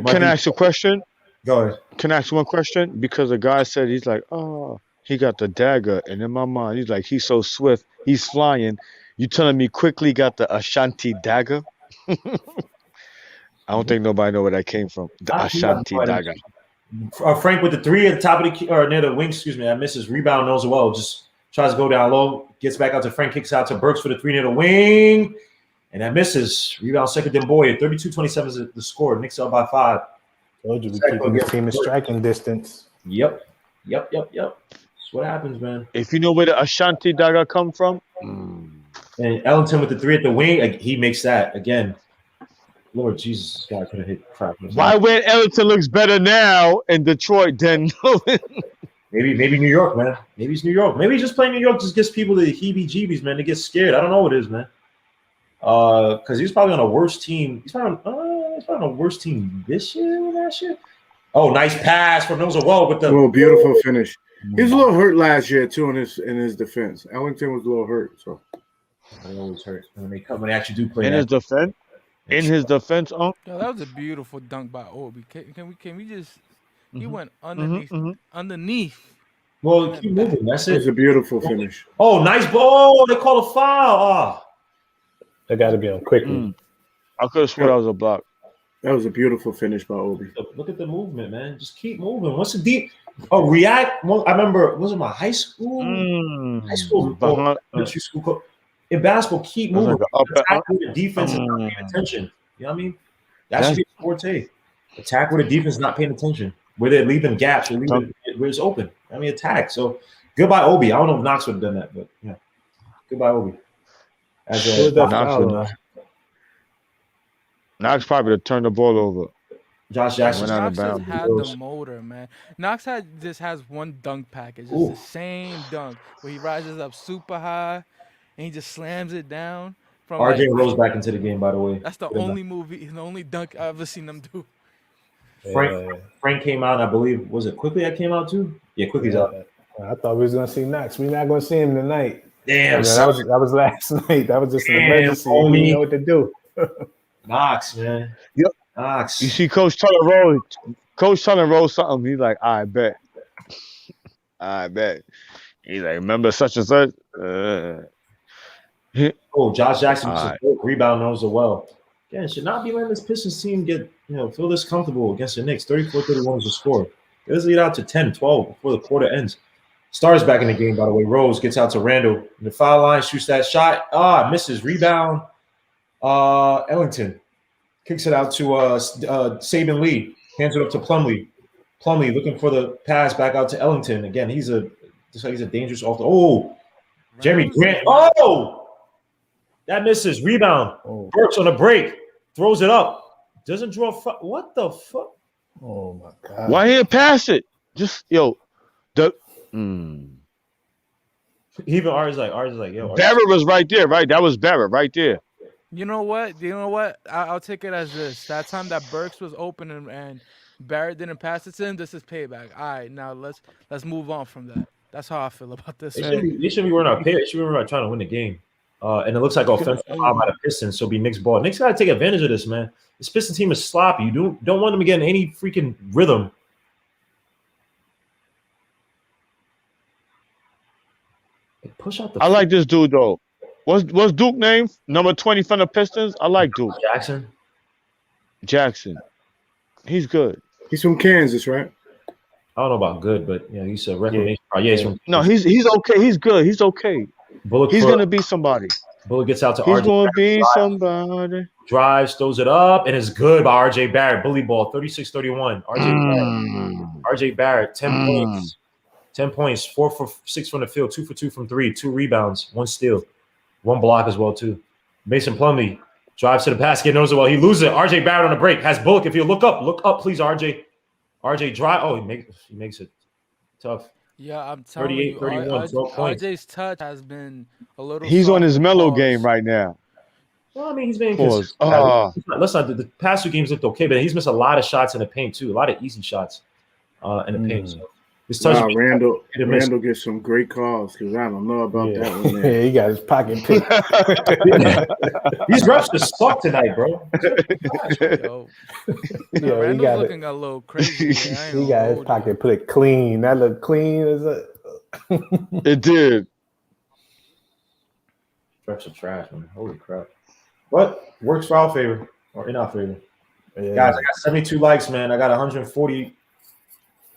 Can I ask a question? Go ahead. Can I ask one question? Because the guy said he's like, oh, he got the dagger, and in my mind, he's like, he's so swift, he's flying. You telling me quickly got the Ashanti dagger? I don't think nobody know where that came from. The Ashanti dagger. Frank with the three at the top of the key, or near the wing. Excuse me, that misses. Rebound knows well. Just tries to go down low, gets back out to Frank, kicks out to Burks for the three near the wing, and that misses. Rebound second then Boyd. 32-27 is the score. Knicks up by 5. Told you we keeping this team in striking distance. Yep. That's what happens, man. If you know where the Ashanti dagger come from. And Ellington with the three at the wing, he makes that again. Lord Jesus, this guy could have hit crap. Why when Ellington looks better now in Detroit than maybe New York, man. Maybe it's New York. Maybe just playing New York just gets people the heebie-jeebies, man. They get scared. I don't know what it is, man. Because he's probably on a worse team. He's probably on a worse team this year than last year. Oh, nice pass from Noza Well with the beautiful finish. He was a little hurt last year too in his defense. Ellington was a little hurt, so they always hurt when they actually do play. In his defense. In his defense, Yo, that was a beautiful dunk by Obi. Can we just? He went underneath. Well, keep moving. That's it. It was a beautiful finish. Oh, nice ball! They call a foul. They got to be on quickly. I could have sworn that was a block. That was a beautiful finish by Obi. Look at the movement, man. Just keep moving. What's the deep? Oh, react. Well, I remember. Was it my high school? Elementary school. In basketball, keep moving. Attack with the defense is not paying attention. You know what I mean? That should be a forte. Attack with the defense not paying attention. Where they're leaving gaps, where it's open. I mean, attack. So, goodbye, Obi. I don't know if Knox would have done that, but yeah. Goodbye, Obi. Knox probably would have turned the ball over. Josh Jackson. Knox just had the motor, man. Knox just has one dunk package. It's the same dunk where he rises up super high and he just slams it down. From RJ Rose back into the game, by the way. That's the only only dunk I've ever seen them do. Frank came out, I believe, was it Quickly that came out too? Yeah, Quickly's out. I thought we was gonna see Knox. We're not gonna see him tonight. Damn, that was last night. That was just an emergency. We didn't know what to do. Knox, man. Yep. Knox. You see Coach telling Rose something. He's like, I bet. He's like, remember such and such? Josh Jackson rebound knows it well. Again, should not be letting this Pistons team feel this comfortable against the Knicks. 34-31 is the score. Let's lead out to 10-12 before the quarter ends. Stars back in the game, by the way. Rose gets out to Randall. In the foul line, shoots that shot. Misses. Rebound. Ellington kicks it out to Saban Lee. Hands it up to Plumlee. Plumlee looking for the pass back out to Ellington. Again, he's a dangerous off the. Jeremy Grant. That misses. Rebound. Burks on a break. Throws it up. Doesn't draw. What the fuck? Oh my God. Why he didn't pass it? Just Even R's like, yo. Barrett was right there, right? That was Barrett right there. You know what? I'll take it as this. That time that Burks was open and Barrett didn't pass it to him, this is payback. All right, now let's move on from that. That's how I feel about this. They shouldn't be worrying about payback. They should be worrying about trying to win the game. And it looks like offensive foul by the Pistons, so be Knicks ball. Knicks got to take advantage of this, man. This Pistons team is sloppy. You don't want them to get in any freaking rhythm. Push out the. I like this dude though. What's Duke name? Number 20 from the Pistons. I like Duke. Jackson. He's good. He's from Kansas, right? I don't know about good, but he's a reclamation. He's from. No, he's okay. He's good. He's okay. He's gonna be somebody. Bullock gets out to He's RJ. gonna be somebody. Drives, throws it up, and it's good by RJ Barrett. Bully ball, 36-31. RJ Barrett, 10 points. 10 points, 4 for 6 from the field, 2 for 2 from 3, 2 rebounds, 1 steal, 1 block as well, too. Mason Plumlee drives to the basket, knows it well. He loses it. RJ Barrett on the break. Has Bullock. If you look up, please, RJ. RJ drive. Oh, he makes it tough. Yeah, I'm telling you, 38-31, 12 points. RJ's touch has been a little. He's on his mellow game right now. Well, I mean, he's been Pause. consistent. Let's not. The past 2 games looked okay, but he's missed a lot of shots in the paint too. A lot of easy shots in the paint. So this wow, Randall gets some great calls because I don't know about that one. Yeah, he got his pocket picked. These refs just suck tonight, bro. Yo, Yeah, Randall's looking a little crazy. He got his pocket picked clean. That looked clean as a. It did. Refs are trash, man. Holy crap! But works for our favor or in our favor. Yeah. Guys, I got 72 likes, man. I got 140.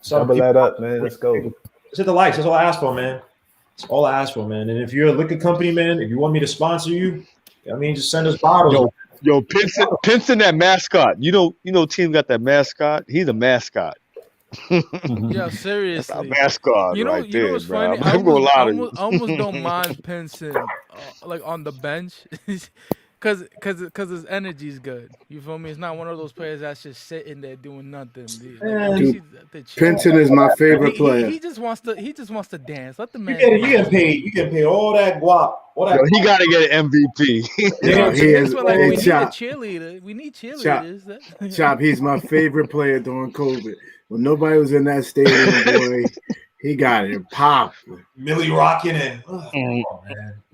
Double that up, man. Let's go. Just hit the likes. That's all I ask for, man. That's all I ask for, man. And if you're a liquor company, man, if you want me to sponsor you, I mean, just send us bottles. Yo, Pinson, that mascot. You know, team got that mascot. He's a mascot. Yeah, seriously. That's a mascot. You know what's funny? I almost don't mind Pinson like on the bench. Cause his energy's good. You feel me? It's not one of those players that's just sitting there doing nothing. Dude, Pinson is my favorite player. He just wants to dance. Let the man. You getting paid all that guap. He gotta get an MVP. We need a cheerleader. We need cheerleaders. Chop, he's my favorite player during COVID. When nobody was in that stadium, boy, he got it popped. Millie rocking and man.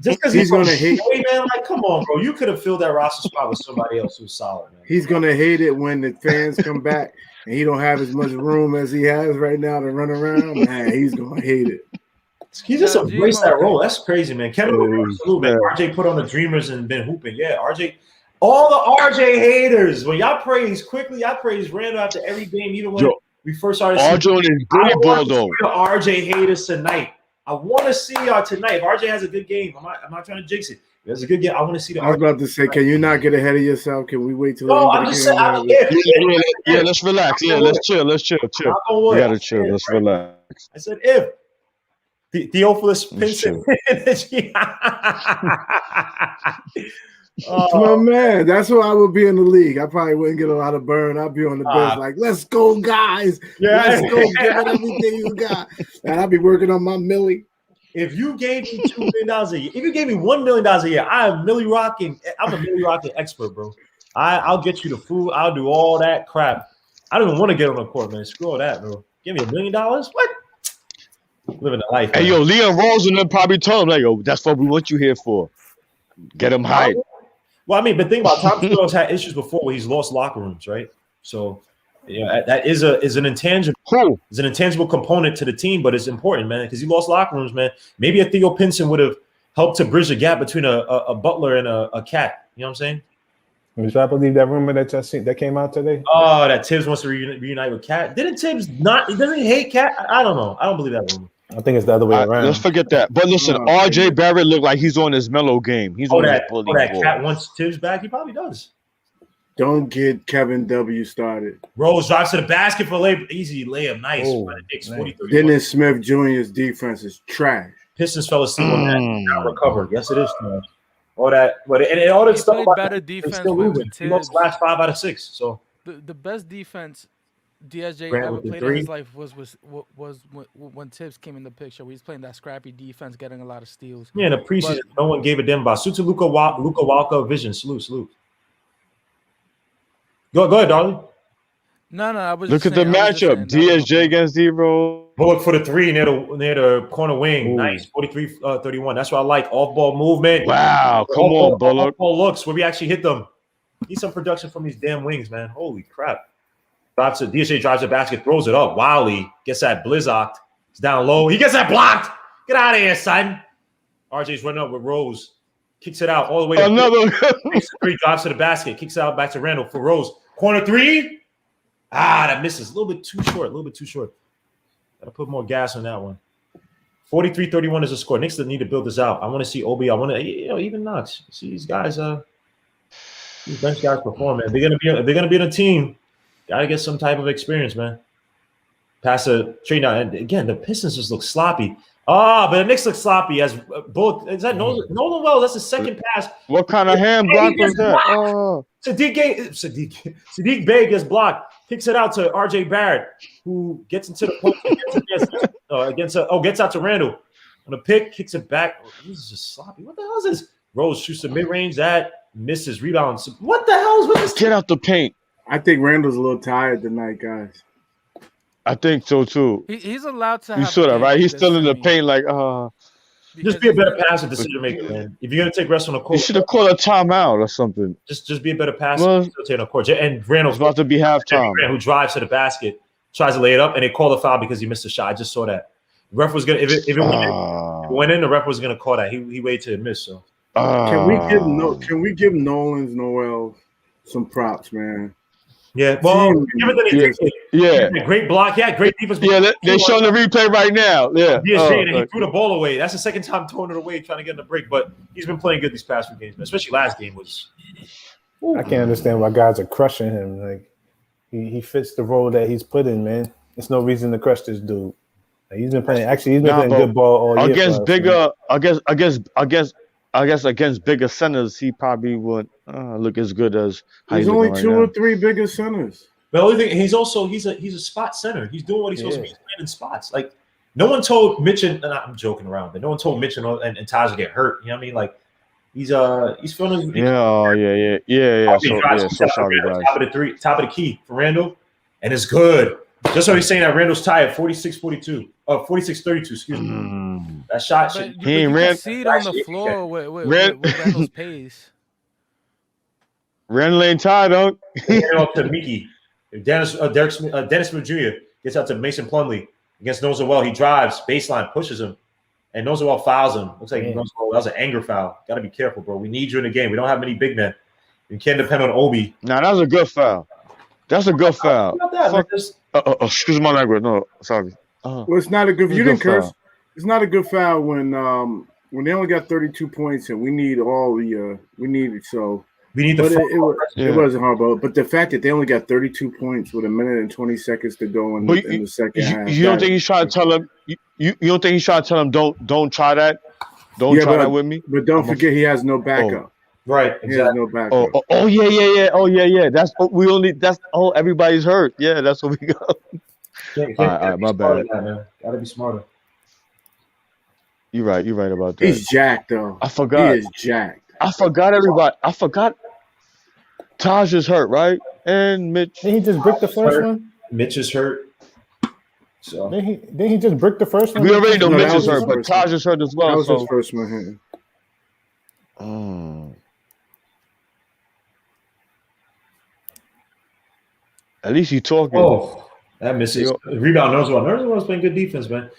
Just because he's gonna hate, man. Like, come on, bro. You could have filled that roster spot with somebody else who's solid, man. He's gonna hate it when the fans come back and he don't have as much room as he has right now to run around. Man, he's gonna hate it. He just embraced that role. That's crazy, man. Kevin, man. RJ put on the Dreamers and been hooping. Yeah, RJ. All the RJ haters. When y'all praise quickly, I praise Randall after every game, even when we first started. RJ is pretty ball though. The RJ haters tonight. I want to see y'all tonight. If RJ has a good game, I'm not trying to jinx it. If he has a good game, I want to see the. I was about to say, can you not get ahead of yourself? Can we wait till? No, I'm just saying. Yeah, let's relax. Yeah, let's chill. We gotta chill. Let's relax. I said if. Theophilus Pinson. My man, that's why I would be in the league. I probably wouldn't get a lot of burn. I'd be on the bench like, let's go, guys. Yeah. Let's go, give it everything you got. And I'd be working on my millie. If you gave me $2 million a year, if you gave me $1 million a year, I'm a Millie Rocking expert, bro. I'll get you the food. I'll do all that crap. I don't even want to get on the court, man. Screw all that, bro. Give me $1 million? What? Living the life. Hey, man. yo, Leon Rose and them probably told him, like, yo, that's what we want you here for. Get him hyped. Well, I mean, but think about Tom Thibodeau's had issues before where he's lost locker rooms, right? So, that is an intangible component to the team, but it's important, man, because he lost locker rooms, man. Maybe a Theo Pinson would have helped to bridge the gap between a Butler and a Cat. You know what I'm saying? Did I believe that rumor that y'all seen that came out today? Oh, that Tibbs wants to reunite with Cat. Didn't Tibbs not? Doesn't he hate Cat? I don't know. I don't believe that rumor. I think it's the other way around. Let's forget that. But listen, RJ Barrett looked like he's on his mellow game. He's on his bully ball. Cat wants Tibbs back. He probably does. Don't get Kevin W. started. Rose drives to the basket for easy layup. Nice. By the Knicks, 43. Dennis Smith Jr.'s defense is trash. Pistons fell asleep on that. Not recovered. Yes, it is trash. All that, but and all that stuff. Better defense. He lost the last 5 out of 6. So the best defense DSJ ever played in his life was when Tibbs came in the picture. He's playing that scrappy defense, getting a lot of steals. Yeah, in the preseason, no one gave a damn about. Salute to Luka Walker vision. Salute. Go ahead, darling. No, I was. Look at the matchup. DSJ against D-Rose. Bullock for the 3 near the corner wing. Ooh. Nice. 43-31. That's what I like. Off-ball movement. Wow. Come on, Bullock. Off-ball looks where we actually hit them. Need some production from these damn wings, man. Holy crap. DSJ drives the basket, throws it up. Wiley gets that blizzocked. He's down low. He gets that blocked. Get out of here, son. RJ's running up with Rose. Kicks it out all the way. Another. 3 drives to the basket. Kicks it out back to Randall for Rose. Corner 3. That misses. A little bit too short. Got to put more gas on that one. 43-31 is the score. Knicks need to build this out. I want to see Obi. I want to, even Knox. See these guys. These bench guys perform, man. If they're gonna be in a team, gotta get some type of experience, man. Pass a trade down. And again, the Pistons just look sloppy. But the Knicks look sloppy as Bullock. Is that Nolan Wells? That's the second pass. What kind of hand block was that? Sadiq Bey gets blocked. Kicks it out to RJ Barrett, who gets into the post gets out to Randall. On the pick, kicks it back. This is just sloppy. What the hell is this? Rose shoots the mid-range. That misses rebounds. What the hell is with this? Get out the paint. I think Randall's a little tired tonight, guys. I think so too. He's allowed to. You have saw a that, game right? like He's this still in to the me, paint, like Just be a better passer, decision maker, man. If you're gonna take rest on the you court, should have called a timeout or something. just be a better passer. Well, Facilitate on the court. And It's Randall's about to be halftime. Grant, who drives to the basket, tries to lay it up, and they call the foul because he missed a shot. I just saw that. The ref was gonna if it went in, the ref was gonna call that. He waited to miss. So Can we give Noel some props, man? yeah, well, give it that he Yeah. great block. Yeah, great defense. Yeah, they're showing the replay right now. Yeah. He threw the ball away. That's the second time throwing it away, trying to get in the break. But he's been playing good these past few games, especially last game was. I can't understand why guys are crushing him. Like he fits the role that he's put in, man. There's no reason to crush this dude. Like, he's been playing. Actually, he's been playing good ball all year. Against against bigger centers, he probably wouldn't look as good as. He's only two or three bigger centers. The only thing he's a spot center. He's doing what he's supposed to be. He's playing in spots. Like no one told Mitch and I'm joking around, but no one told Mitch and Taj to get hurt. You know what I mean? Like he's feeling. So sorry, guys. Top of the key for Randall, and it's good. Just so he's saying that Randall's tired, 46-42. 46-32, excuse me. That shot should But you can see it on the floor with Randall's pace. Randall ain't tired, don't. Off to Mickey. Dennis Smith Jr. gets out to Mason Plumlee against Noel. He drives baseline, pushes him, and Noel fouls him. Looks like that was an anger foul. Got to be careful, bro. We need you in the game. We don't have many big men. You can't depend on Obi. Nah, that was a good foul. That's a good foul. Excuse my language. No, sorry. Well, it's not a good. You didn't curse. It's not a good foul when they only got 32 points and we need all the we need it. So we need the. It wasn't hard, but the fact that they only got 32 points with 1 minute and 20 seconds to go in the second half. You don't think he's trying to tell him? You don't think he's trying to tell him don't try that? Don't try that with me. But don't forget he has no backup. Right, exactly. He has no backup. Yeah. That's what we only. That's everybody's hurt. Yeah, that's what we got. All right, my bad. Gotta be smarter. You're right about that. He's jacked though. I forgot. He is jacked. I forgot everybody. I forgot. Taj is hurt, right? And Mitch. Didn't he just brick the first one? Mitch is hurt. So didn't he just brick the first one? We already know Mitch is hurt, but Taj is hurt as well. That was his first one. At least you talking. Oh, that misses. Rebound, Noel. Noel's playing good defense, man.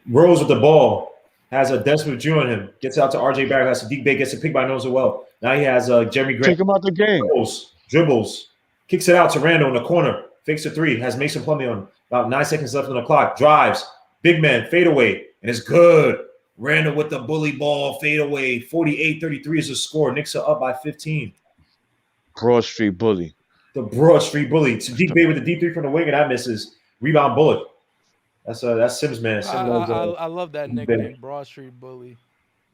Rose with the ball. Has a Desmond Jr. on him. Gets out to RJ Barrett. Has a deep bait. Gets a pick by Noel. Now he has Jeremy Grant. Take him out the game. Dribbles. Kicks it out to Randall in the corner. Fakes a three. Has Mason Plumlee on. About 9 seconds left on the clock. Drives. Big man. Fade away. And it's good. Randall with the bully ball. Fade away. 48-33 is the score. Knicks are up by 15. Broad Street bully. The Broad Street bully. It's a deep bait with the deep three from the wing, and that misses. Rebound bullet. That's Sims, man. I love that nickname, Broad Street bully.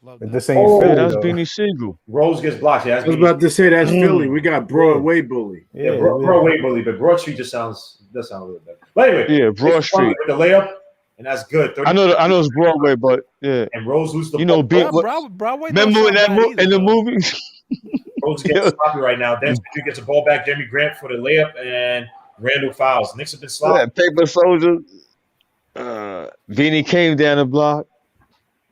Love that. This ain't Philly, that's Beanie Siegel. Rose gets blocked. Yeah, I was about to say that's Philly. We got Broadway bully. Yeah, Broadway bully, but Broad Street does sound a little better. But anyway, Broad Street with the layup, and that's good. I know it's Broadway, but yeah. And Rose loses the ball. Broadway. Remember in the movie? Rose gets sloppy right now. Then gets the ball back. Jeremy Grant for the layup, and Randall fouls. Knicks have been sloppy. Paper Soldier. Beanie came down the block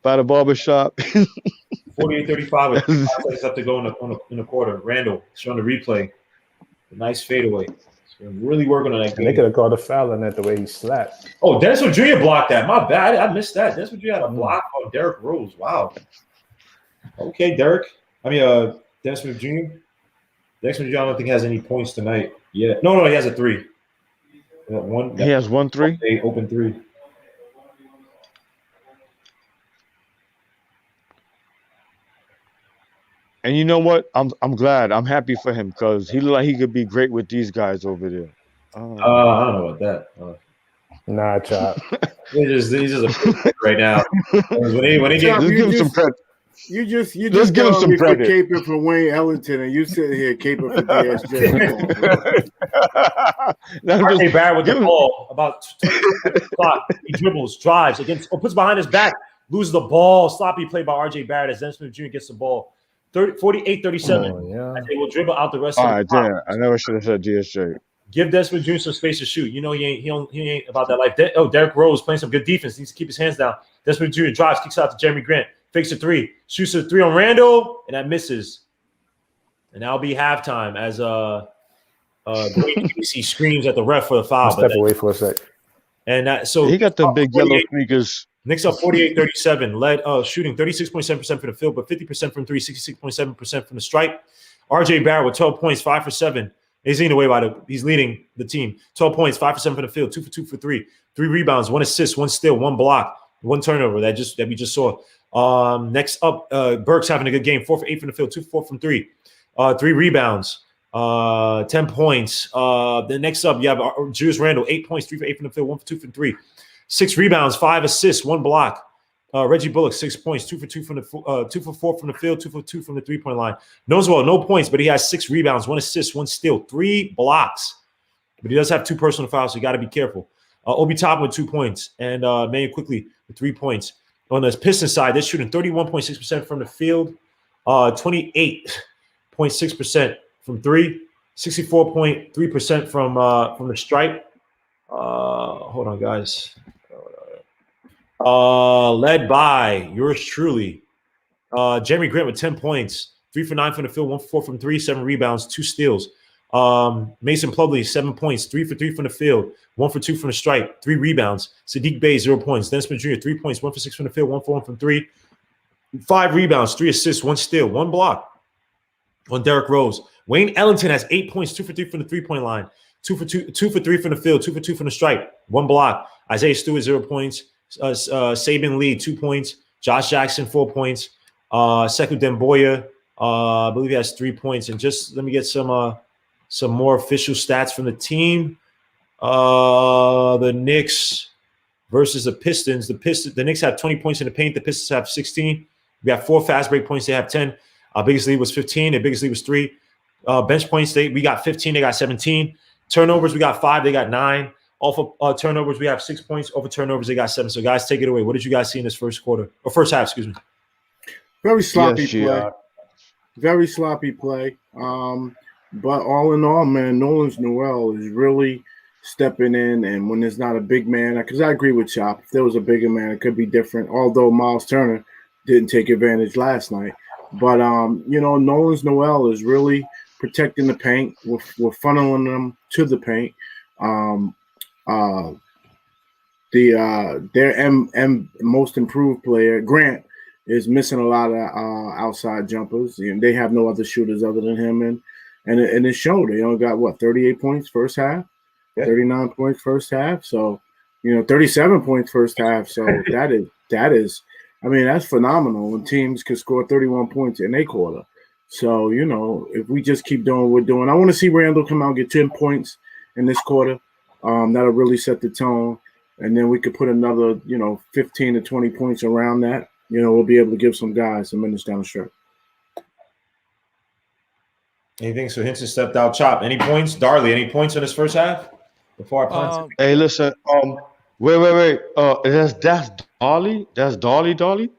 by the barbershop. 48-35 with 5 seconds left to go in the quarter. Randall showing the replay. A nice fadeaway. Really working on that game. They could have called a foul on that the way he slapped. Oh, Dennis Jr. blocked that. My bad. I missed that. Dennis Jr. had a block on Derrick Rose. Wow. Okay, Dennis Smith Jr. Dennis Smith Jr. I don't think has any points tonight. Yeah. No, he has a 3. He has 1 3? Open 3. And you know what? I'm glad. I'm happy for him because he looked like he could be great with these guys over there. I don't know about that. Nah, Chop. He's just a right now. When he Just give him some credit. You just give him some credit. Caping for Wayne Ellington, and you sitting here caping for DSJ. RJ Barrett with the ball about 20 clock. He dribbles, drives puts behind his back, loses the ball. Sloppy play by RJ Barrett as Dennis Smith Jr. gets the ball. 48-37. Come on, yeah. As they will dribble out the rest All of the right, clock. damn. I never should have said DSJ. Give Desmond Jr. some space to shoot. You know he ain't about that life. Derrick Rose playing some good defense. He needs to keep his hands down. Desmond Jr. drives, kicks out to Jeremy Grant, fakes a three, shoots a three on Randall, and that misses. And that'll be halftime as Dwayne Casey screams at the ref for the foul. Step away for a sec. And so He got them big yellow sneakers. Knicks up 48-37, led shooting 36.7% from the field, but 50% from three, 66.7% from the stripe. RJ Barrett with 12 points, 5 for 7. He's leading the team. 12 points, 5 for 7 from the field, 2 for 2 for 3. 3 rebounds, 1 assist, 1 steal, 1 block, 1 turnover that we just saw. Next up, Burks having a good game, 4 for 8 from the field, 2 for 4 from 3. 3 rebounds, 10 points. Then next up, you have Julius Randle, 8 points, 3 for 8 from the field, 1 for 2 from 3. 6 rebounds, 5 assists, 1 block. Reggie Bullock, 6 points, 2 for 2 from the 2 for 4 from the field, 2 for 2 from the 3-point line. Noswell, no points, but he has 6 rebounds, 1 assist, 1 steal, 3 blocks. But he does have 2 personal fouls, so you got to be careful. Obi Toppin with 2 points, and Manuel quickly with 3 points. On the Pistons side, they're shooting 31.6% from the field, 28.6% from 3, 64.3% from the stripe. Hold on, guys. Led by yours truly, Jeremy Grant with 10 points, 3 for 9 from the field, 1 for 4 from 3, 7 rebounds, 2 steals. Mason Plumlee, 7 points, 3 for 3 from the field, 1 for 2 from the stripe, 3 rebounds. Sadiq Bey, 0 points. Dennis Smith Jr., 3 points, 1 for 6 from the field, 1 for 1 from 3, 5 rebounds, 3 assists, 1 steal, 1 block on Derrick Rose. Wayne Ellington has 8 points, 2 for 3 from the 3-point line, 2 for 3 from the field, 2 for 2 from the stripe, 1 block. Isaiah Stewart, 0 points. Saban Lee, 2 points. Josh Jackson, 4 points. Sekou Demboya, I believe he has 3 points. And just let me get some more official stats from the team. The Knicks versus the Pistons. The Knicks have 20 points in the paint. The Pistons have 16. We have 4 fast break points. They have 10. Our biggest lead was 15. Their biggest lead was 3. Bench points, we got 15. They got 17. Turnovers, we got 5. They got 9. Off of turnovers, we have 6 points. Over turnovers, they got 7. So, guys, take it away. What did you guys see in this first quarter? Or first half, excuse me. Very sloppy play. Very sloppy play. But all in all, man, Nerlens Noel is really stepping in. And when there's not a big man, because I agree with Chop. If there was a bigger man, it could be different. Although Miles Turner didn't take advantage last night. But, Nerlens Noel is really protecting the paint. We're funneling them to the paint. Their most improved player, Grant, is missing a lot of outside jumpers, and they have no other shooters other than him. And it showed. They only got 38 points first half, 39 points first half. So, 37 points first half. So that is, I mean, that's phenomenal when teams can score 31 points in a quarter. So, if we just keep doing what we're doing, I want to see Randall come out and get 10 points in this quarter. That'll really set the tone. And then we could put another, 15 to 20 points around that. We'll be able to give some guys some minutes down the stretch. Anything? So Henson stepped out. Chop. Any points? Darley, any points in this first half? Before I punt. Hey, listen. Wait. That's Darley? That's Darley?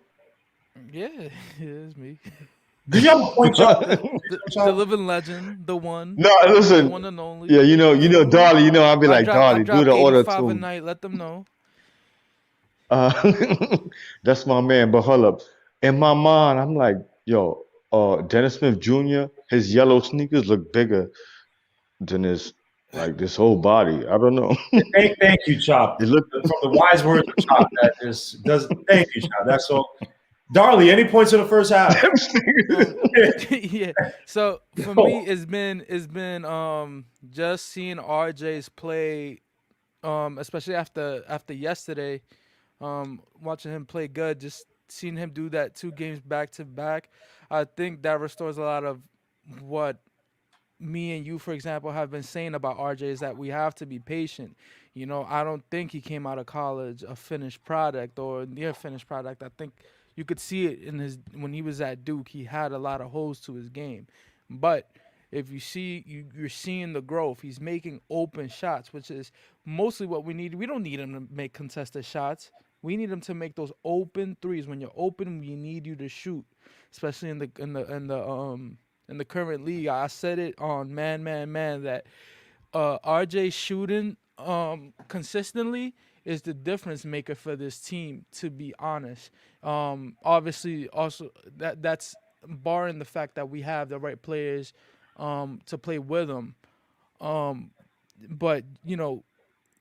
Yeah, it is me. Do you have a point, Chop? The living legend, the one. No, listen. The one and only. Yeah, you know, Darley. I'll be like, Darley, do the order too. A night, let them know. That's my man. But hold up. In my mind, I'm like, yo, Dennis Smith Jr., his yellow sneakers look bigger than this whole body. I don't know. Thank you, Chop. From the wise words of Chop, that just does. Thank you, Chop. That's all. Darley, any points in the first half? Yeah. So for me, it's been just seeing RJ's play, especially after yesterday, watching him play good, just seeing him do that 2 games back to back. I think that restores a lot of what me and you, for example, have been saying about RJ is that we have to be patient. I don't think he came out of college a finished product or near finished product. I think you could see it when he was at Duke. He had a lot of holes to his game, but if you see, you're seeing the growth. He's making open shots, which is mostly what we need. We don't need him to make contested shots. We need him to make those open threes. When you're open, we need you to shoot, especially in the current league. I said it on Man that RJ shooting consistently is the difference maker for this team, to be honest. Obviously, also that's barring the fact that we have the right players to play with him. But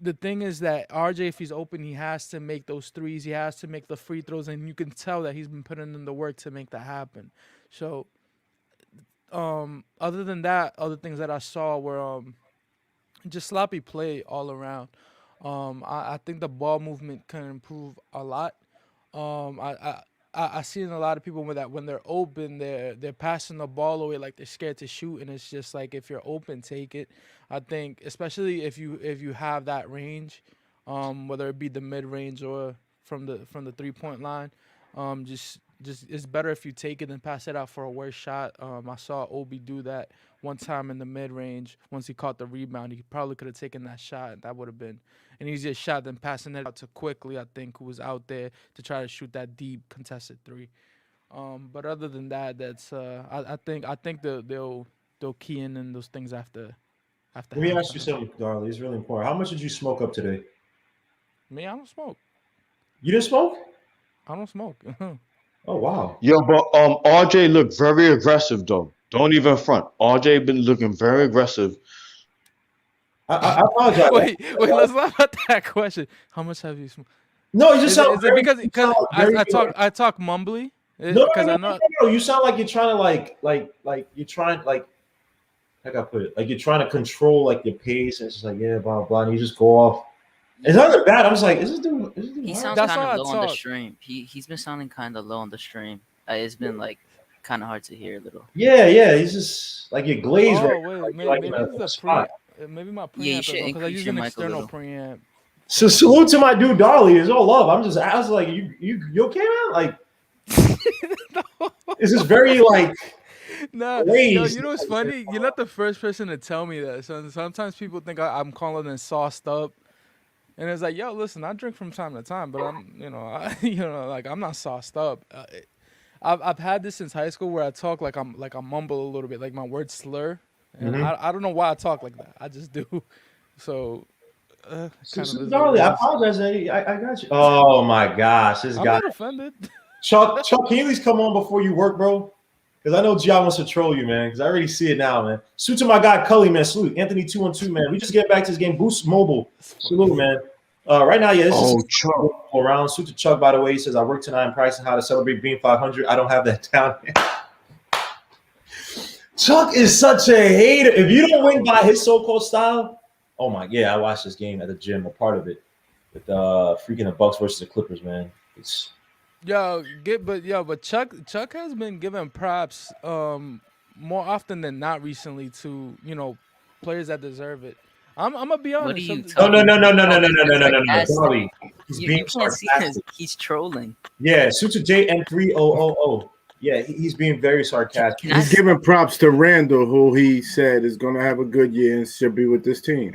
the thing is that RJ, if he's open, he has to make those threes. He has to make the free throws, and you can tell that he's been putting in the work to make that happen. So, other than that, other things that I saw were just sloppy play all around. I think the ball movement can improve a lot. I seen a lot of people when they're open, they're passing the ball away like they're scared to shoot, and it's just like, if you're open, take it. I think especially if you have that range, whether it be the mid range or from the 3-point line, just it's better if you take it than pass it out for a worse shot. I saw Obi do that one time in the mid range. Once he caught the rebound, he probably could have taken that shot. That would have been an easier shot than passing it out to Quickly, I think, who was out there to try to shoot that deep contested three. But other than that, that's I think they'll key in those things after. Let me ask you something, Darley. It's really important. How much did you smoke up today? Me, I don't smoke. You didn't smoke? I don't smoke. Oh wow. Yo, but RJ looked very aggressive though. Don't even front. RJ been looking very aggressive. I apologize. Wait, let's laugh at that question. How much have you smoked? No, you just sound. Is it because I talk mumbly? No. You sound like you're trying to you're trying how can I put it? Like you're trying to control like your pace, and it's just like blah blah blah, and you just go off. It's not that bad. I'm just like, is this dude? He sounds kind of low on the stream. He's been sounding kind of low on the stream. It's been like kind of hard to hear a little. Yeah. He's just like you're glazed right now. Maybe my preamp because I use an external preamp. So salute to my dude Darley. It's all love. I'm just asking, like, you okay, man? Like, is this very like? No, you know what's funny? You're not the first person to tell me that. So sometimes people think I'm calling them sauced up, and it's like, yo, listen, I drink from time to time, but I'm, like I'm not sauced up. I've had this since high school where I talk like I mumble a little bit, like my words slur, and I don't know why I talk like that. I just do. So, Darley, I apologize. I got you. Oh my gosh, this guy. I'm not offended. Chuck, can you at least come on before you work, bro? Because I know Gia wants to troll you, man. Because I already see it now, man. Salute to my guy, Cully, man. Salute. Anthony 212, man. We just get back to this game. Boost Mobile. Salute, man. Right now, this is Chuck around. Salute to Chuck, by the way. He says, I work tonight in practicing how to celebrate being 500. I don't have that down. Chuck is such a hater. If you don't win by his so-called style, oh my, I watched this game at the gym, a part of it, with freaking the Bucks versus the Clippers, man. It's but Chuck has been given props more often than not recently to players that deserve it. I'm gonna be honest. No. He's being sarcastic. He's trolling. Yeah, Suit to JN3000. Yeah, he's being very sarcastic. He's giving props to Randall, who he said is going to have a good year and should be with this team.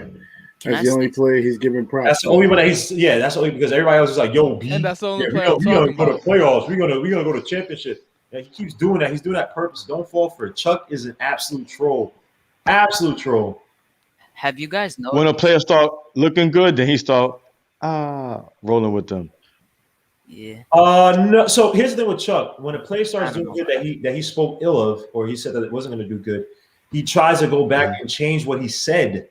That's the only player he's giving props. That's the only one that that's only because everybody else is like, yo, B. And that's the only player we're gonna go to playoffs. We're gonna go to championship. And he keeps doing that. He's doing that purpose. Don't fall for it. Chuck is an absolute troll. Absolute troll. Have you guys noticed when a player start looking good, then he start rolling with them? Yeah. No. So here's the thing with Chuck. When a player starts doing good that he spoke ill of, or he said that it wasn't going to do good, he tries to go back and change what he said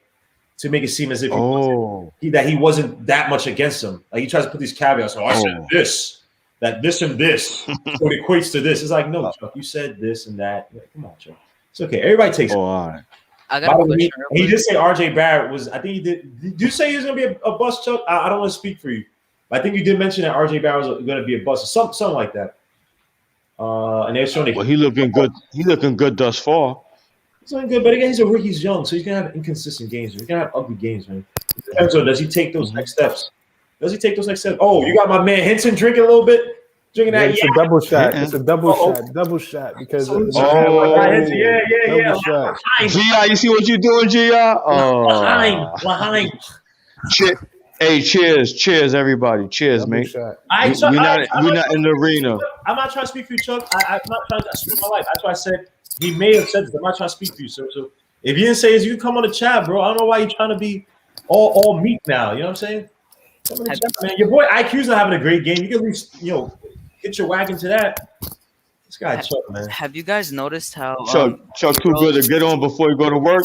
to make it seem as if he wasn't that much against him. Like he tries to put these caveats. I said this, that this and this, so it equates to this. It's like, no, Chuck, you said this and that. Like, come on, Chuck. It's okay. Everybody takes it. All right. I got a question. He did say RJ Barrett was. I think he did. Did you say he was going to be a bust, Chuck? I don't want to speak for you. I think you did mention that RJ Barrett was going to be a bust, something like that. And they're showing. Well, he looking good. He looking good thus far. He's looking good, but again, he's a rookie. He's young, so he's gonna have inconsistent games. He's gonna have ugly games, man. Depends on does he take those next steps? Oh, you got my man Henson drinking a little bit. Drinking that. It's a double shot. It's a double shot because. Double Gia, you see what you're doing, Gia? Behind. Shit. Hey, cheers, everybody. Cheers, Double mate. shot. We're not in the arena. I'm not trying to speak for you, Chuck. I'm not trying to speak my life. That's why I said he may have said this. I'm not trying to speak for you, sir. So if you didn't say this, you can come on the chat, bro. I don't know why you're trying to be all meek now. You know what I'm saying? Come on the chat, man. Your boy IQ's not having a great game. You can at least, hit your wagon to that. This guy Chuck, man. Have you guys noticed how Chuck too good to get on before you go to work?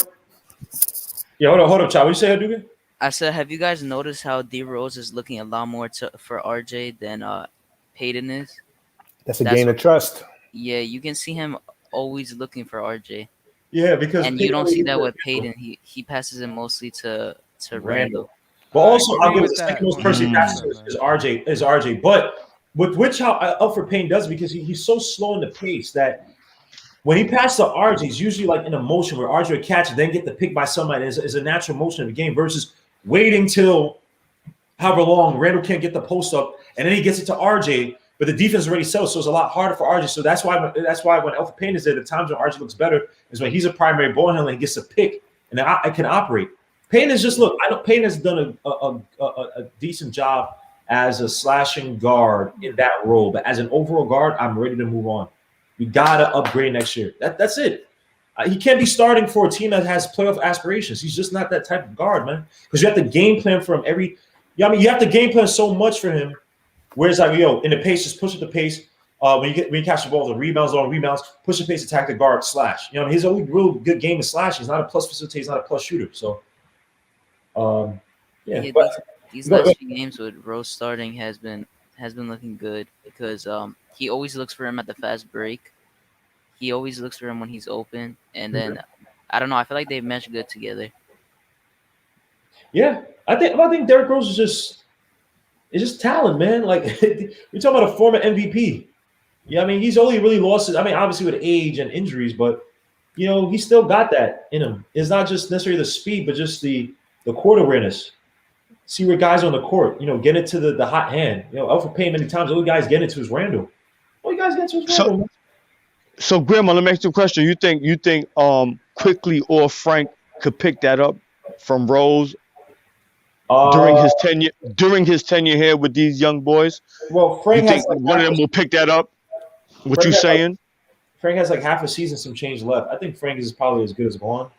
Yeah, hold up, Chuck. What you say, Dugan? I said, have you guys noticed how D Rose is looking a lot more for RJ than Peyton is? That's a gain of trust. Yeah, you can see him always looking for RJ. Yeah, because you don't see that with Peyton. He passes it mostly to Randall. But also, I'll give it the second most person he passes is RJ. But with which how Alfred Payne does, because he's so slow in the pace that when he passes to RJ, he's usually like in a motion where RJ would catch it, then get the pick by somebody. It's a natural motion of the game versus waiting till however long Randall can't get the post up, and then he gets it to RJ, but the defense is already settled, so it's a lot harder for RJ. So that's why when Alfred Payne is there, the times when RJ looks better is when he's a primary ball handler and gets a pick, and then I can operate. Payne is just Payne has done a decent job as a slashing guard in that role, but as an overall guard, I'm ready to move on. We gotta upgrade next year. That's it. He can't be starting for a team that has playoff aspirations. He's just not that type of guard, man. Because you have to game plan for him you have to game plan so much for him. Where it's like, in the pace, just push at the pace. When you catch the ball, the rebounds, push the pace, attack the guard, slash. His only real good game is slash. He's not a plus facilitator. He's not a plus shooter. So, these last few games with Rose starting has been looking good because he always looks for him at the fast break. He always looks for him when he's open, and then I don't know. I feel like they mesh good together. Yeah, I think Derrick Rose is just talent, man. Like we're talking about a former MVP. Yeah, I mean he's only really lost it. I mean, obviously with age and injuries, but he still got that in him. It's not just necessarily the speed, but just the court awareness. See where guys on the court, get it to the hot hand. Alfred Payne many times, all guys get into his Randall. All you guys get to his Randall. So Grandma, let me ask you a question. You think Quickly or Frank could pick that up from Rose during his tenure here with these young boys? Well, Frank, you think one of them will pick that up? What you saying? Frank has like half a season, some change left. I think Frank is probably as good as gone.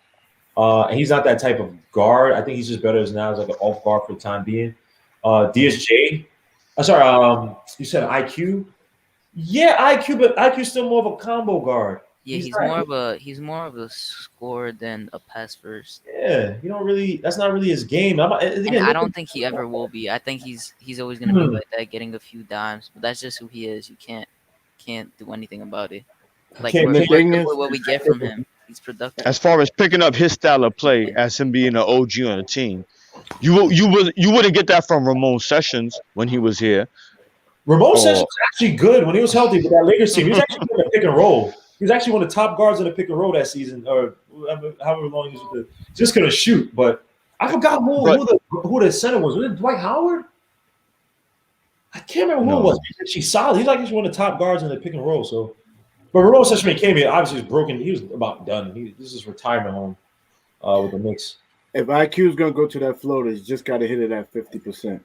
And he's not that type of guard. I think he's just better as now as like an off guard for the time being. DSJ. You said IQ. Yeah, IQ, but IQ's still more of a combo guard. Yeah, he's more of a scorer than a pass first. Yeah, that's not really his game. I don't think he ever will be. I think he's always gonna be like that, getting a few dimes. But that's just who he is. You can't do anything about it. Like what we get from him, he's productive. As far as picking up his style of play, as him being an OG on the team, you wouldn't get that from Ramon Sessions when he was here. Ramon Sessions was actually good when he was healthy with that Lakers team. He was actually good at pick and roll. He was actually one of the top guards in the pick and roll that season, or however long he was with just gonna shoot. But I forgot who the center was. Was it Dwight Howard? I can't remember who it was. He's actually solid. He's like one of the top guards in the pick and roll. So, but Ramon Sessions when he came here, obviously was broken. He was about done. This is retirement home with the Knicks. If IQ is gonna go to that floater, he's just got to hit it at 50%.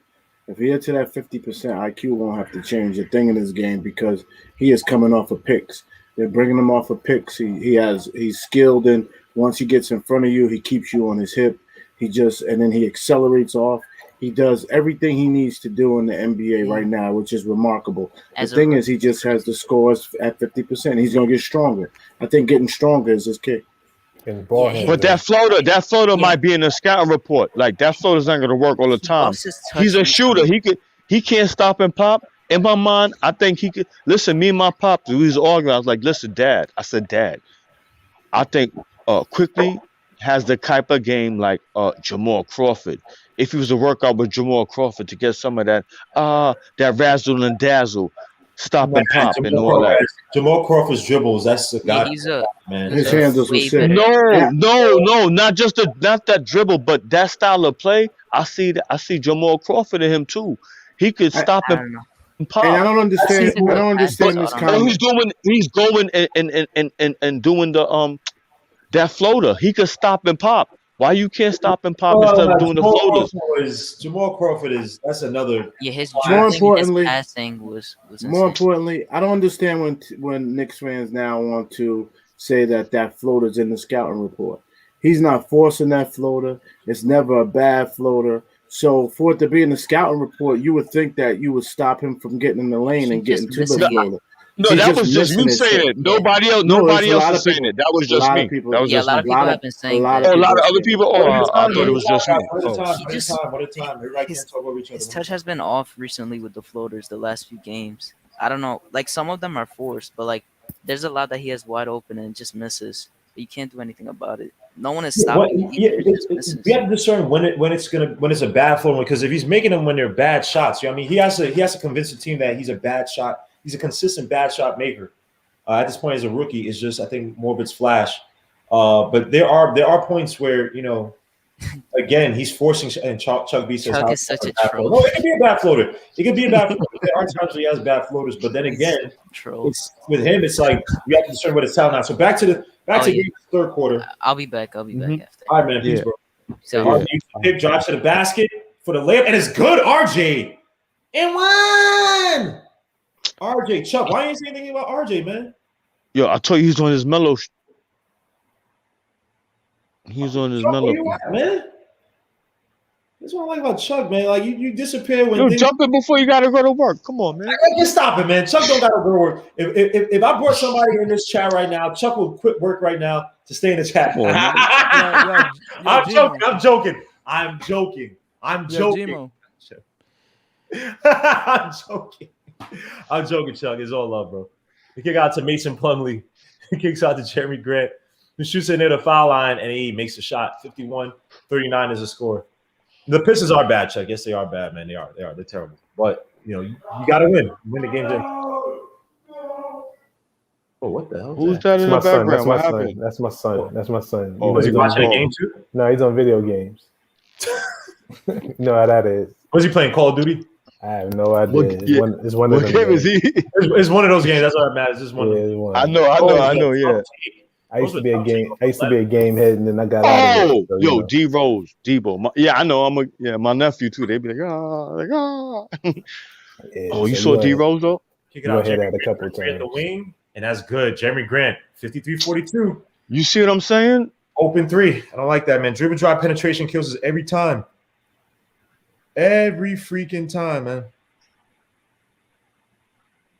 If he hits to that 50%, IQ won't have to change a thing in his game because he is coming off of picks. They're bringing him off of picks. He's skilled, and once he gets in front of you, he keeps you on his hip. And then he accelerates off. He does everything he needs to do in the NBA right now, which is remarkable. The thing is, he just has the scores at 50%. He's gonna get stronger. I think getting stronger is his kick. But that floater might be in the scouting report. Like that floater's not gonna work all the time. He's a shooter. He can't stop and pop. In my mind, I think he could listen. Me and my pop, we was arguing. I was like, "Listen, Dad." I said, "Dad, I think Quickly has the type of game like Jamal Crawford. If he was to work out with Jamal Crawford to get some of that razzle and dazzle, stop and pop and all that." Jamal Crawford's dribbles, that's the guy. Man. His handles were sick. No, not that dribble, but that style of play. I see Jamal Crawford in him too. He could stop and pop. And I don't understand this comment. He's going and doing the that floater. He could stop and pop. Why you can't stop and pop instead of doing the floaters? Jamal Crawford is that's another. Yeah, his More dribbling and his importantly- passing was More insane. importantly, I don't understand when Knicks fans now want to say that floater's in the scouting report. He's not forcing that floater. It's never a bad floater. So for it to be in the scouting report, you would think that you would stop him from getting in the lane He and getting just to the missing it. floater. No, He's that just was just missing me it, saying so- it. Nobody else. No, Nobody it's a else lot was of saying people- it. That was a just lot me. of people- That was Yeah, a just lot me. of people have been saying lot that. of Oh, a lot of people other saying people. One Oh, at a I time, thought it was just me. One at a Oh. time. One at a just- time. One at a time. Everybody can't talk over each His other. touch has been off recently with the floaters the last few games. I don't know. Like some of them are forced, but like there's a lot that he has wide open and just misses. But you can't do anything about it. No one is stopping it. Yeah, Either. It just misses. we have to discern when it's a bad flow, because if he's making them when they're bad shots, you know what I mean, he has to convince the team that he's a bad shot. He's a consistent bad shot maker. At this point, as a rookie, it's just I think more of its flash. But there are points where again he's forcing, and Chuck B says Chuck is such a troll. No, it could be a bad floater. It could be a bad floater. There are times where he has bad floaters, but then again, Troll. it's with him. It's like you have to discern what it's telling now. So back to yeah. the third quarter. I'll be back. I'll be back after. All right, man. Peace, Yeah. bro. So RJ pick, drive to the basket for the layup, and it's good. RJ and one. RJ, Chuck, why ain't you saying anything about RJ, man? Yo, I told you he's on his mellow. He's on his Chuck, mellow. where you at, man? That's what I like about Chuck, man. Like you disappear when Yo, things. jump it before you gotta go to work. Come on, man. Just stop it, man. Chuck don't got to go to work. If I brought somebody in this chat right now, Chuck will quit work right now to stay in the chat. Come on, man. I'm Gmo. joking. I'm joking. I'm joking. Gmo. I'm joking. I'm joking, Chuck. It's all love, bro. The kick out to Mason Plumlee. He kicks out to Jeremy Grant, who shoots it near the foul line, and he makes a shot. 51-39 is the score. The Pistons are bad, Chuck. Yes, they are bad, man. They are. They're terrible. But, you got to win. Win the game. Oh, what the hell? Who's that in the That's my son. background? What happened? That's my son. That's my son. Oh, Was he he's on- watching the game, too? No, he's on video games. You know how that is. Was he playing Call of Duty? I have no idea. What- It's yeah. one of What them game is games. he? It's one of those games. That's all that matters. It's one Yeah, of them. it's one. I know. Yeah. I used to be a game head, and then I got out of Oh, it. So, yo, D Rose, Debo. I know. My nephew too. They be like, Yeah, Oh, you so saw you D gonna- Rose though? Kick You it out. gonna hear Jeremy that a couple Grant at the times. wing, and that's good. Jeremy Grant, 53-42. You see what I'm saying? Open three. I don't like that, man. Dribble drive penetration kills us every time. Every freaking time, man.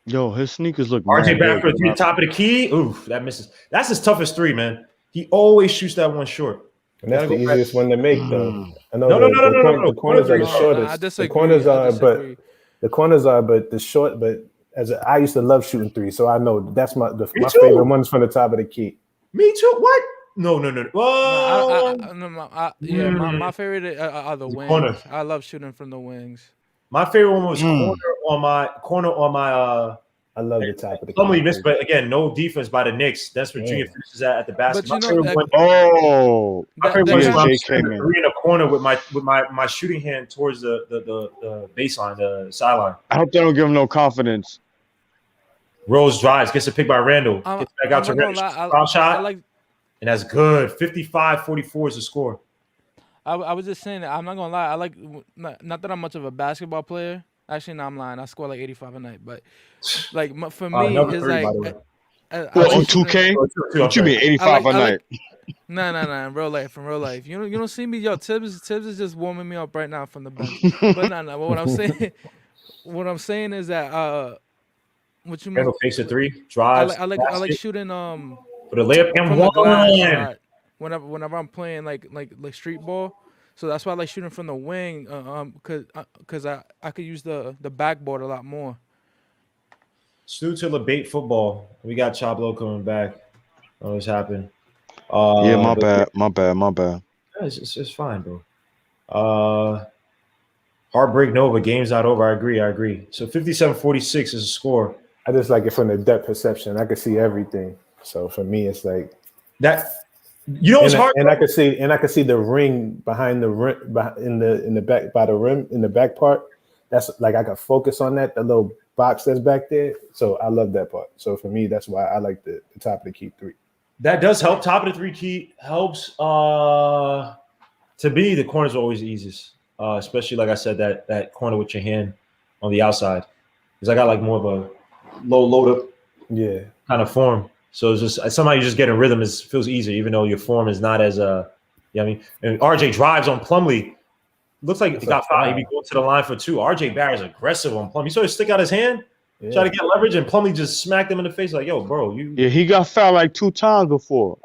Yo, his sneakers look. RJ mad back for good, the three, man. top of the key. Oof, that misses. That's his toughest three, man. He always shoots that one short. And that's the Gotta go back. easiest one to make, though. I know No, the corners are the No, shortest. I disagree. The corners I are, disagree. but the short. But I used to love shooting three, so I know that's my too. favorite ones from the top of the key. Me too. What? No. Whoa. My favorite are the wings. corner. I love shooting from the wings. My favorite one was corner on my I love the top of the Plumlee key. missed, but again, no defense by the Knicks. That's where Junior finishes at the basket. But My you know, favorite one, Oh, my favorite that one is kind when I'm of- shooting the three in the corner with my shooting hand towards the baseline, the sideline. I hope they don't give him no confidence. Rose drives, gets a pick by Randall. Gets back out to I'm not Randall. gonna lie, Foul shot, I like. and that's good. 55-44 is the score. I was just saying that I'm not gonna lie. I like not that I'm much of a basketball player. Actually, no, I'm lying. I score like 85 a night, but like for me, number it's 3, by like. the way. I What, like on shooting- 2K? What you mean, I 85 like- a I like- night? No, in real life. You don't see me, yo. Tibbs is just warming me up right now from the bench. But no. But what I'm saying is that what you mean? Randall takes a three, I drives. like shooting for the layup and from the glass a one. lot. Whenever I'm playing like street ball, so that's why I like shooting from the wing, cause I could use the backboard a lot more. Stu to debate football. We got Chablo coming back. Oh, what's happened? Yeah, my but- bad. Yeah, it's fine, bro. Heartbreak Nova. Game's not over. I agree. So 57-46 is the score. I just like it from the depth perception. I can see everything. So for me, it's like That you know what's hard. and I can see the ring behind the rim in the back by the rim in the back part. That's like I can focus on that, the little box that's back there. So I love that part. So for me, that's why I like the top of the key three. That does help. Top of the three key helps. To me, the corners are always the easiest, especially like I said, that corner with your hand on the outside, because I got like more of a low load up kind of form. So it's just somehow you just get in rhythm. Feels easier, even though your form is not as I mean, and RJ drives on Plumlee. Looks like he got fouled. He'd be going to the line for 2. RJ Barrett's aggressive on Plumlee. You saw him stick out his hand, try to get leverage, and Plumlee just smacked him in the face like, "Yo, bro, you." Yeah, he got fouled like 2 times before.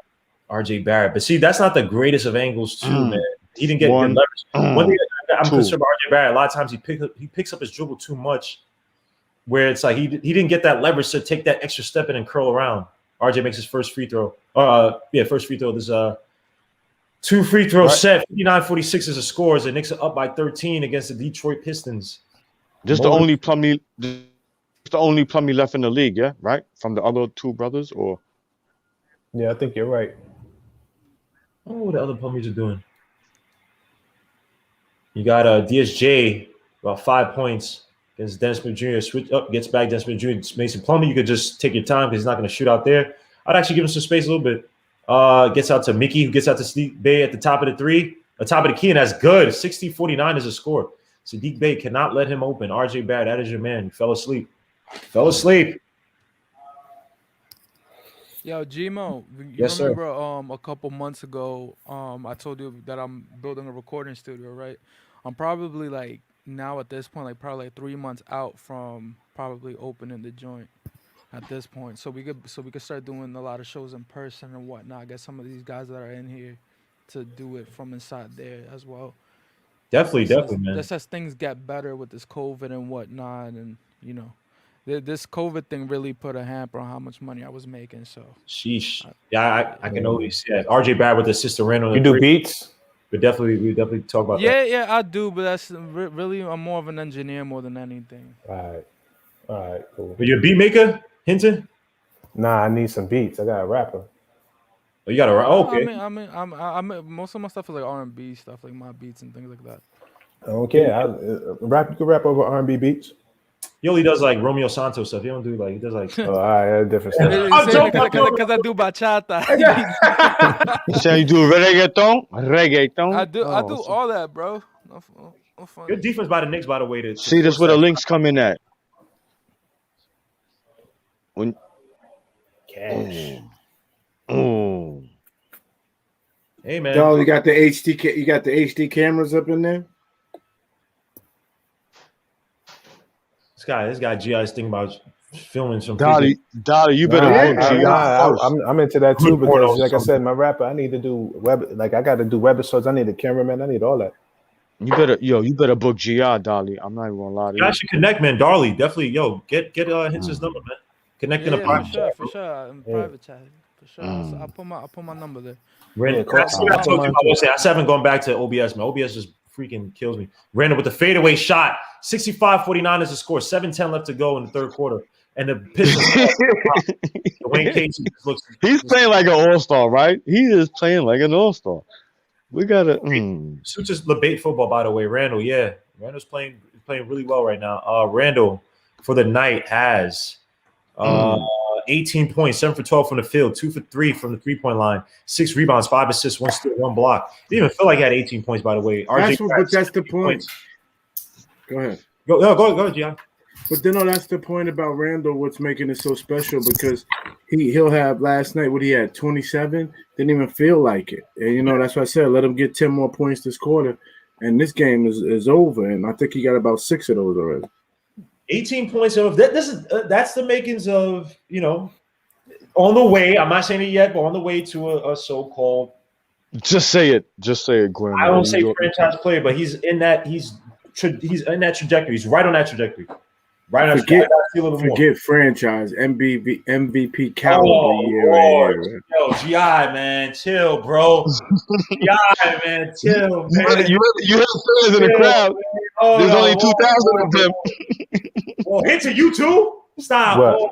RJ Barrett, but see, that's not the greatest of angles, too, man. He didn't get good leverage. One thing I'm concerned about RJ Barrett, a lot of times he picks up his dribble too much, where it's like he didn't get that leverage to take that extra step in and curl around. RJ makes his first free throw. First free throw. There's 2 free throw set. 59-46 is a score. The Knicks are up by 13 against the Detroit Pistons. Just the only Plumlee left in the league, yeah, right? From the other 2 brothers, or yeah, I think you're right. I don't know what the other Plumlees are doing. You got DSJ about 5 points against Dennis Smith Jr. Switch up, gets back. Dennis Smith Jr. Mason Plumlee. You could just take your time because he's not going to shoot out there. I'd actually give him some space a little bit. Gets out to Mickey, who gets out to Sadiq Bey at the top of the 3, top of the key, and that's good. 60-49 is a score. Sadiq Bey cannot let him open. RJ Barrett, that is your man. He fell asleep. Yo, Gmo, you remember a couple months ago, I told you that I'm building a recording studio, right? I'm probably like now at this point, like probably like 3 months out from probably opening the joint at this point. So we could start doing a lot of shows in person and whatnot. Get some of these guys that are in here to do it from inside there as well. Definitely, man. Just as things get better with this COVID and whatnot, and this COVID thing really put a hamper on how much money I was making. So, sheesh. Yeah, I can always see that. RJ Barrett with his sister Randall. You do beats? We definitely talk about that. Yeah, I do, but that's really I'm more of an engineer more than anything. All right, cool. But you're a beat maker, Hinton? Nah, I need some beats. I got a rapper. Oh, you got a rapper? Oh, okay. I mean, most of my stuff is like R&B stuff, like my beats and things like that. Okay, you can rap over R&B beats. He only does like Romeo Santos stuff. He don't do like he does like. Oh, all right, different stuff. Because I do bachata. You say you do reggaeton? I do all that, bro. No fun. Good defense by the Knicks, by the way. To see, this where the links come in at. When cash. Oh. Hey man, Dog, you got the HD cameras up in there. This guy G.I. is thinking about filming some. Dolly, you better. I'm into that too because, like I said, my rapper, I need to do web. Like I got to do webisodes. I need a cameraman. I need all that. You better book G.I. Dolly. I'm not even gonna lie to you. You should connect, man. Darley, definitely. Get Hinton's number, man. Connect in a private chat. For sure. In private chat. For sure. I'll put my number there. Randall, I told you I still haven't gone back to OBS, man. OBS just freaking kills me. Randall with the fadeaway shot. 65-49 is the score. 7:10 left to go in the third quarter. And the Pistons. Dwayne Casey looks. He's playing like an all-star, right? He is playing like an all-star. We gotta. Suits is debate football, by the way. Randall, yeah, Randall's playing really well right now. Randall for the night has 18 points, 7 for 12 from the field, 2 for 3 from the 3-point line, 6 rebounds, 5 assists, 1 steal, 1 block. Didn't even feel like he had 18 points, by the way. That's the point. Points. Go ahead. Go, Gian. But then, that's the point about Randall. What's making it so special because he'll have last night. What he had 27. Didn't even feel like it, and that's why I said let him get 10 more points this quarter, and this game is over. And I think he got about 6 of those already. 18 points of that. That's the makings of on the way. I'm not saying it yet, but on the way to a so-called. Just say it, Glenn. I don't say franchise player, but he's in that. He's in that trajectory. He's right on that trajectory. Right on. Forget franchise MVP caliber year. Yo, GI man, chill, bro. GI man, chill, man. You have fans in the crowd. There's only 2,000 of them. Well, hit to you too. Stop. What?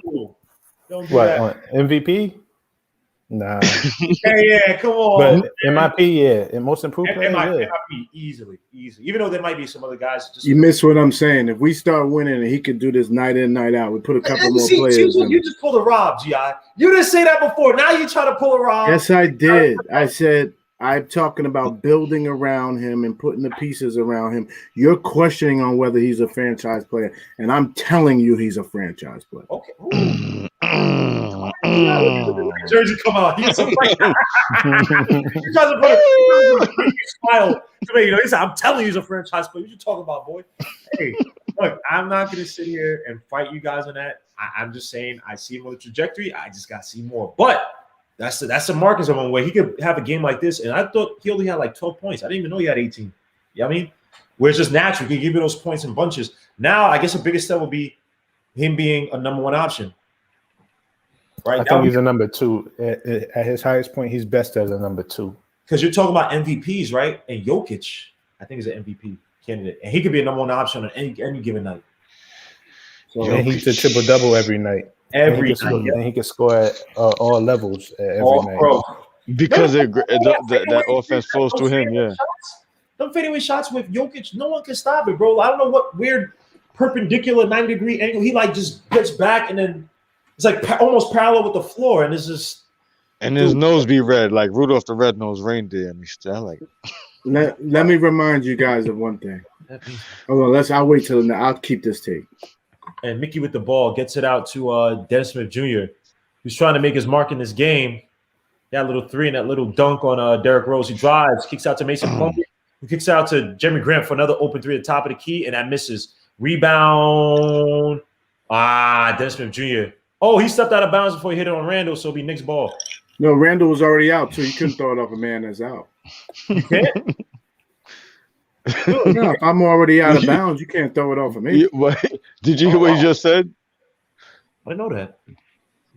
Don't do that. On MVP? Nah. Yeah, come on. But MIP, yeah, and most improved player, MIP easily. Even though there might be some other guys. You miss what I'm saying. If we start winning and he could do this night in, night out, we put a couple more players. You just pulled a Rob, Gi. You didn't say that before. Now you try to pull a Rob. Yes, I did. I said I'm talking about building around him and putting the pieces around him. You're questioning on whether he's a franchise player, and I'm telling you he's a franchise player. Okay. Jersey, come on. He's so like, he tries to put a smile to me. He said, I'm telling you he's a franchise player. What you talking about, boy? Hey, look, I'm not going to sit here and fight you guys on that. I'm just saying I see him on the trajectory. I just got to see more. But that's the markers of one way. He could have a game like this, and I thought he only had like 12 points. I didn't even know he had 18. You know what I mean? Where it's just natural. He can give you those points in bunches. Now, I guess the biggest step will be him being a number one option. Right? I think he's a number 2. At his highest point, he's best as a number 2. Because you're talking about MVPs, right? And Jokic, I think, is an MVP candidate. And he could be a number one option on any given night. So, and he's a triple-double every night. And he can score at all levels every night. Bro. Because that offense flows through him, yeah. Them fadeaway shots with Jokic, no one can stop it, bro. I don't know what weird perpendicular 90-degree angle. He like just gets back and then it's like almost parallel with the floor, and it's just. And his nose be red, like Rudolph the Red-Nosed Reindeer. I mean, like. Let me remind you guys of one thing. Hold on, I'll wait till I'll keep this tape. And Mickey with the ball gets it out to Dennis Smith Jr., who's trying to make his mark in this game. That little 3 and that little dunk on Derrick Rose. He drives, kicks out to Mason Plumlee, who kicks out to Jeremy Grant for another open 3 at the top of the key, and that misses. Rebound. Dennis Smith Jr. Oh, he stepped out of bounds before he hit it on Randall, so it'll be Knicks ball. No, Randall was already out, so you couldn't throw it off a man that's out. You can't? No, if I'm already out of bounds, you can't throw it off of me. Did you hear what he just said? I didn't know that.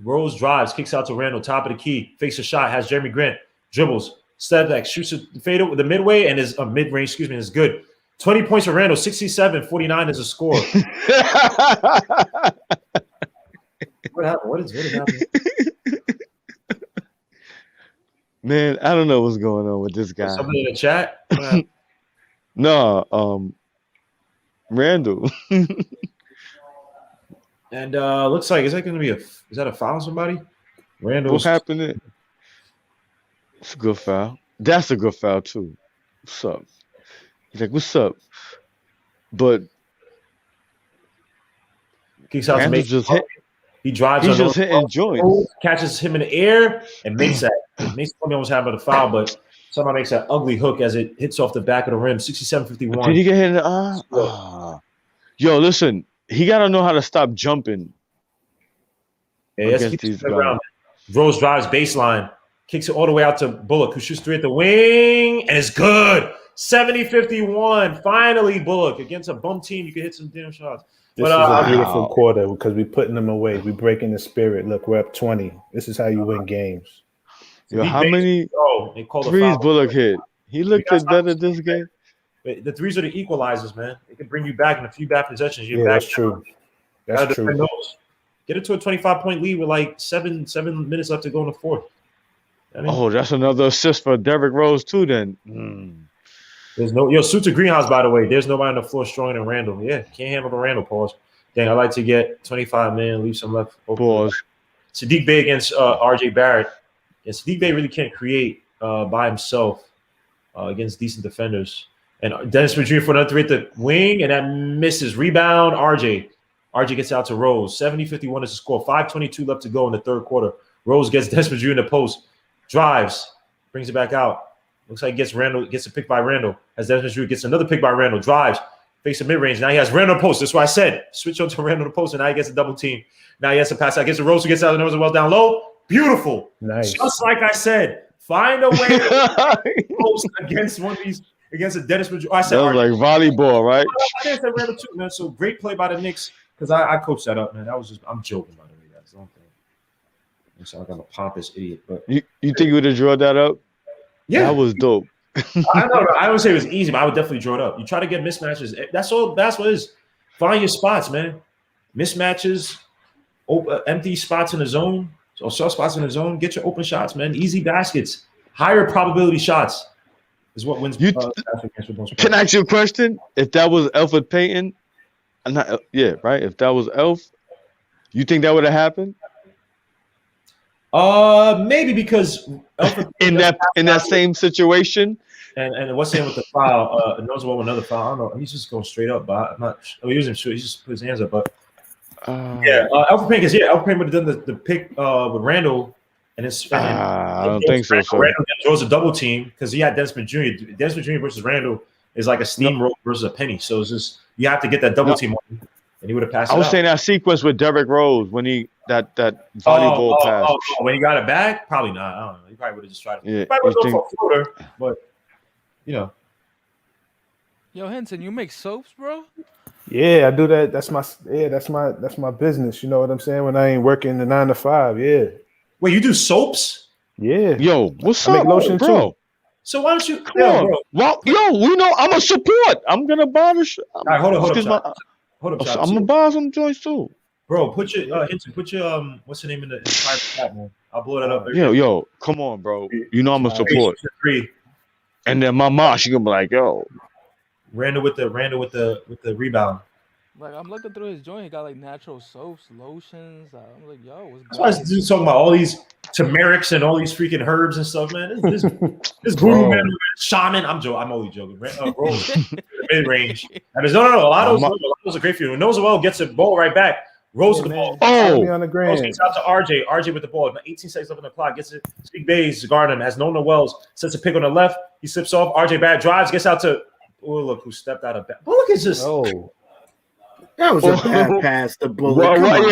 Rose drives, kicks out to Randall, top of the key, fakes a shot, has Jeremy Grant, dribbles, step back, shoots the fade with the midway, and is mid-range, is good. 20 points for Randall, 67-49 is a score. What happened? What is happening? Man, I don't know what's going on with this guy. Somebody in the chat? No, Randall. And looks like, is that a foul on somebody? Randall. What happened there? It's a good foul. That's a good foul too. What's up? He's like, what's up? But kicks out to Mason. Just hit. He drives. He's just hitting joints. Catches him in the air and makes that. Mason almost had a foul, but somehow makes that ugly hook as it hits off the back of the rim. 67-51. Did he get hit in the eye? Yo, listen. He got to know how to stop jumping. Yeah, Rose drives baseline, kicks it all the way out to Bullock, who shoots 3 at the wing, and it's good. 70-51. Finally, Bullock against a bum team. You can hit some damn shots. This is a beautiful quarter because we're putting them away. We're breaking the spirit. Look, we're up 20. This is how you win games. Yo, how many threes Bullock hit? He looked better this game. The threes are the equalizers, man. They can bring you back in a few bad possessions. Yeah, that's true. That's true. Get it to a 25-point lead with like seven minutes left to go in the fourth. That's another assist for Derrick Rose too. Then there's suits of Greenhouse, by the way. There's nobody on the floor stronger than Randall. Yeah, can't handle the Randall pause. Dang, I like to get 25 man, leave some left. Pause. Sadiq Bey against RJ Barrett. Yeah, Sadiq Bey really can't create by himself against decent defenders. And Dennis Smith Jr. for another 3 at the wing, and that misses. Rebound, RJ. RJ gets out to Rose. 70-51 is the score. 5:22 left to go in the third quarter. Rose gets Dennis Smith Jr. in the post. Drives. Brings it back out. Looks like gets a pick by Randall. As Dennis Smith Jr. gets another pick by Randall. Drives. Fakes a mid-range. Now he has Randall post. That's why I said switch on to Randall post, and now he gets a double team. Now he has to pass out. Gets to Rose, who gets out of the nose as well down low. Beautiful. Nice. Just like I said. Find a way to post against one of these. Against a Dennis Smith Jr. I said that was like volleyball, right? I didn't say Randall too, man. So great play by the Knicks because I coached that up, man. That was I'm joking, by the way, guys. Don't think I'm sorry, I'm a pompous idiot. But you think you would have drawn that up? Yeah, that was dope. I would say it was easy, but I would definitely draw it up. You try to get mismatches. That's all. That's what it is. Find your spots, man. Mismatches, empty spots in the zone, or soft spots in the zone. Get your open shots, man. Easy baskets, higher probability shots. Is what wins. Can I ask you a question? If that was Elfrid Payton, right? If that was Elf, you think that would have happened? Maybe because Alfred in that same situation. and what's in with the foul? Knows about another foul. I don't know. He's just going straight up, but I'm not. He wasn't sure. He just put his hands up, but Alfred Payne Alfred Payne would have done the pick with Randall, and it's. I don't think so. Randall throws a double team because he had Dennis Smith Jr. Dennis Smith Jr. versus Randall is like a steamroll versus a penny. So it's just you have to get that double team on, and he would have passed. I was saying that sequence with Derrick Rose when he that volleyball pass. When he got it back, probably not. I don't know. He probably would have just tried. Yeah, he probably would have gone for a floater, but you know. Yo, Henson, you make soaps, bro? Yeah, I do that. That's my business. You know what I'm saying? When I ain't working the 9 to 5, yeah. Wait, you do soaps? Yeah. Yo, what's I up, make lotion bro? too. So why don't you Come on, bro? Well, we know I'm a support. I'm gonna buy the shit. All right, hold up. I'm gonna buy some joints too. Bro, put your what's the name in the private chat, man? I'll blow that up. Yo, come on, bro. You know I'm a support. 3. And then my mom, she gonna be like, yo. Randall with the rebound. Like I'm looking through his joint, he got like natural soaps, lotions. I'm like, yo, what's That's why this dude's talking about all these turmerics and all these freaking herbs and stuff, man. This voodoo man, shaman. I'm only joking. Mid range. No. A lot of those are great for you. Knows well gets the ball right back. Rose the ball. On the ground. Rose gets out to RJ. RJ with the ball. 18 seconds left on the clock. Gets it. Speak Bays guard him. Has Nona Wells. Sets a pick on the left. He slips off. RJ bad drives. Gets out to. Oh look who stepped out of. Look at this. Oh. That was a bad pass to Bullet. He was right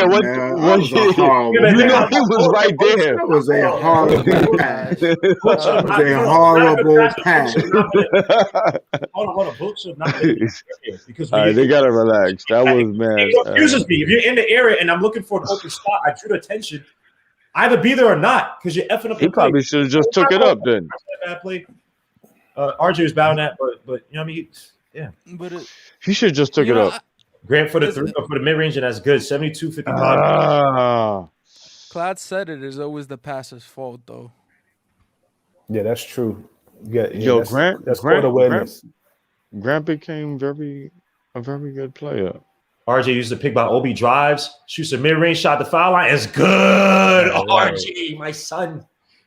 there. That was a horrible pass. That was a horrible pass. Hold on. Bullet should not be here because they gotta relax. That was man. It confuses me. If you're in the area and I'm looking for an open spot, I drew the attention. Either be there or not because you're effing up. He probably should have just took it up then. Bad play. RJ was battling that, but you know what I mean. Yeah, but he should have just took it up. Grant for the mid range, and that's good. 72-55. Clad said it is always the passer's fault, though. Yeah, that's true. Yo, Grant awareness. Grant became a very good player. RJ used the pick by Obi drives, shoots a mid range shot. The foul line is good. RJ, my son,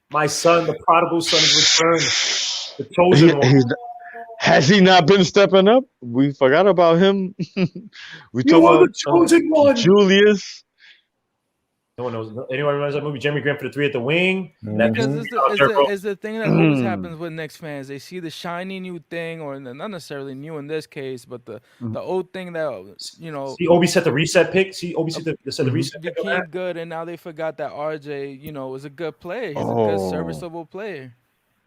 the prodigal son is returned. The chosen one. Has he not been stepping up? We forgot about him. We talked about the chosen one, Julius. No one knows. Anyone remembers that movie? Jeremy Grant for the 3 at the wing. Because it's the thing that always happens with Knicks fans. They see the shiny new thing, or not necessarily new in this case, but the old thing that See, Obi set the reset pick. See, Obi set the reset pick. Became good, and now they forgot that RJ, was a good player. He's a good, serviceable player.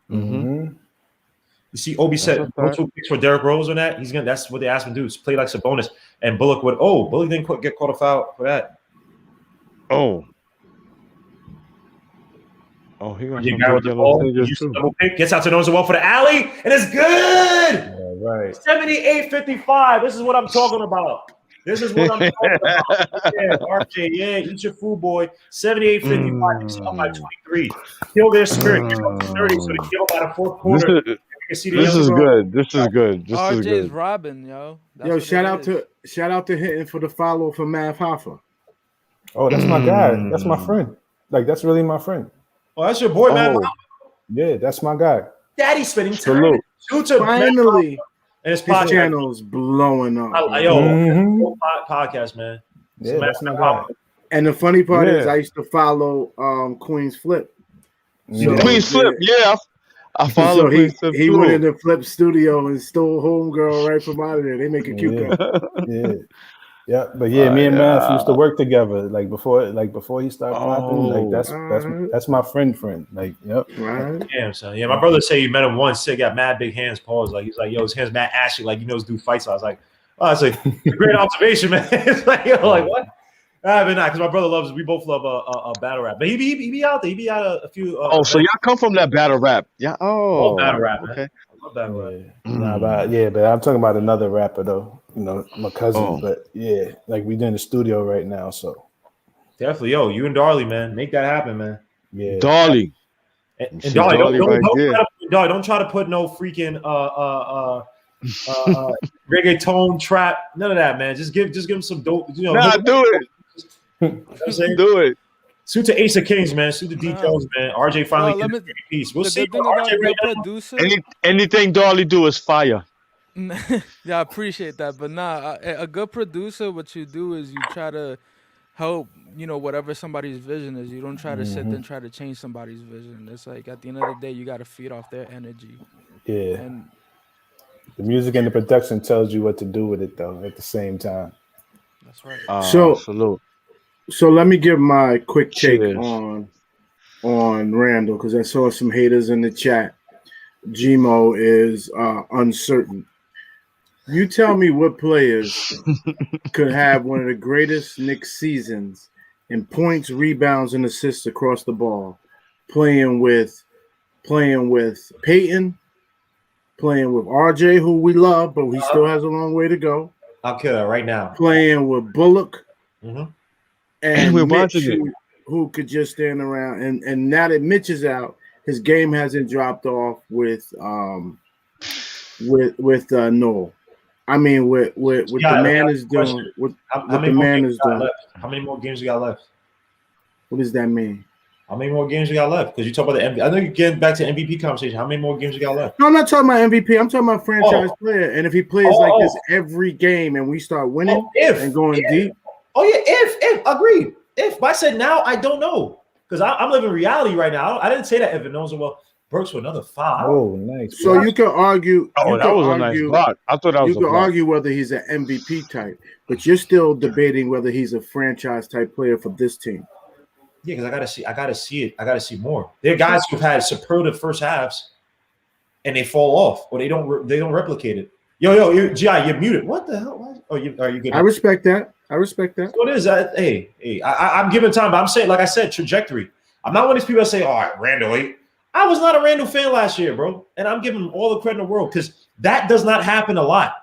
Mm-hmm. You see, Obi said no picks for Derrick Rose on that. That's what they asked him to do. Is play like Sabonis. And Bullock would. Bullock didn't get caught a foul for that. He got with the ball. Double pick. Gets out to Noza well for the alley, and it's good. Yeah, right. 78-55. This is what I'm talking about. Yeah, RJ. Yeah, eat your food, boy. 78-55. He's up by 23. Kill their spirit. Get up to 30, so they kill by the fourth quarter. This is good. RJ's robbing, yo. Shout out to Hinton for the follow for Mav Hoffa. Oh, that's my guy. That's my friend. Like, that's really my friend. Oh, that's your boy, man. Yeah, that's my guy. Daddy's spending time. Finally, and his channel's blowing up. Podcast, man. Yeah, that's my guy. And the funny part is, I used to follow Queen's Flip. So Queen's Flip, yeah. I follow Queen's Flip. He went in the Flip studio and stole Homegirl right from out of there. They make a cute guy. Yeah, but me and Math used to work together. Like before he started popping. Like that's my friend. Like, yep. Right. Damn, son. Yeah, my brother said you met him once. He got mad big hands. Pause. Like he's like, yo, his hands mad ashy. Like this dude fights. So I was like, it's like great observation, man. It's like, like what? But not because my brother loves. We both love a battle rap. But he be out there. He be out a few. So y'all come from that battle rap? Yeah. Oh, battle rap. Man. Okay. I love battle rap. But I'm talking about another rapper though. My cousin. But like we in the studio right now. So definitely, you and Darley, man, make that happen, man. Yeah, Darley. And Darley, don't try to put no freaking reggaeton trap, none of that, man. Just give him some dope. Do it. Do it. Suit to Ace of Kings, man. Suit the details, man. RJ finally Well, gets a piece. We'll the see. good thing RJ about a right good now. producer. Anything Darley do is fire. Yeah, I appreciate that, but a good producer, what you do is you try to help, whatever somebody's vision is. You don't try to sit there and try to change somebody's vision. It's like at the end of the day, you got to feed off their energy. Yeah. And the music and the production tells you what to do with it, though. At the same time. That's right. Salute. So let me give my quick take Cheers. on Randall, because I saw some haters in the chat. Gmo is uncertain. You tell me what players could have one of the greatest Knicks seasons in points, rebounds, and assists across the ball, playing with Peyton, playing with RJ, who we love, but he still has a long way to go. I'll kill her right now. Playing with Bullock. Mm-hmm. And we're Mitch, watching it. who could just stand around. And now that Mitch is out, his game hasn't dropped off with Noel. I mean, what the man is doing. How many more games we got left? What does that mean? How many more games we got left? Because you talk about the MVP. I know you're getting back to MVP conversation. How many more games we got left? No, I'm not talking about MVP. I'm talking about franchise player. And if he plays like this every game and we start winning and going deep. Oh, yeah, if. Agreed. If. But I said now, I don't know. Because I'm living reality right now. I didn't say that if it knows well. Burks with another 5. Oh, nice. So you can argue. Oh, that was a nice block. I thought that was you can argue whether he's an MVP type, but you're still debating whether he's a franchise type player for this team. Yeah, because I gotta see it. I gotta see more. There are guys who've had superlative first halves, and they fall off, or they don't replicate it. Yo, G.I., you're muted. What the hell? Oh, are you good? I respect that. What is that? Hey, I'm giving time, but I'm saying, like I said, trajectory. I'm not one of these people that say, all right, Randall, wait. I was not a Randall fan last year, bro. And I'm giving him all the credit in the world because that does not happen a lot.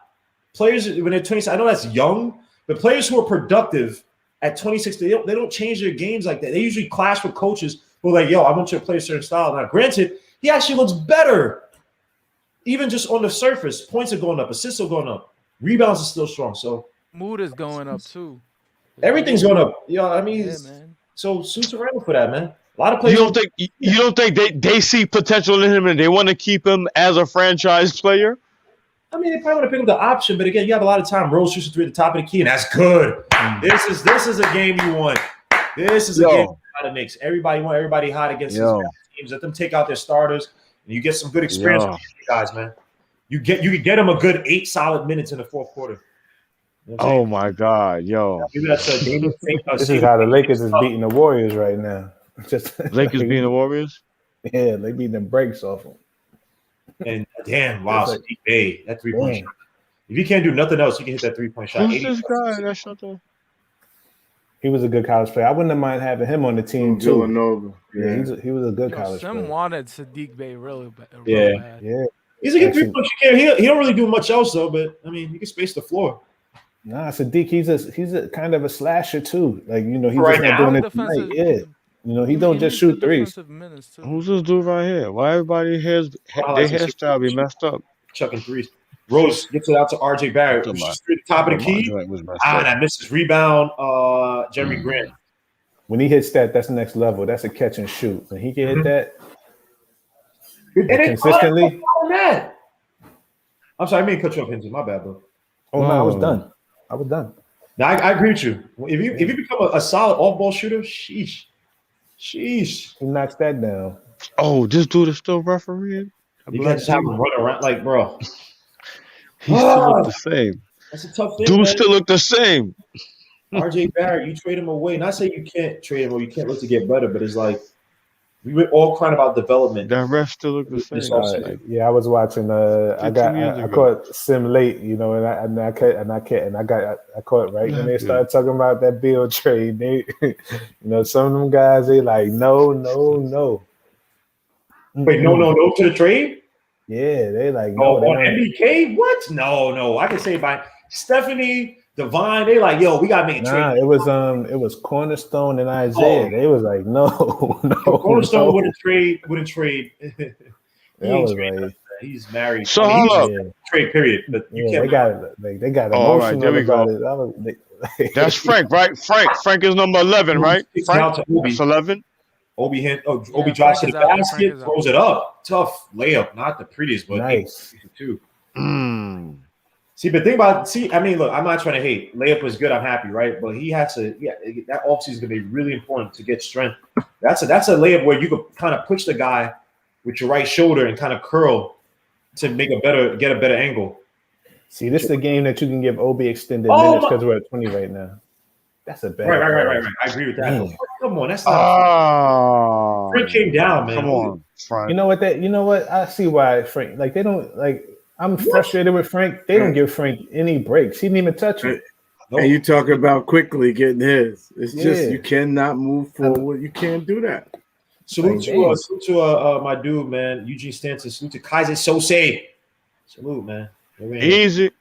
Players, when they're 26, I know that's young, but players who are productive at 26, they don't change their games like that. They usually clash with coaches who are like, yo, I want you to play a certain style. Now, granted, he actually looks better. Even just on the surface, points are going up, assists are going up, rebounds are still strong. So mood is going up too. Everything's going up. I mean, man. So suits are Randall for that, man. A lot of players. You don't think they see potential in him and they want to keep him as a franchise player? I mean, they probably want to pick up the option, but again, you have a lot of time. Rose shoots a 3 at the top of the key, and that's good. This is a game you want. This is a game that makes everybody want everybody hot against these teams. Let them take out their starters, and you get some good experience with these guys, man. You can get them a good 8 solid minutes in the fourth quarter. You know oh my God, yo! Maybe that's a game. This is how the Lakers is beating the Warriors right now. Just Lakers beating the Warriors. Yeah, they beating the brakes off them. And damn, wow, Sadiq Bey, that 3-point shot. If you can't do nothing else, you can hit that 3-point shot. Who's this guy that shot the? He was a good college player. I wouldn't have mind having him on the team too. Villanova. Yeah, he was a good college player. Some wanted Sadiq Bey really bad. Yeah. He's a good 3-point shooter. He don't really do much else though, but I mean, he can space the floor. Nah, Sadiq, he's a kind of a slasher too. Like he's just not doing it tonight. Yeah. He don't just shoot threes. Who's this dude right here? Why everybody their hairstyle be messed up? Chucking threes. Rose gets it out to RJ Barrett. Shoots through the top of the key. That misses. Rebound. Jeremy Grant. When he hits that's the next level. That's a catch and shoot. When he can hit that consistently. I'm sorry, I mean cut you off, Henry. My bad, bro. Oh no, I was done. Now I agree with you. If you become a solid off-ball shooter, sheesh. He knocks that down. Oh, this dude is still refereeing? You can't just have him run around like, bro. He still look the same. That's a tough thing. Dude still look the same. RJ Barrett, you trade him away. Not saying you can't trade him or you can't look to get better, but it's like we were all crying about development. That ref still look the same. I was watching. I caught Sim late, and I caught right when they started talking about that Bill trade. They, some of them guys they like no. Wait, no to the trade? Yeah, they like no. On MBK? What? No. I can say by Stephanie Divine. They like, yo, we gotta make a trade. It was Cornerstone and Isaiah. They was like, no. Cornerstone wouldn't trade. That was right. He's married. So I mean, hold he's up. trade period, but you Yeah, can't. they got Oh, all right, there emotional we about go. it. That's Frank, right? Frank is number 11, right? It's Frank, down to Obi. that's 11. Obi Yeah, drops Frank to the is out there. Frank basket, is out throws it up. Tough layup, not the prettiest, but Nice. too. Mm. See, but think about I mean, look, I'm not trying to hate. Layup was good. I'm happy, right? But he has to. Yeah, that offseason is gonna be really important to get strength. That's a layup where you could kind of push the guy with your right shoulder and kind of curl to get a better angle. See, this is a game that you can give Obi extended Oh, minutes because we're at 20 right now. That's a bad. Right. I agree with that. Damn. But come on, that's not. Frank came down, man. Come on, Frank. You know what? I see why Frank. Like they don't like. I'm frustrated with Frank. They don't give Frank any breaks. He didn't even touch it. Nope. And you talk about quickly getting his. It's just you cannot move forward. You can't do that. Salute to my dude, man. Eugene Stanton. Salute to Kaiser Sose. Salute, man. Easy.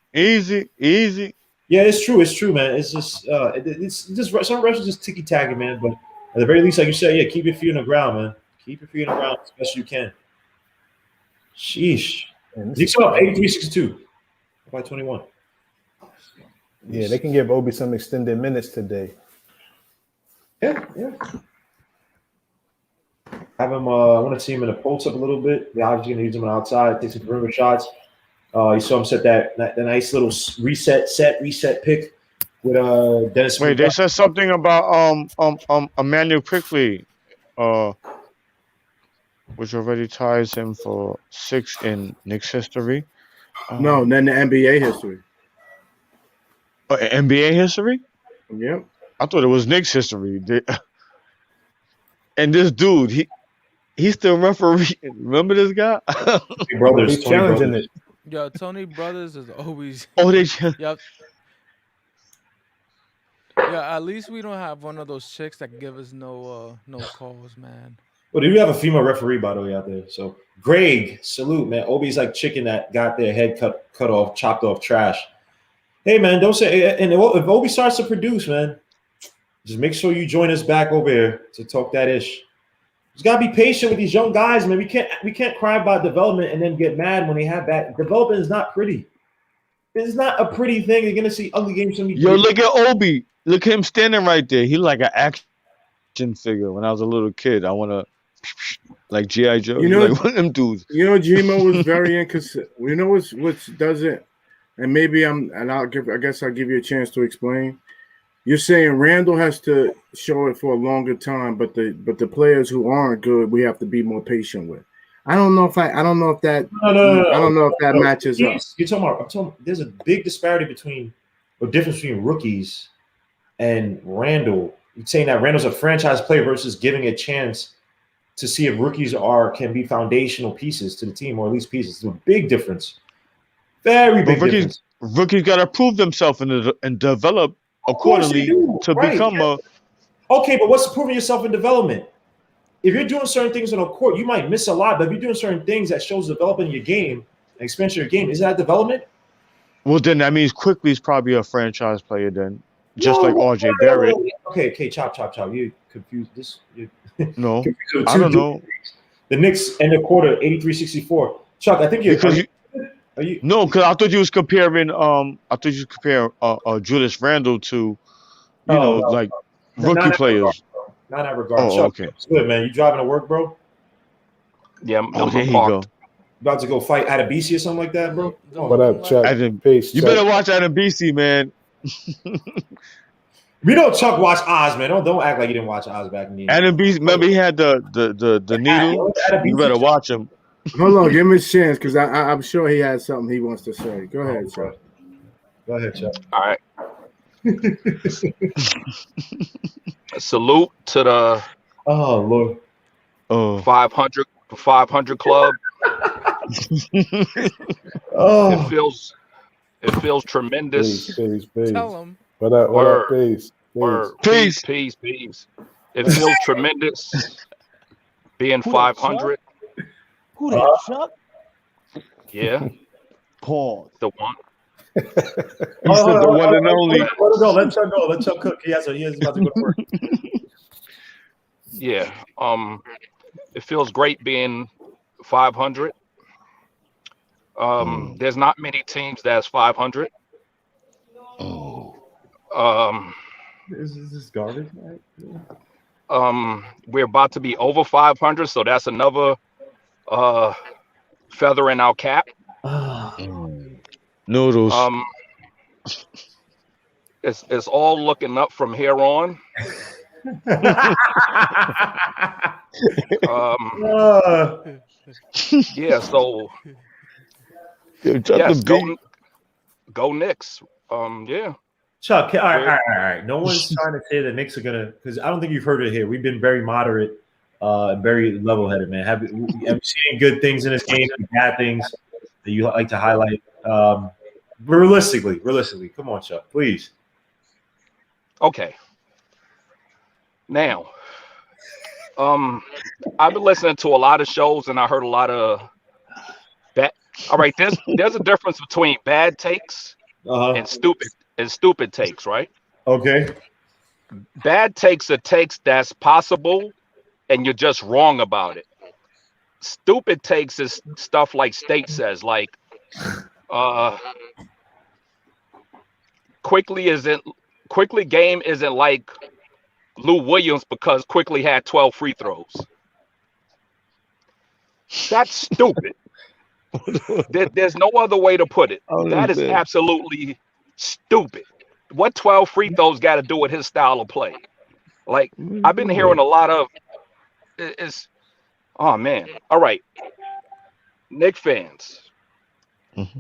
Yeah, it's true, man. It's just some refs are just ticky tacky, man. But at the very least, like you said, yeah, keep your feet on the ground, man. Keep your feet on the ground as best you can. Sheesh. Knicks up 83-62 by 21. Yeah, they can give Obi some extended minutes today. Yeah. Have him. I want to see him in the post up a little bit. They're obviously going to use him on the outside. Take some perimeter shots. You saw him set that nice little reset pick with Dennis. Wait, they said something about Emmanuel Quickly, which already ties him for 6 in Knicks history. No, then the NBA history. NBA history? Yep. I thought it was Knicks history. And this dude, he's still referee. Remember this guy? He's challenging it. Yo, Tony Brothers is always. Oh, they. Yep. Yeah, at least we don't have one of those chicks that give us no calls, man. Well, do you have a female referee, by the way, out there? So, Greg, salute, man. Obi's like chicken that got their head cut off, chopped off trash. Hey, man, don't say. And if Obi starts to produce, man, just make sure you join us back over here to talk that ish. Just gotta be patient with these young guys, man. We can't cry about development and then get mad when they have that. Development is not pretty. It's not a pretty thing. You're gonna see ugly games. Yo, look at Obi. Look at him standing right there. He like an action figure. When I was a little kid, I wanna like G.I. Joe. You know, like one of them dudes. You know, Gmo was very inconsistent. You know what doesn't, and maybe I guess I'll give you a chance to explain. You're saying Randall has to show it for a longer time, but the players who aren't good, we have to be more patient with. I don't know if that matches up. You're talking about. There's a big disparity difference between rookies and Randall. You're saying that Randall's a franchise player versus giving a chance to see if rookies can be foundational pieces to the team, or at least pieces. It's a big difference. Very big difference. Rookies got to prove themselves and develop accordingly to become a. Okay, but what's proving yourself in development? If you're doing certain things on a court, you might miss a lot. But if you're doing certain things that shows developing your game, and expansion of your game, is that development? Well, then that means Quickly is probably a franchise player then, just like RJ Barrett. Okay, chop. You confused this. No, I don't know. The Knicks end the quarter 83-64. Chuck, I think because I thought you was comparing Julius Randle to rookie players. Not in that regard. Oh, Chuck, okay. It's good, man. You driving to work, bro? Yeah, I'm there you go. About to go fight Adabisi or something like that, bro? What up, Chuck? Peace, you Chuck. better watch Adabisi, man. We know Chuck watched Oz, man. Don't act like you didn't watch Oz back in the day. Adabisi, remember he had the needle? You better watch him. Hold on, give him a chance because I'm sure he has something he wants to say. Go ahead, Chuck. Go ahead, Chuck. All right. Salute to the Lord 500 club. It feels tremendous. Peace. Tell him. What up? Peace. Peace. It feels tremendous being 500. Who that, Chuck? Yeah. Paul. The one. He said the one and only. Let Chuck go. Let Chuck cook. He is about to go to work. Yeah. It feels great being 500. There's not many teams that's 500. Is this garbage? We're about to be over 500, so that's another feather in our cap. Noodles. It's all looking up from here on. Yeah, so yes, go Knicks. Yeah. Chuck, all right. No one's trying to say the Knicks are gonna, because I don't think you've heard it here. We've been very moderate, very level-headed, man. Have you seen good things in this game and bad things that you like to highlight? Realistically, come on, Chuck, please. Okay. Now, I've been listening to a lot of shows and I heard a lot of bad. All right, there's a difference between bad takes and stupid takes, right? Okay. Bad takes are takes that's possible and you're just wrong about it. Stupid takes is stuff like State says, like Quickly game isn't like Lou Williams because Quickly had 12 free throws. That's stupid. There's no other way to put it. That is absolutely stupid. What 12 free throws got to do with his style of play? Like, I've been hearing a lot of oh man. All right. Knicks fans.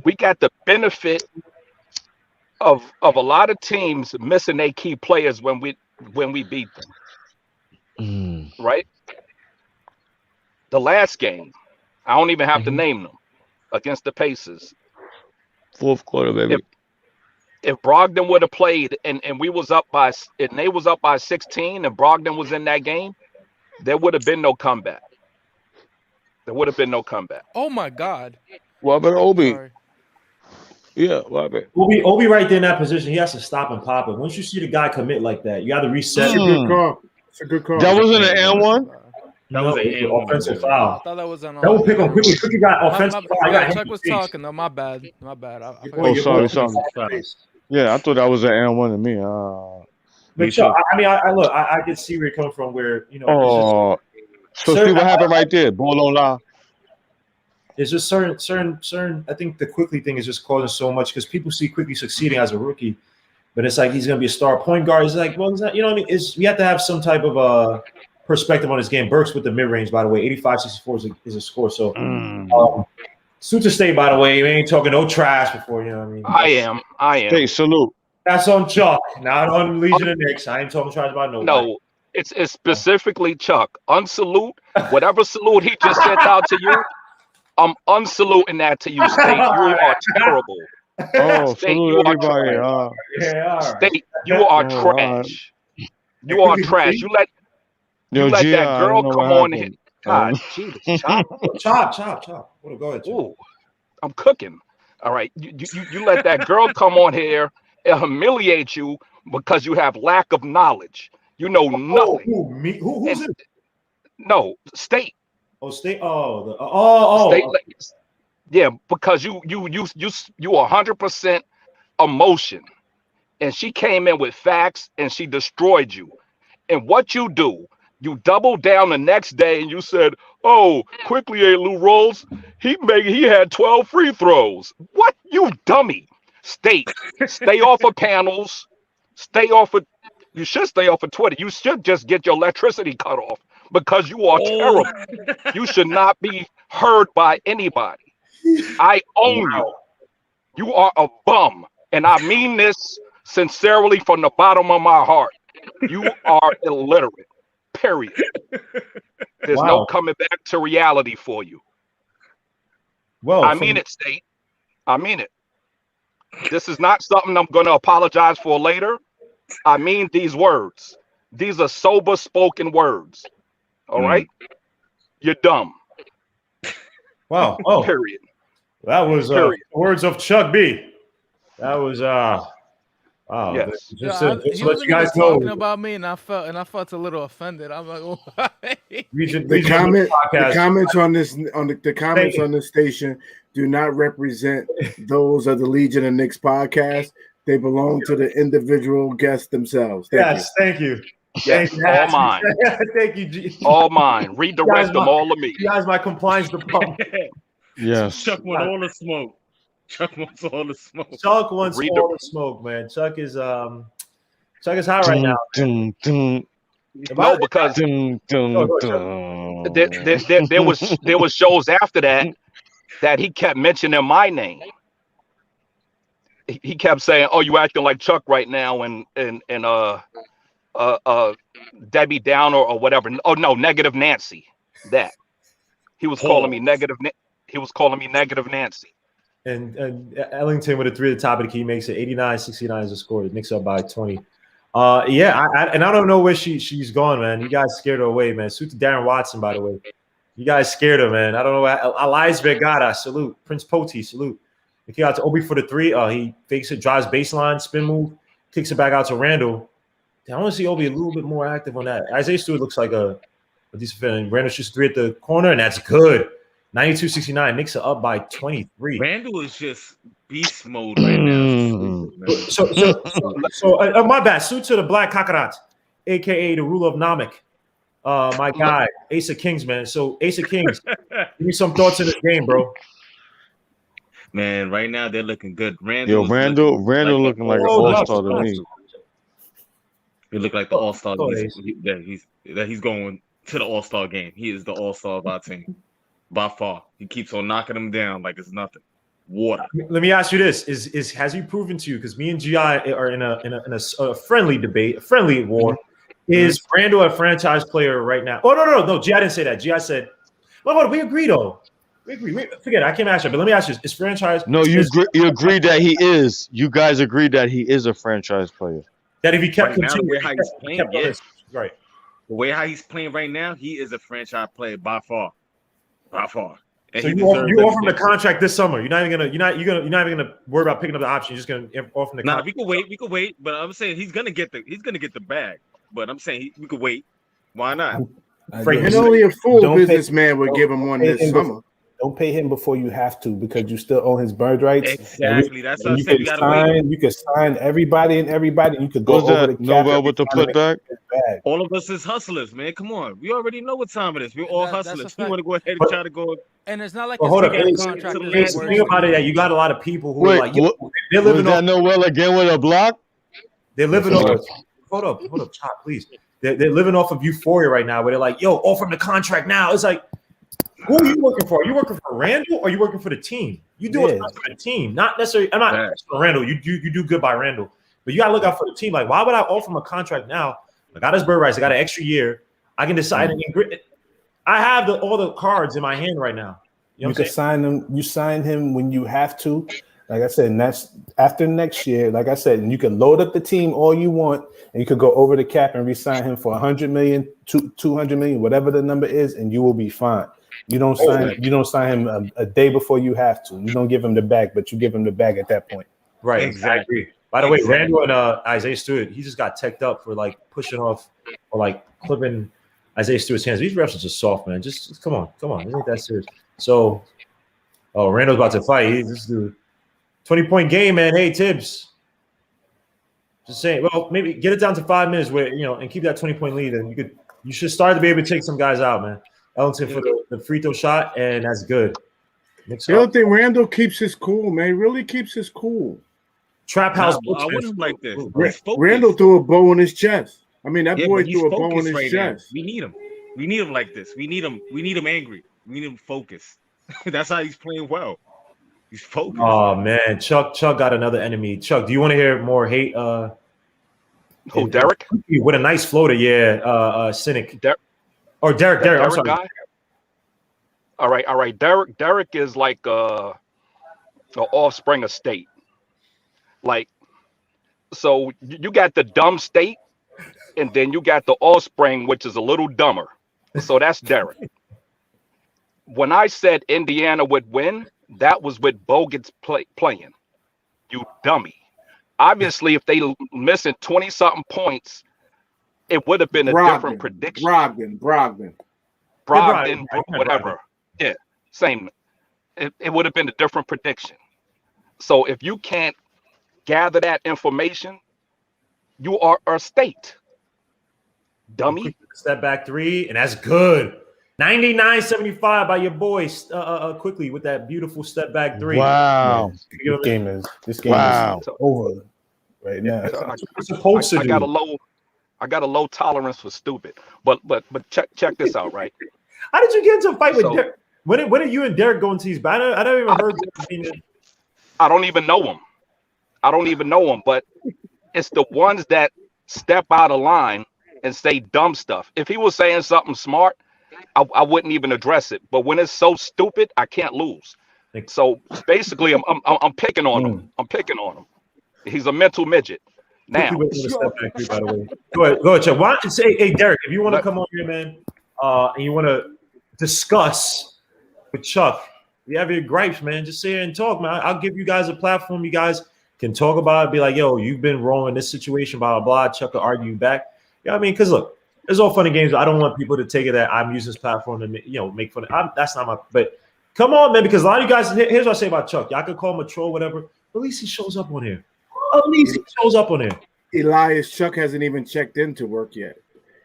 We got the benefit of a lot of teams missing their key players when we beat them. Right? The last game, I don't even have to name them, against the Pacers. Fourth quarter, baby. If Brogdon would have played and they was up by 16 and Brogdon was in that game, there would have been no comeback. Oh my God. What about Obi? Sorry. Yeah, what about Obi right there in that position, he has to stop and pop it. Once you see the guy commit like that, you got to reset. It's a good call. It's a good call. That wasn't an N1? That was an offensive foul. I thought that was an That will pick on Quickly. Quickly got offensive foul. Chuck was talking though. My bad. Sorry. Yeah, I thought that was an N1 to me. But Chuck, I mean, I can see where you're coming from. Where so see what happened right there. Ball on line. It's just certain. I think the Quickly thing is just causing so much because people see Quickly succeeding as a rookie, but it's like he's going to be a star point guard. It's like, well, it's not, you know what I mean? We have to have some type of perspective on his game. Burks with the mid range, by the way, 85-64 is a score. So, Suits State, by the way, we ain't talking no trash before. You know what I mean? I am. Hey, salute. That's on Chuck, not on Legion of Knicks. I ain't talking trash about nobody. No, it's specifically Chuck. Unsalute whatever salute he just sent out to you. I'm unsaluting that to you, State. You are terrible. Oh, State, salute everybody. State, you are trash. You are trash. You let that girl come on here. God, Jesus, chop. Well, go ahead. Ooh, I'm cooking. All right, you let that girl come on here and humiliate you because you have lack of knowledge. You know nothing. Who's it? No, State. Oh, State. State. Yeah, because you 100% emotion, and she came in with facts and she destroyed you. And what you do, you double down the next day and you said, "Oh, Quickly ain't Lou Rolls. He had 12 free throws." What, you dummy? State, stay off of panels. You should stay off of Twitter. You should just get your electricity cut off because you are terrible. You should not be heard by anybody. I own you. You are a bum. And I mean this sincerely from the bottom of my heart. You are illiterate. Period. There's no coming back to reality for you. Well, I mean it, State. I mean it. This is not something I'm going to apologize for later. I mean these words. These are sober spoken words. All right? You're dumb. Wow. Oh. Period. That was words of Chuck B. That was Wow. Yes. Just Yeah, to, just he to let wasn't you guys even talking know, about me, and I felt a little offended. I'm like, why? The comments on this station do not represent those of the Legion of Knicks podcast. They belong to the individual guests themselves. Thank you. Yes, all mine. Thank you, G. All mine. Redirect them all to me. You guys, my compliance department. Yes. Chuck want all the smoke. Chuck wants all the smoke. Chuck wants all the smoke, man. Chuck is hot right now. No, because there was shows after that he kept mentioning my name. He kept saying, "Oh, you acting like Chuck right now," and Debbie Downer or whatever. Oh no, Negative Nancy. That he was calling me negative. He was calling me Negative Nancy. And Ellington with a 3 at the top of the key makes it 89-69 as a score. The Knicks up by 20. I don't know where she's gone, man. You guys scared her away, man. Salute to Darren Watson, by the way. You guys scared her, man. I don't know. Elias Vergara, salute. Prince Poti, salute. He kick out to Obi for the 3. He fakes it, drives baseline, spin move, kicks it back out to Randall. I want to see Obi a little bit more active on that. Isaiah Stewart looks like a decent fan. Randall shoots 3 at the corner, and that's good. 92-69. Knicks are up by 23. Randall is just beast mode right now. So my bad. Suit to the Black Kakarat, aka the ruler of Namek. My guy, Ace of Kings, man. So Ace of Kings, give me some thoughts in this game, bro. Man, right now they're looking good. Randall looking like an all-star to me. He looked like the all-star that he's going to the all-star game. He is the all-star of our team. By far, he keeps on knocking them down like it's nothing. Water. Let me ask you this: has he proven to you? Because me and Gi are in a friendly debate, a friendly war. Is Randall a franchise player right now? Oh no! Gi didn't say that. Gi said, "Well, we agree though. We agree. Forget it. I can't ask you, but let me ask you: is franchise? No, you agree that he is. You guys agree that he is a franchise player. That if he kept right continuing, how he's playing, yes. Right. The way how he's playing right now, he is a franchise player by far. By far. And so you offer him the contract this summer. You're not even gonna worry about picking up the option. You're just gonna offer him the contract. We could wait. But I'm saying he's gonna get the bag. But I'm saying we could wait. Why not? And only a full businessman would give him one this summer. Don't pay him before you have to because you still own his bird rights. Exactly. That's what I'm saying. You can sign everybody. You could go over the cap. Nobel with the putback. All of us is hustlers, man. Come on. We already know what time it is. We're all hustlers. We want to go ahead and try to go. And it's not like hold up. Think about it. You got a lot of people who are like, they're living off Noel again with a block. They're living off. Hold up, Chop, please. They're living off of euphoria right now, where they're like, "Yo, offer him the contract now." It's like, who are you working for? Are you working for Randall or are you working for the team? You do it for the team, not necessarily. I'm not for Randall. You do good by Randall, but you gotta look out for the team. Like, why would I offer him a contract now? I got his bird rights. I got an extra year. I can decide. I have all the cards in my hand right now. You can sign him. You sign him when you have to. Like I said, and that's after next year. Like I said, and you can load up the team all you want, and you could go over the cap and re-sign him for $100 million, $200 million, whatever the number is, and you will be fine. You don't sign him a day before you have to. You don't give him the bag, but you give him the bag at that point. Right. Exactly. By the way, Randall and Isaiah Stewart, he just got teched up for like pushing off or like clipping Isaiah Stewart's hands. These refs are just soft, man. Just come on. It ain't that serious. So, Randall's about to fight. He's just do 20-point game, man. Hey, Tibbs. Just saying. Well, maybe get it down to 5 minutes where and keep that 20-point lead, and you should start to be able to take some guys out, man. Ellington for the free throw shot, and that's good. The other thing, Randall keeps his cool, man. He really keeps his cool. Trap house. I wouldn't like this. Randall threw a bow in his chest. I mean, that boy threw a bow in his chest. We need him. We need him like this. We need him angry. We need him focused. That's how he's playing well. He's focused. Oh man, Chuck got another enemy. Chuck, do you want to hear more hate? Derek? With a nice floater, yeah. Cynic. Derek. I'm sorry. Guy? All right. Derek is like an offspring of state. Like, so you got the dumb state, and then you got the offspring, which is a little dumber. So that's Derek. When I said Indiana would win, that was with Bogut's playing. You dummy. Obviously, if they missing 20-something points, it would have been a different prediction. Brogdon, whatever. Yeah, same. It would have been a different prediction. So if you can't gather that information, you are a state. Dummy. Step back three, and that's good. 99-75 by your boys. Quickly with that beautiful step back three. Wow. This game is over right now. I got a low tolerance for stupid. But check this out, right? How did you get into a fight with Derek? When did you and Derek go into these battles? I never even heard. I don't even know him. But it's the ones that step out of line and say dumb stuff. If he was saying something smart, I wouldn't even address it. But when it's so stupid, I can't lose. So basically, I'm picking on him. He's a mental midget. Now, go ahead, Chuck. Why don't you say, hey, Derek, if you want to come on here, man, and you want to discuss with Chuck, you have your gripes, man, just sit here and talk, man. I'll give you guys a platform. You guys can talk about it, be like, yo, you've been wrong in this situation, blah, blah, blah. Chuck will argue back. You know what I mean? Because look, it's all fun and games. I don't want people to take it that I'm using this platform to, make fun of. That's not my. But come on, man, because a lot of you guys. Here's what I say about Chuck. Y'all could call him a troll, whatever. But at least he shows up on here. Elias, Chuck hasn't even checked into work yet.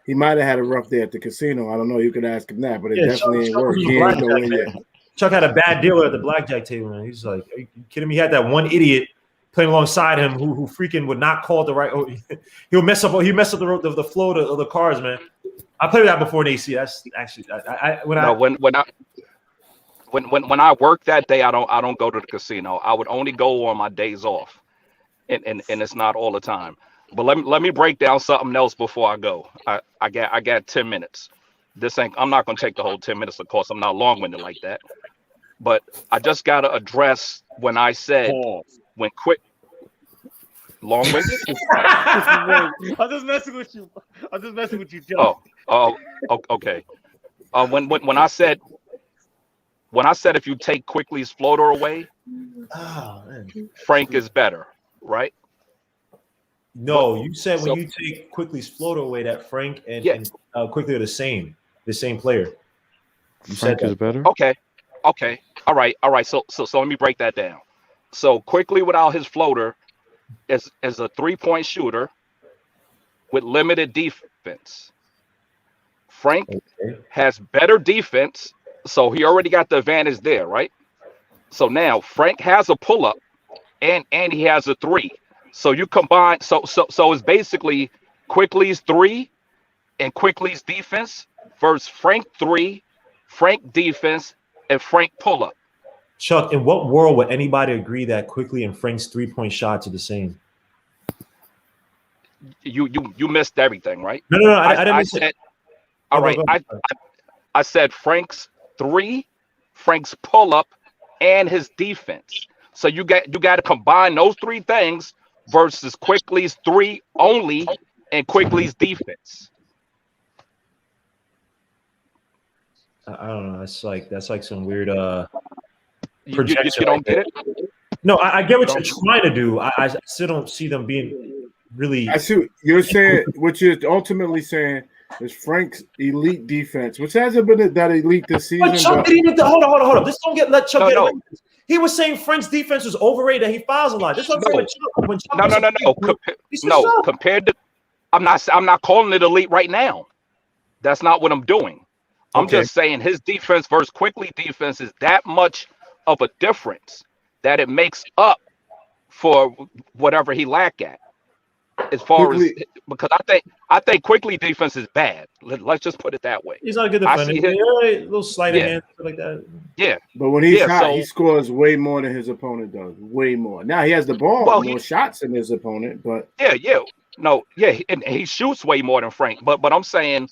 He might have had a rough day at the casino. I don't know. You could ask him that, but it definitely ain't work. He ain't going yet. Chuck had a bad deal at the blackjack table, man. He's like, are you kidding me? He had that one idiot playing alongside him who freaking would not call the right. He'll mess up. He messed up the flow of the cards, man. I played with that before in AC. That's actually when I work that day, I don't go to the casino. I would only go on my days off, and it's not all the time. But let me break down something else before I go. I got 10 minutes. I'm not gonna take the whole 10 minutes, of course. I'm not long-winded like that. But I just gotta address when I said when quick long-winded. I'm just messing with you, Joe. Oh, okay. When I said if you take Quickly's floater away, Frank is better, right? No, you said when you take Quickly's floater away, that Frank and Quickly are the same player. You Frank said is better. Okay. All right. So let me break that down. So Quickly without his floater is a 3-point shooter with limited defense. Frank has better defense, so he already got the advantage there, right? So now Frank has a pull-up and he has a 3. So you combine, so it's basically Quickly's 3 and Quickly's defense versus Frank 3, Frank defense, and Frank pull-up. Chuck, in what world would anybody agree that Quickly and Frank's 3-point shots are the same? You missed everything, right? No. I didn't miss it. All right. I said Frank's 3, Frank's pull-up, and his defense. So you got to combine those 3 things versus Quickly's 3 only and Quickly's defense. I don't know. That's like some weird you don't get it? No, I get what you're trying to do. I still don't see them being really. I see you're saying. What you're ultimately saying is Frank's elite defense, which hasn't been that elite this season. But Chuck didn't even. Hold on. Just don't let Chuck get away. He was saying Frank's defense was overrated. That he fouls a lot. This was No. Compared to, I'm not calling it elite right now. That's not what I'm doing. I'm just saying his defense versus Quickly defense is that much of a difference that it makes up for whatever he lack at. As far as because I think Quickly defense is bad. Let's just put it that way. He's not a good defender. A little sleight of hand, stuff like that. Yeah. But when he's hot, he scores way more than his opponent does. Way more. Now he has the ball, more shots than his opponent, but and he shoots way more than Frank. But I'm saying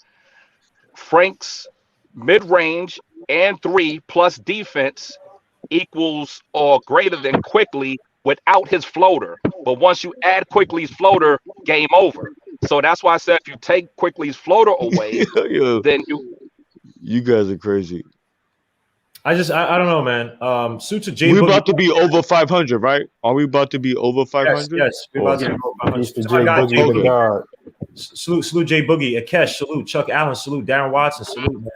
Frank's mid-range and 3 plus defense equals or greater than Quickly without his floater. But once you add Quickly's floater, game over. So that's why I said if you take Quickly's floater away, then you guys are crazy. I don't know, man. Suits of J We Boogie. about to be over 500, right? Are we about to be over Yes, 500? yes. We're about to be over 500. He's the So I J got J Boogie, the Boogie. guard. Salute J Boogie. Akesh, salute. Chuck Allen, salute. Darren Watson, salute, man.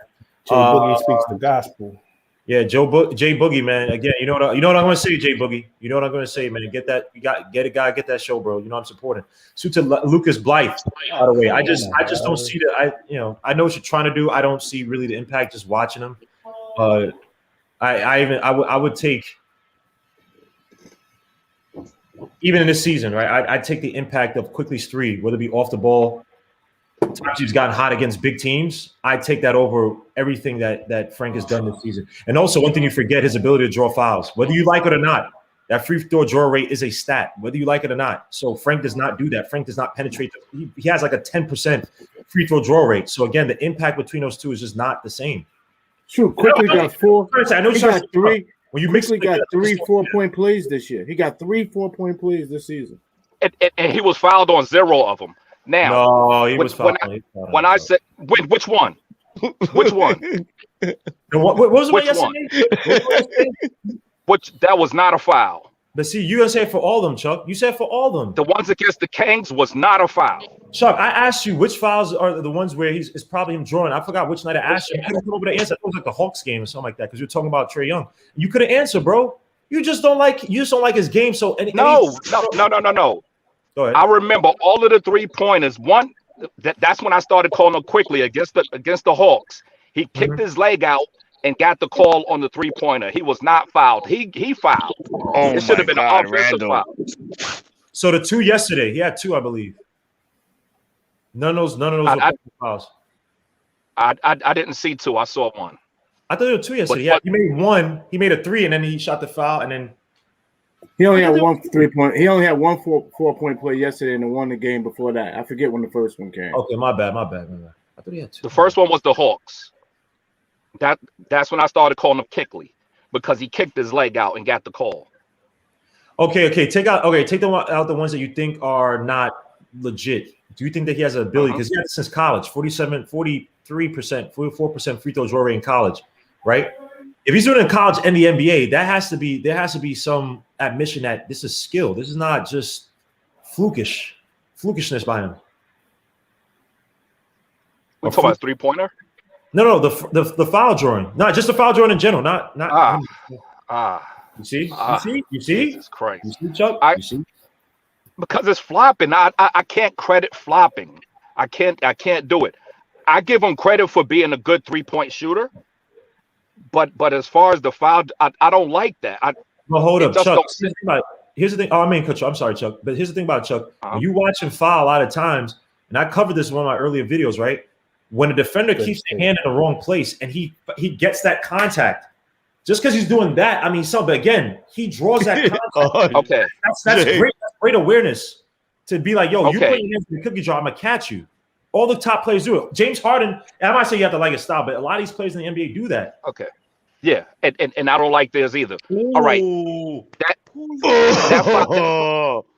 J Boogie speaks the gospel. Yeah, J Boogie, man. Again, you know what I'm going to say, J Boogie. You know what I'm going to say, man. Get that, get a guy, get that show, bro. You know I'm supporting. Suit to Lucas Blythe. By the way, I just don't see that. I know what you're trying to do. I don't see really the impact just watching him. I would take, even in this season, right? I'd take the impact of Quickly's three, whether it be off the ball. Times he's gotten hot against big teams. I take that over everything that Frank has done this season. And also, one thing you forget, his ability to draw fouls. Whether you like it or not, that free throw draw rate is a stat, whether you like it or not. So Frank does not do that. Frank does not penetrate. He has like a 10% free throw draw rate. So again, the impact between those two is just not the same. True. Quickly got four. I know he got three. When you Quickly got 3 4-point plays this year. He got 3 4-point plays this season. And he was fouled on 0 of them. Now, no, he was fouled. When I said, which one? Which one? What was the one yesterday? Which that was not a foul. But see, you didn't say it for all of them, Chuck. You said for all of them. The ones against the Kings was not a foul. Chuck, I asked you which fouls are the ones where it's probably him drawing. I forgot which night I asked you. You couldn't come over the answer. It was like the Hawks game or something like that because you were talking about Trae Young. You couldn't answer, bro. You just don't like his game. So no. Go ahead. I remember all of the 3-pointers. That's when I started calling him quickly against the Hawks. He kicked his leg out and got the call on the 3-pointer. He was not fouled. He fouled. It should have been an offensive foul. So the 2 yesterday, he had 2, I believe. None of those were fouls. I didn't see 2. I saw 1. I thought there were 2 yesterday. He made 1. He made a 3, and then he shot the foul, and then he only had 1 3-point. He only had 1 4-point play yesterday, and then 1 the game before that. I forget when the first one came. Okay, my bad. I thought he had 2. The first one was the Hawks. That's when I started calling him Kickley because he kicked his leg out and got the call. Okay. Take out the ones that you think are not legit. Do you think that he has an ability? Because he had it since college, 43%, 44% free throw draw rate in college, right? If he's doing it in college and the NBA, there has to be some admission that this is skill. This is not just flukishness by him. We're talking about 3-pointer? No, the foul drawing. No, just the foul drawing in general. Not. You see? You see? Jesus Christ. You see, Chuck? You see? Because it's flopping. I can't credit flopping. I can't do it. I give him credit for being a good 3-point shooter. But as far as the foul, I don't like that. Well, hold up, Chuck. Here's the thing. Oh, I mean, Chuck, I'm sorry, Chuck. But here's the thing about Chuck. When you watch him foul a lot of times, and I covered this in one of my earlier videos, right? When a defender keeps their hand in the wrong place and he gets that contact, just because he's doing that, I mean, but again, he draws that contact. Okay. That's great. That's great awareness to be like, yo, you put your hands in the cookie jar, I'm going to catch you. All the top players do it. James Harden, and I might say you have to like his style, but a lot of these players in the NBA do that. Okay. Yeah, and I don't like theirs either. Ooh. All right.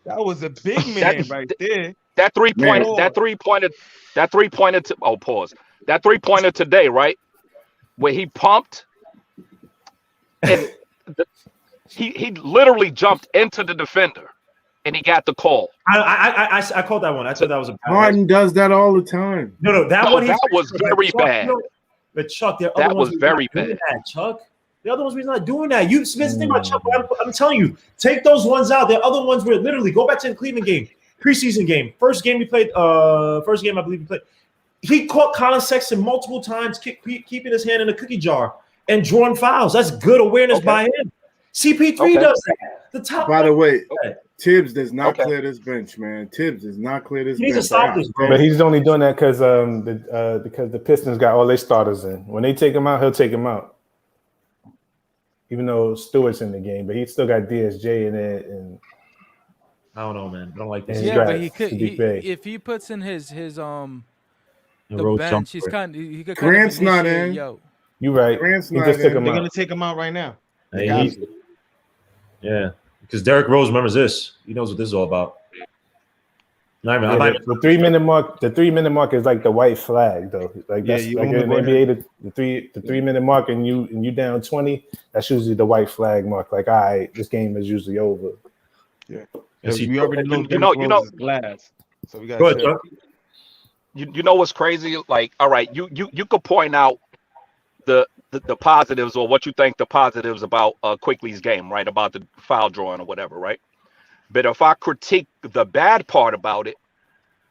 That was a big man right there. That three-pointer today, right? Where he pumped and he literally jumped into the defender and he got the call. I called that one. I thought that was a bad Harden does that all the time. No, that was very bad. But Chuck, that was very bad. Chuck, the other ones we're not doing that. You Smith, the thing about Chuck, I'm telling you, take those ones out. The other ones where literally go back to the Cleveland game, preseason game, first game we played. First game I believe we played. He caught Colin Sexton multiple times, keeping his hand in a cookie jar and drawing fouls. That's good awareness by him. CP3 does that. The top. By the way, Tibbs does not clear this bench, man. Tibbs does not clear this bench. He needs to stop this, bro. But he's only doing that because the Pistons got all their starters in. When they take him out, he'll take him out. Even though Stewart's in the game, but he still got DSJ in it. And I don't know, man. I don't like this. Yeah, but he could. If he puts in his the bench, he's he could. Grant's not in. Yo, you right. Grant's he not just in. took him They're out. gonna take him out right now. Yeah, because Derrick Rose remembers this. He knows what this is all about. Not even, Yeah, the 3 minute mark. The 3 minute mark is like the white flag, though. Like that's you like wanna in go NBA, the 3 minute mark, and you down 20. That's usually the white flag mark. Like, all right, this game is usually over. Yeah. Yes, We already know You know, Derrick Rose is glass, so we got Go ahead, to Chuck. you know what's crazy? Like, all right, you could point out the positives or what you think the positives about Quickly's game, right? About the foul drawing or whatever, right? But if I critique the bad part about it,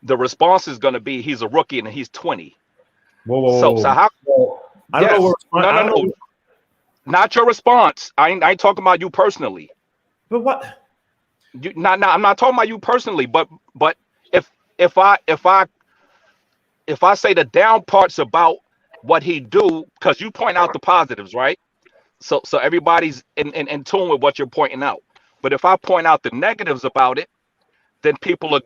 the response is going to be he's a rookie and he's 20. Whoa. So how? I don't know where. No. Not your response. I ain't talking about you personally. But what? I'm not talking about you personally. But if I say the down parts about what he do, because you point out the positives, right? So everybody's in tune with what you're pointing out. But if I point out the negatives about it, then people are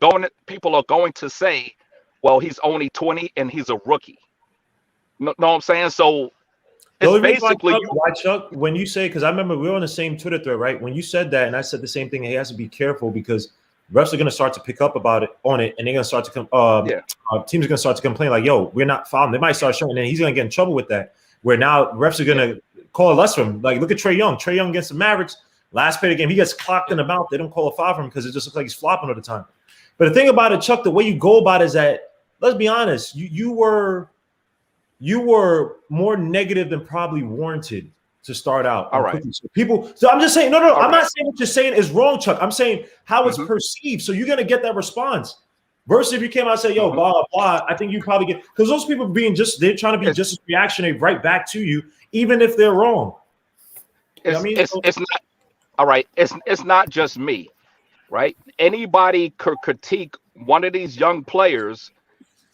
going to say, well, he's only 20 and he's a rookie. Know what I'm saying? So it's basically why Chuck, when you say, because I remember we were on the same Twitter thread, right? When you said that, and I said the same thing, he has to be careful because refs are going to start to pick up about it on it, and they're going to start to come. Teams are going to start to complain like, "Yo, we're not fouling." They might start showing, and he's going to get in trouble with that. Where now refs are going to call less for him. Like, look at Trae Young. Trae Young against the Mavericks, last play of the game, he gets clocked in the mouth. They don't call a foul for him because it just looks like he's flopping all the time. But the thing about it, Chuck, the way you go about it is that, let's be honest, you were more negative than probably warranted to start out. All right. So I'm just saying, no, I'm not saying what you're saying is wrong, Chuck. I'm saying how it's perceived. So you're going to get that response. Versus if you came out and say, yo, blah, blah, I think you probably get, because those people they're trying to be just as reactionary right back to you, even if they're wrong. It's not, all right. It's not just me, right? Anybody could critique one of these young players,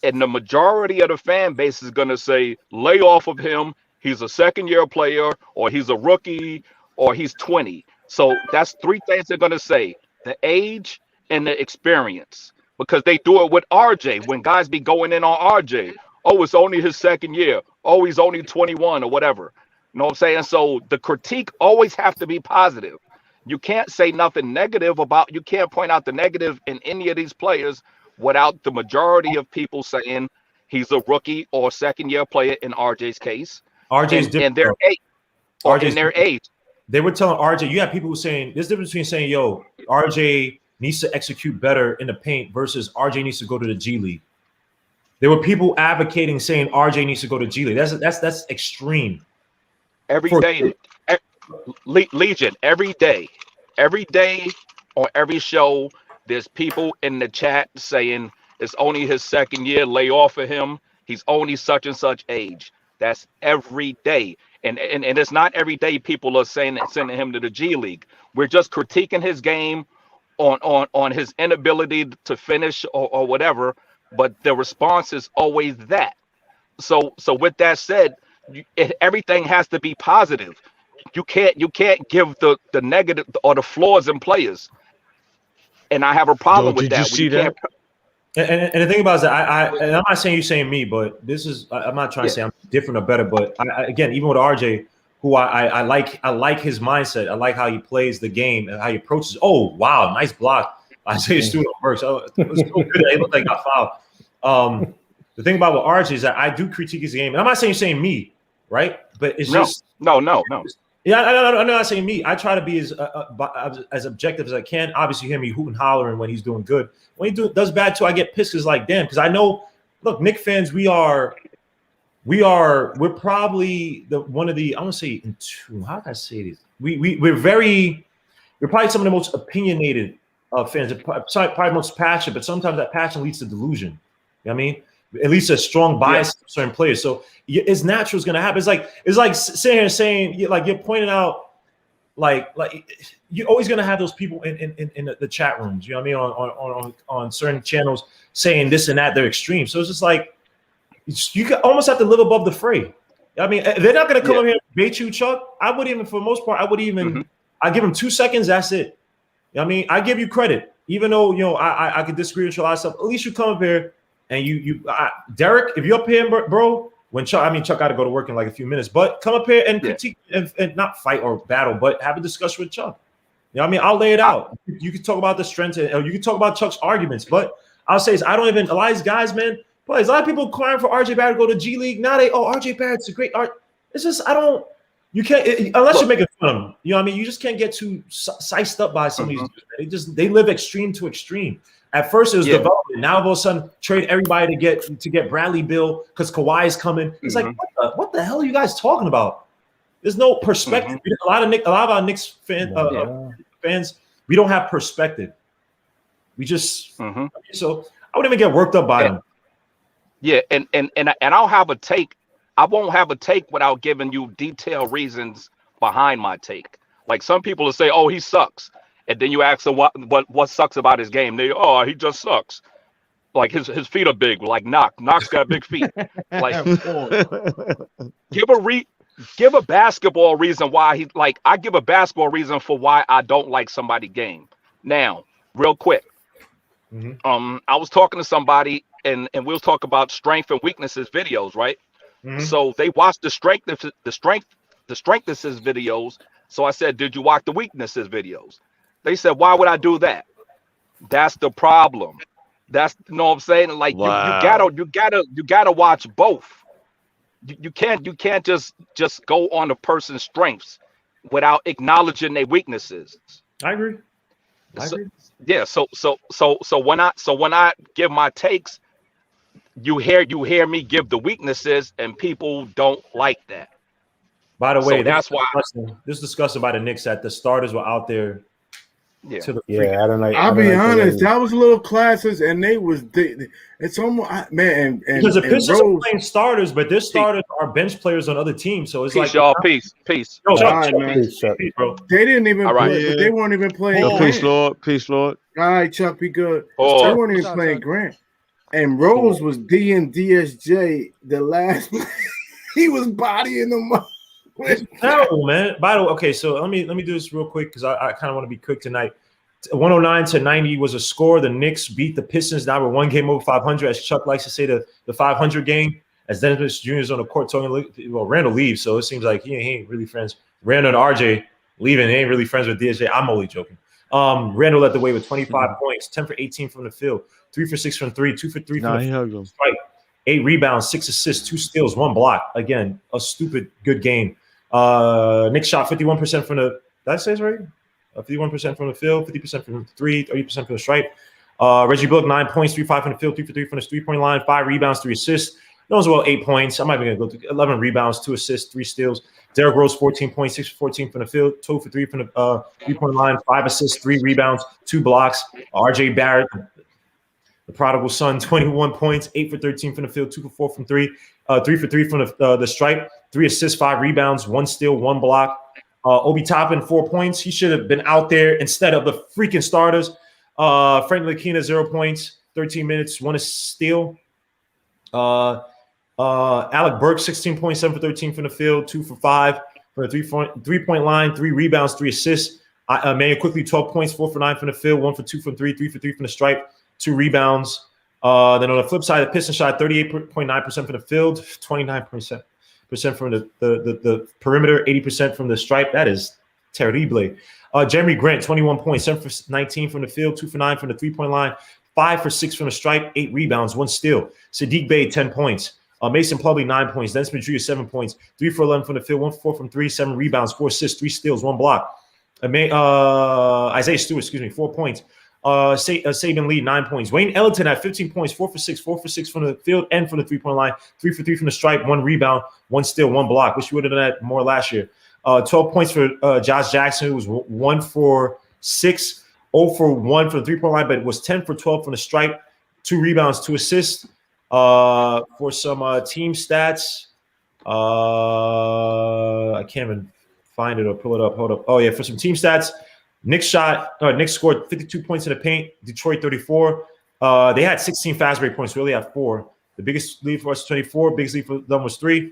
and the majority of the fan base is going to say, lay off of him. He's a second-year player, or he's a rookie, or he's 20. So that's three things they're going to say: the age and the experience. Because they do it with RJ. When guys be going in on RJ, oh, it's only his second year. Oh, he's only 21 or whatever. You know what I'm saying? So the critique always have to be positive. You can't say nothing negative about, you can't point out the negative in any of these players without the majority of people saying he's a rookie or second-year player in RJ's case. RJ's different. And their age. Or in their age. They were telling RJ, you have people who saying, there's a difference between saying, yo, RJ needs to execute better in the paint versus RJ needs to go to the G League. There were people advocating saying RJ needs to go to G League. That's extreme. Every day, Legion, every day on every show, there's people in the chat saying it's only his second year, lay off of him. He's only such and such age. That's every day. And it's not every day people are saying that, sending him to the G League. We're just critiquing his game on his inability to finish or whatever, but the response is always that. So with that said, everything has to be positive. You can't give the negative or the flaws in players. And I have a problem with that. Did you see that? And the thing about it is that and I'm not saying you're saying me, but this is, I'm not trying to say I'm different or better, but again, even with RJ, who I like his mindset. I like how he plays the game and how he approaches. Oh, wow, nice block. I say his student works. So it was so good. It looked like I fouled. The thing about with RJ is that I do critique his game. And I'm not saying you're saying me, right? But it's just no. Yeah, I'm not saying me. I try to be as objective as I can. Obviously, you hear me hooting and hollering when he's doing good. When he does bad too, I get pissed because like, damn, because I know, look, Knicks fans, we're probably one of the, I want to say how can I say this? We're probably some of the most opinionated fans, probably most passionate, but sometimes that passion leads to delusion. You know what I mean? At least a strong bias to certain players. So it's natural, it's gonna happen. It's like sitting here saying, like you're pointing out, like you're always gonna have those people in the chat rooms. You know what I mean? On certain channels saying this and that, they're extreme. So it's just like you can almost have to live above the fray. I mean, they're not gonna come up here and bait you, Chuck. I would even, for the most part, I give them 2 seconds. That's it. You know what I mean, I give you credit, even though I could disagree with you a lot of stuff. At least you come up here. And Derek, if you're up here, bro, Chuck got to go to work in like a few minutes, but come up here and critique and not fight or battle, but have a discussion with Chuck. You know what I mean? I'll lay it out. You can talk about the strengths, or you can talk about Chuck's arguments, but I'll say is I don't even a lot of these guys, man. Boys, a lot of people crying for RJ Barrett to go to G League. Now RJ Barrett's a great art. It's just you can't unless you're making fun of them. You know what I mean? You just can't get too sized up by some of these dudes. They live extreme to extreme. At first it was development. Now all of a sudden trade everybody to get Bradley Beal because Kawhi is coming. It's like what the hell are you guys talking about? There's no perspective. A lot of our Knicks fans, we don't have perspective. We just so I wouldn't even get worked up by them. Yeah, and I'll have a take. I won't have a take without giving you detailed reasons behind my take. Like some people will say, "Oh, he sucks," and then you ask them what sucks about his game. They, "Oh, he just sucks." Like his feet are big. Like Knock's got big feet. Like give a basketball reason why he like. I give a basketball reason for why I don't like somebody's game. Now, real quick, I was talking to somebody and we'll talk about strength and weaknesses videos, right? So they watched the strengthnesses videos. So I said, "Did you watch the weaknesses videos?" They said, "Why would I do that?" That's the problem. That's you know what I'm saying. Like you gotta watch both. You can't just go on a person's strengths without acknowledging their weaknesses. I agree. Yeah. So when I give my takes, you hear me give the weaknesses, and people don't like that. By the way, so that's why this discussion by the Knicks that the starters were out there. I don't know. I'll be honest, that was a little classes, and it's almost man. And because the Pistons are playing starters, but their starters are bench players on other teams, so it's peace, like y'all. Peace. All right, man. Bro. They didn't even play. They weren't even playing. Peace, Lord. Peace, Lord. All right, Chuck, be good. They weren't even playing Grant. And Rose was D and DSJ the last. He was bodying them up. Terrible, man. By the way, okay, so let me do this real quick because I kind of want to be quick tonight. 109-90 was a score. The Knicks beat the Pistons. Now we're one game over 500, as Chuck likes to say, the 500 game. As Dennis Jr. is on the court talking, well, Randall leaves, so it seems like he ain't really friends. Randall and RJ leaving, he ain't really friends with DSJ. I'm only joking. Randall led the way with 25 points, 10 for 18 from the field, 3 for 6 from 3, 2 for 3 from the strike, 8 rebounds, 6 assists, 2 steals, 1 block. Again, a stupid good game. Knicks shot 51% from the. Did I say this right? 51% from the field, 50% from the 3, 30% from the stripe. Reggie Bullock 9 points, 3-5 from the field, 3 for 3 from the 3-point line, 5 rebounds, 3 assists. Those well 8 points. I'm not even gonna go to 11 rebounds, 2 assists, 3 steals. Derrick Rose 14 points, 6 for 14 from the field, 2 for 3 from the 3-point line, 5 assists, 3 rebounds, 2 blocks. RJ Barrett, the prodigal son, 21 points, 8 for 13 from the field, 2 for 4 from 3, 3 for 3 from the stripe, 3 assists, 5 rebounds, 1 steal, 1 block. Obi Toppin 4 points. He should have been out there instead of the freaking starters. Frank Ntilikina 0 points, 13 minutes, 1 steal. Alec Burks 16 points, 7 for 13 from the field, 2 for 5 from the 3-point line, 3 rebounds, 3 assists. Emmanuel Quickly 12 points, 4 for 9 from the field, 1 for 2 from 3, 3 for 3 from the stripe, 2 rebounds. Then on the flip side, the Pistons shot 38.9% from the field, 29% from the perimeter, 80% from the stripe. That is terrible. Jeremy Grant, 21 points, 7 for 19 from the field, 2 for 9 from the 3-point line, 5 for 6 from the stripe, 8 rebounds, 1 steal. Sadiq Bey, 10 points. Mason Plumlee, 9 points. Dennis Madrid, 7 points, 3 for 11 from the field, 1 for 4 from 3, 7 rebounds, 4 assists, 3 steals, 1 block. Isaiah Stewart, 4 points. Saban Lee, 9 points. Wayne Ellington had 15 points, 4 for 6 from the field and from the 3-point line, 3 for 3 from the stripe, 1 rebound, 1 steal, 1 block. Wish you would have done that more last year. 12 points for Josh Jackson, who was 1 for 6, 0 for 1 from the 3-point line, but it was 10 for 12 from the stripe, 2 rebounds, 2 assists. For some team stats, I can't even find it or pull it up. Hold up. Oh, yeah, for some team stats, Knicks scored 52 points in the paint, Detroit 34. They had 16 fast break points. We only had 4. The biggest lead for us was 24. Biggest lead for them was 3.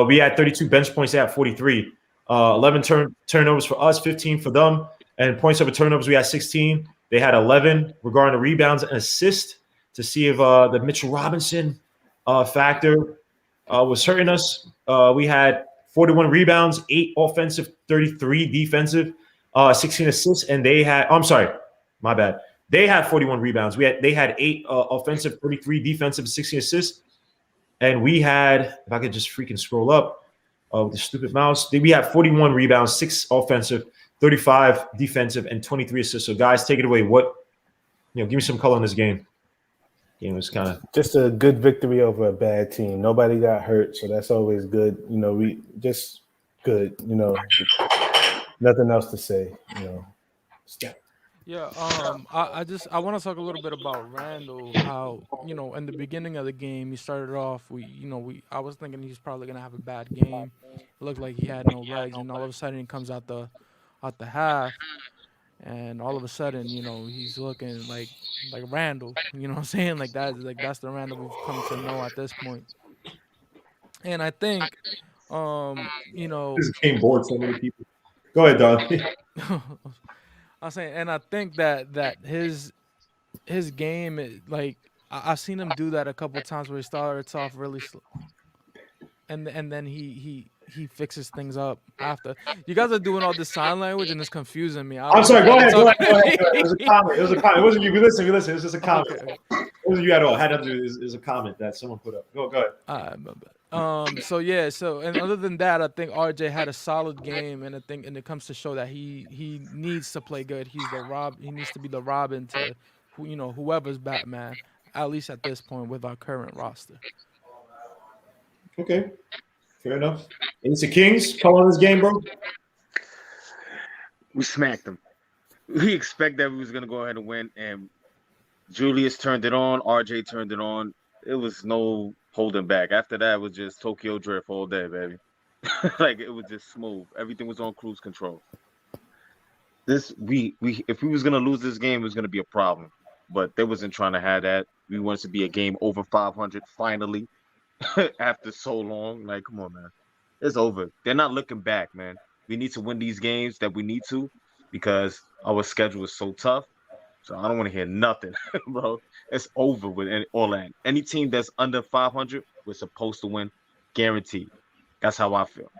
We had 32 bench points. They had 43. 11 turnovers for us, 15 for them. And points over turnovers, we had 16. They had 11. Regarding the rebounds and assists, to see if the Mitchell Robinson factor was hurting us. We had 41 rebounds, 8 offensive, 33 defensive, 16 assists, and they had – I'm sorry, my bad. They had 41 rebounds. They had 8 offensive, 33 defensive, 16 assists. And we had, if I could just freaking scroll up with the stupid mouse, we had 41 rebounds, 6 offensive, 35 defensive, and 23 assists. So guys, take it away. Give me some color in this game. Game was kind of just a good victory over a bad team. Nobody got hurt, so that's always good. We just good. Nothing else to say. Yeah, I want to talk a little bit about Randall. How in the beginning of the game he started off. I was thinking he's probably gonna have a bad game. It looked like he had no legs, and all of a sudden he comes out the half, and all of a sudden he's looking like Randall. You know what I'm saying? That's the Randall we've come to know at this point. And I think, this game bored so many people. Go ahead, Don. I'm saying, and I think that his game, I've seen him do that a couple times where he starts off really slow, and then he fixes things up after. You guys are doing all this sign language and it's confusing me. I'm sorry. Go ahead. It was a comment. It wasn't you. We listen. It was just a comment. Okay. It wasn't you at all. It had nothing to do. It was a comment that someone put up. Go ahead. So and other than that, I think RJ had a solid game, and it comes to show that he needs to play good. He needs to be the Robin to whoever's Batman, at least at this point with our current roster. Okay, fair enough. And it's the Kings calling this game, bro. We smacked them. We expect that we was gonna go ahead and win, and Julius turned it on. RJ turned it on. It was no holding back. After that, it was just Tokyo Drift all day, baby. It was just smooth. Everything was on cruise control. If we was gonna lose this game, it was gonna be a problem. But they wasn't trying to have that. We wanted to be a game over 500 finally after so long. Come on, man. It's over. They're not looking back, man. We need to win these games that we need to because our schedule is so tough. So I don't want to hear nothing, bro. It's over with all that. Any team that's under 500, we're supposed to win, guaranteed. That's how I feel.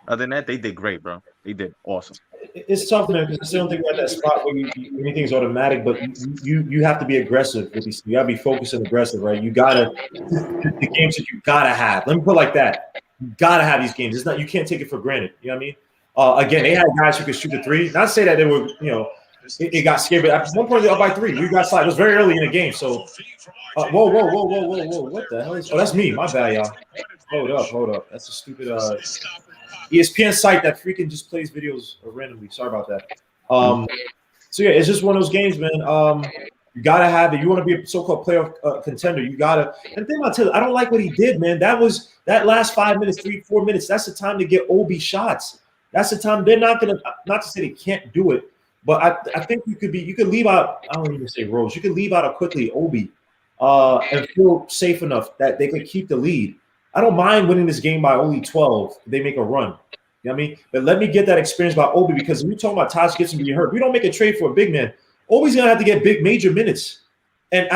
Other than that, they did great, bro. They did awesome. It's tough, man, because I still don't think we're at that spot where anything's automatic, but you have to be aggressive with these. You got to be focused and aggressive, right? You got to – the games that you got to have. Let me put it like that. You got to have these games. You can't take it for granted. You know what I mean? Again, they had guys who could shoot the three. Not to say that they were, it got scared, but at one point they're up by 3. We got slide. It was very early in the game, so whoa! What the hell is? Oh, that's me. My bad, y'all. Hold up. That's a stupid ESPN site that freaking just plays videos randomly. Sorry about that. So yeah, it's just one of those games, man. You gotta have it. You want to be a so-called playoff contender. You gotta. And the thing about Taylor, I don't like what he did, man. That last 5 minutes, 3-4 minutes. That's the time to get Obi shots. That's the time. They're not gonna. Not to say they can't do it. But I think you could leave out, I don't even say Rose. You could leave out a quickly Obi and feel safe enough that they could keep the lead. I don't mind winning this game by only 12 if they make a run. You know what I mean? But let me get that experience by Obi because we're talking about Taj Gibson being hurt. We don't make a trade for a big man. Obi's going to have to get big major minutes. And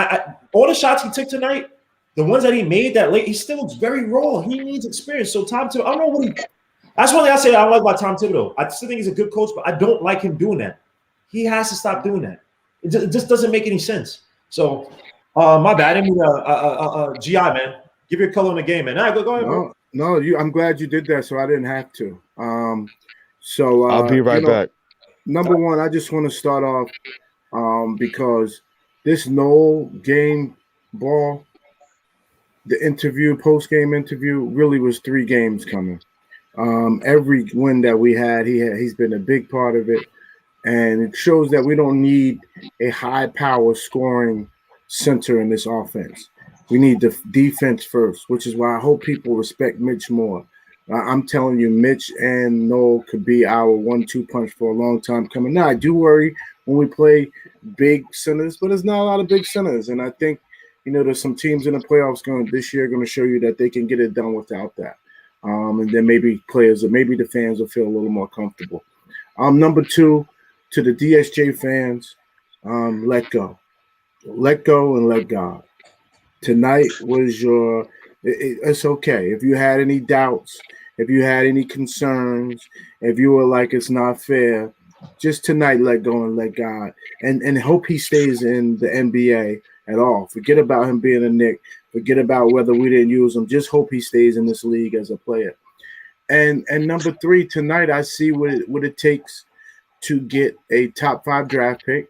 all the shots he took tonight, the ones that he made that late, he still looks very raw. He needs experience. So Tom Thibodeau, I don't know what that's one thing I say I don't like about Tom Thibodeau. I still think he's a good coach, but I don't like him doing that. He has to stop doing that. It just doesn't make any sense. So, my bad. I didn't mean GI, man. Give your color in the game, man. All right, go ahead, bro. No, I'm glad you did that, so I didn't have to. I'll be right back. Number one, I just want to start off because this no game ball, the post-game interview, really was 3 games coming. Every win that we had, he's been a big part of it. And it shows that we don't need a high-power scoring center in this offense. We need the defense first, which is why I hope people respect Mitch more. I'm telling you, Mitch and Noel could be our 1-2 punch for a long time coming. Now, I do worry when we play big centers, but there's not a lot of big centers. And I think, there's some teams in the playoffs this year going to show you that they can get it done without that. And then maybe the fans will feel a little more comfortable. Number 2, to the DSJ fans, let go. Let go and let God. Tonight was it's okay. If you had any doubts, if you had any concerns, if you were like it's not fair, Just tonight, let go and let God, and hope he stays in the NBA at all. Forget about him being a Knick. Forget about whether we didn't use him. Just hope he stays in this league as a player. And number 3 tonight, I see what it takes to get a top 5 draft pick.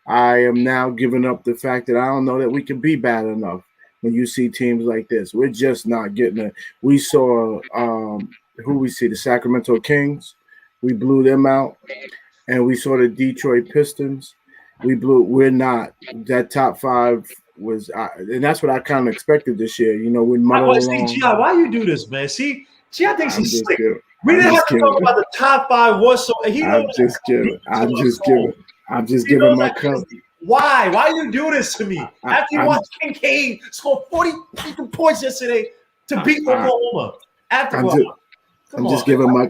I am now giving up the fact that I don't know that we can be bad enough. When you see teams like this, we're just not getting it. We saw who we see, the Sacramento Kings. We blew them out. And we saw the Detroit Pistons. We're not. That top 5 was, and that's what I kind of expected this year. You know, we muddle along. G.I., why you do this, man? See, G.I. thinks he's slick. We I'm didn't have just to talk about the top 5 whatsoever. I'm just giving my color. Why you do this to me? After you watched Kincaid score 40 points yesterday to beat Oklahoma. I'm just giving my.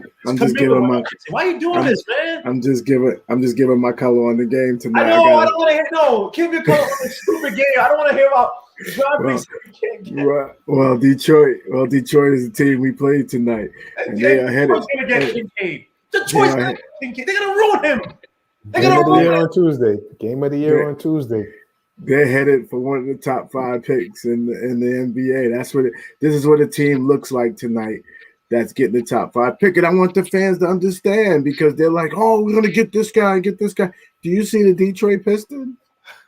Why are you doing this, man? I'm just giving my color on the game tonight. I don't want to hear. No, give your color on the stupid game. I don't want to hear about. Well, Detroit is the team we played tonight, and they are headed. Gonna get Kincaid. Detroit's gonna get Kincaid. They're gonna ruin him. Game of the year on Tuesday. Game of the year on Tuesday. They're headed for one of the top 5 picks in the NBA. This is what a team looks like tonight. That's getting the top 5 pick. And I want the fans to understand because they're like, oh, we're going to get this guy and get this guy. Do you see the Detroit Pistons?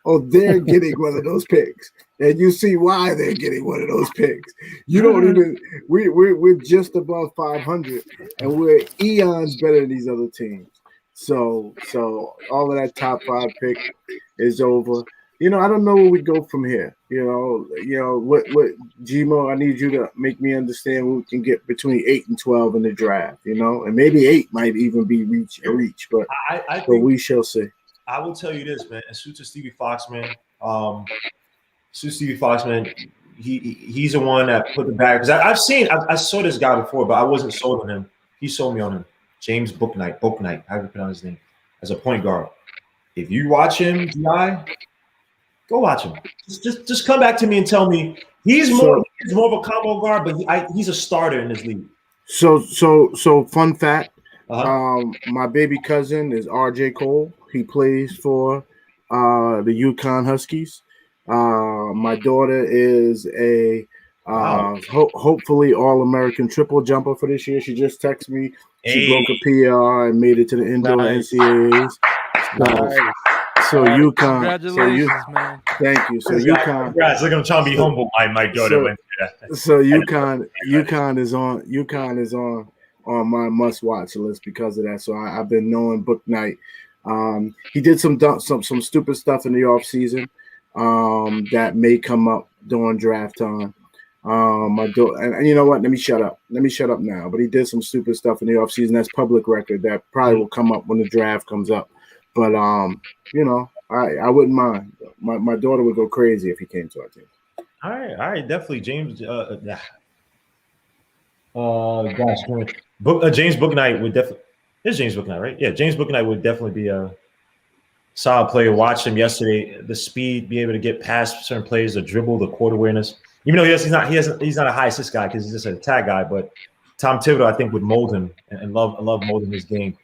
Oh, they're getting one of those picks. And you see why they're getting one of those picks. You don't even – we're just above 500, and we're eons better than these other teams. So all of that top 5 pick is over. You know, I don't know where we go from here. You know what Gmo, I need you to make me understand what we can get between 8 and 12 in the draft, you know, and maybe 8 might even be a reach, but but we shall see. I will tell you this, man, and suit to Stevie Fox, man. He's the one that put the bag, because I saw this guy before, but I wasn't sold on him. He sold me on him. James Bouknight, how do you pronounce his name, as a point guard. If you watch him, DI, go watch him. Just come back to me and tell me he's more of a combo guard, but he's a starter in this league. So fun fact. My baby cousin is RJ Cole. He plays for the UConn Huskies. My daughter is a hopefully All-American triple jumper for this year. She just texted me. She broke a PR and made it to the indoor NCAAs. So UConn. Congratulations, man. Thank you. So UConn. Congrats. Look, I'm trying to be humble. My daughter went through that. So UConn is on my must-watch list because of that. So I've been knowing Bouknight. He did some stupid stuff in the offseason that may come up during draft time. My daughter, and you know what? Let me shut up now. But he did some stupid stuff in the offseason. That's public record. That probably will come up when the draft comes up. But you know, I wouldn't mind. My daughter would go crazy if he came to our team. All right, definitely, James. James Bouknight would definitely. It's James Bouknight, right? Yeah, James Bouknight would definitely be a solid player. Watched him yesterday. The speed, be able to get past certain players, the dribble, the court awareness. Even though he's not a high assist guy because he's just a tag guy. But Tom Thibodeau, I think, would mold him and love molding his game.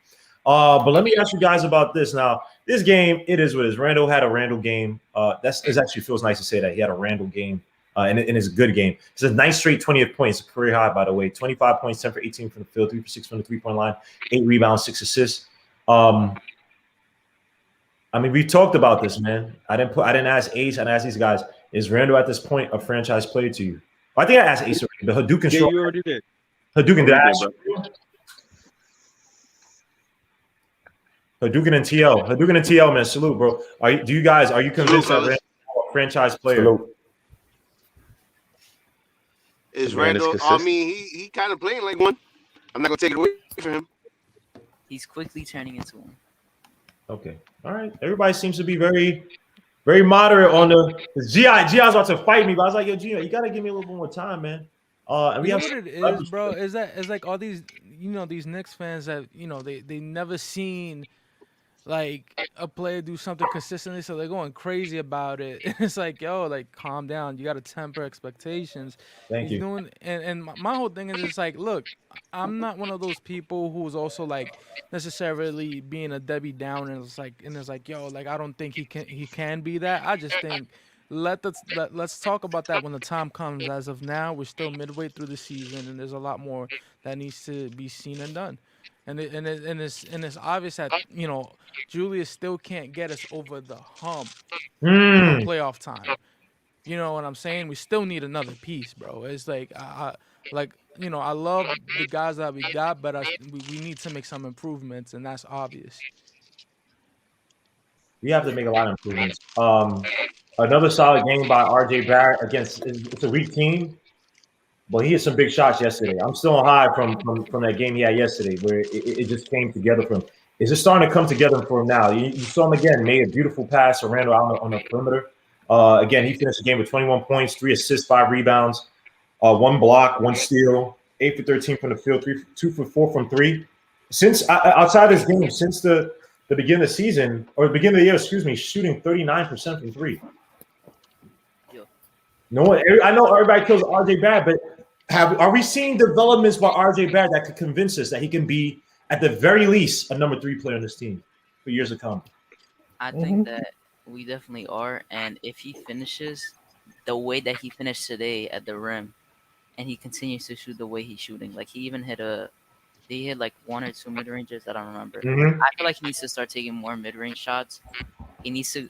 But let me ask you guys about this. Now, this game, it is what it is. Randall had a Randall game. It actually feels nice to say that he had a Randall game, and it's a good game. It's a nice straight 20th points, career high, by the way. 25 points, 10 for 18 from the field, 3 for 6 from the three-point line, 8 rebounds, 6 assists. I mean, we talked about this, man. I didn't ask Ace. I didn't ask these guys. Is Randall at this point a franchise player to you? I think I asked Ace already, but Hadouken. Yeah, you already did. Hadouken, did I ask you? Hadouken and TL, man, salute, bro. Are you convinced that Randall is a franchise player? Salute. Is Randall? I mean, he kind of playing like one. I'm not gonna take it away from him. He's quickly turning into one. Okay, all right. Everybody seems to be very, very moderate on the GI's about to fight me, but I was like, yo, Gio, you gotta give me a little bit more time, man. And we you have know what it is, bro? Is that it's like all these, these Knicks fans that they never seen like a player do something consistently, so they're going crazy about it. It's like, yo, like calm down. You got to temper expectations. Thank He's you. doing, and my whole thing is just like, look, I'm not one of those people who's also like necessarily being a Debbie Downer. And it's like, yo, like I don't think he can be that. I just think let's talk about that when the time comes. As of now, we're still midway through the season, and there's a lot more that needs to be seen and done. And it's obvious that Julius still can't get us over the hump come Hmm. playoff time. You know what I'm saying? We still need another piece, bro. It's like I love the guys that we got, but we need to make some improvements, and that's obvious. We have to make a lot of improvements. Another solid game by RJ Barrett against it's a weak team, but he had some big shots yesterday. I'm still on high from that game he had yesterday, where it just came together for him. It's just starting to come together for him now. You saw him again, made a beautiful pass to Randall out on the perimeter. Again, he finished the game with 21 points, 3 assists, 5 rebounds, 1 block, 1 steal, 8 for 13 from the field, 2 for 4 from 3. Since outside this game, since the beginning of the season or the beginning of the year, shooting 39% from 3. No one, I know everybody kills RJ Barrett, but are we seeing developments by RJ Barrett that could convince us that he can be, at the very least, a number 3 player on this team for years to come? I think that we definitely are, and if he finishes the way that he finished today at the rim, and he continues to shoot the way he's shooting, like he even hit like 1 or 2 mid ranges. I don't remember. Mhm. I feel like he needs to start taking more mid range shots. He needs to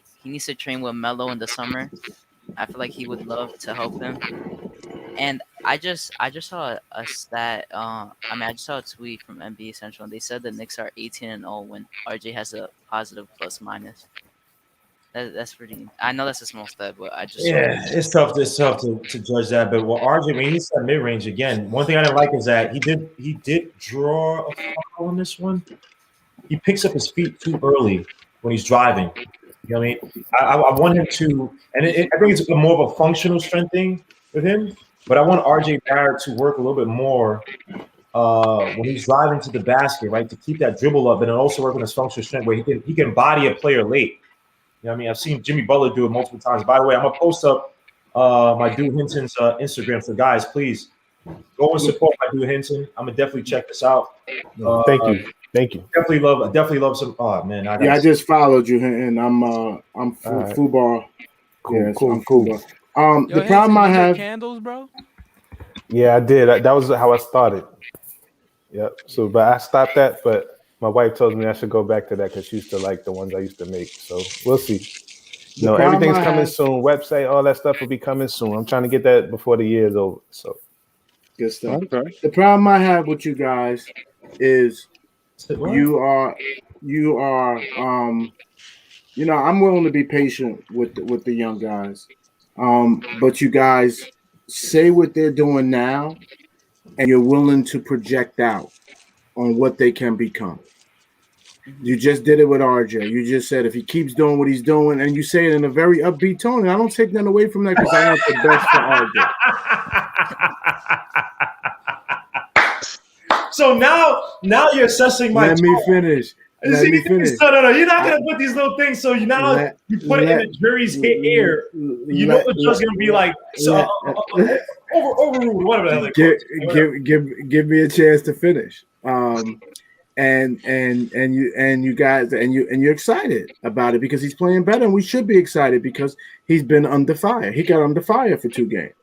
train with Melo in the summer. I feel like he would love to help him. And I just saw a stat. I just saw a tweet from NBA Central, and they said the Knicks are 18-0 when RJ has a positive plus minus. That's pretty. I know that's a small stat, but I just It's tough to judge that. But RJ, when he said mid range again, one thing I didn't like is that he did draw a foul on this one. He picks up his feet too early when he's driving. You know what I mean? I want him to, and I think it's more of a functional strength thing with him. But I want RJ Barrett to work a little bit more when he's driving to the basket, right? To keep that dribble up, and then also work on his functional strength where he can body a player late. You know what I mean? I've seen Jimmy Butler do it multiple times. By the way, I'm gonna post up my dude Hinton's Instagram. So guys, please go and support my dude Hinton. I'm gonna definitely check this out. Thank you. Definitely love some. Oh man, I just followed you, and I'm right. Fubar. Cool. The problem I have. Candles, bro. Yeah, I did. That was how I started. Yep. So, but I stopped that. But my wife told me I should go back to that because she used to like the ones I used to make. So we'll see. Everything's coming soon. Website, all that stuff will be coming soon. I'm trying to get that before the year's over. So good stuff. Okay. The problem I have with you guys is you are I'm willing to be patient with the young guys. But you guys say what they're doing now, and you're willing to project out on what they can become. You just did it with RJ. You just said if he keeps doing what he's doing, and you say it in a very upbeat tone, and I don't take that away from that because I want the best for RJ. So now you're assessing my. Let me finish. No. You're not gonna put these little things. So you put it in the jury's ear. You know the judge's gonna be like overruled, whatever. Give me a chance to finish. And you guys and you're excited about it because he's playing better, and we should be excited because he's been under fire. He got under fire for 2 games.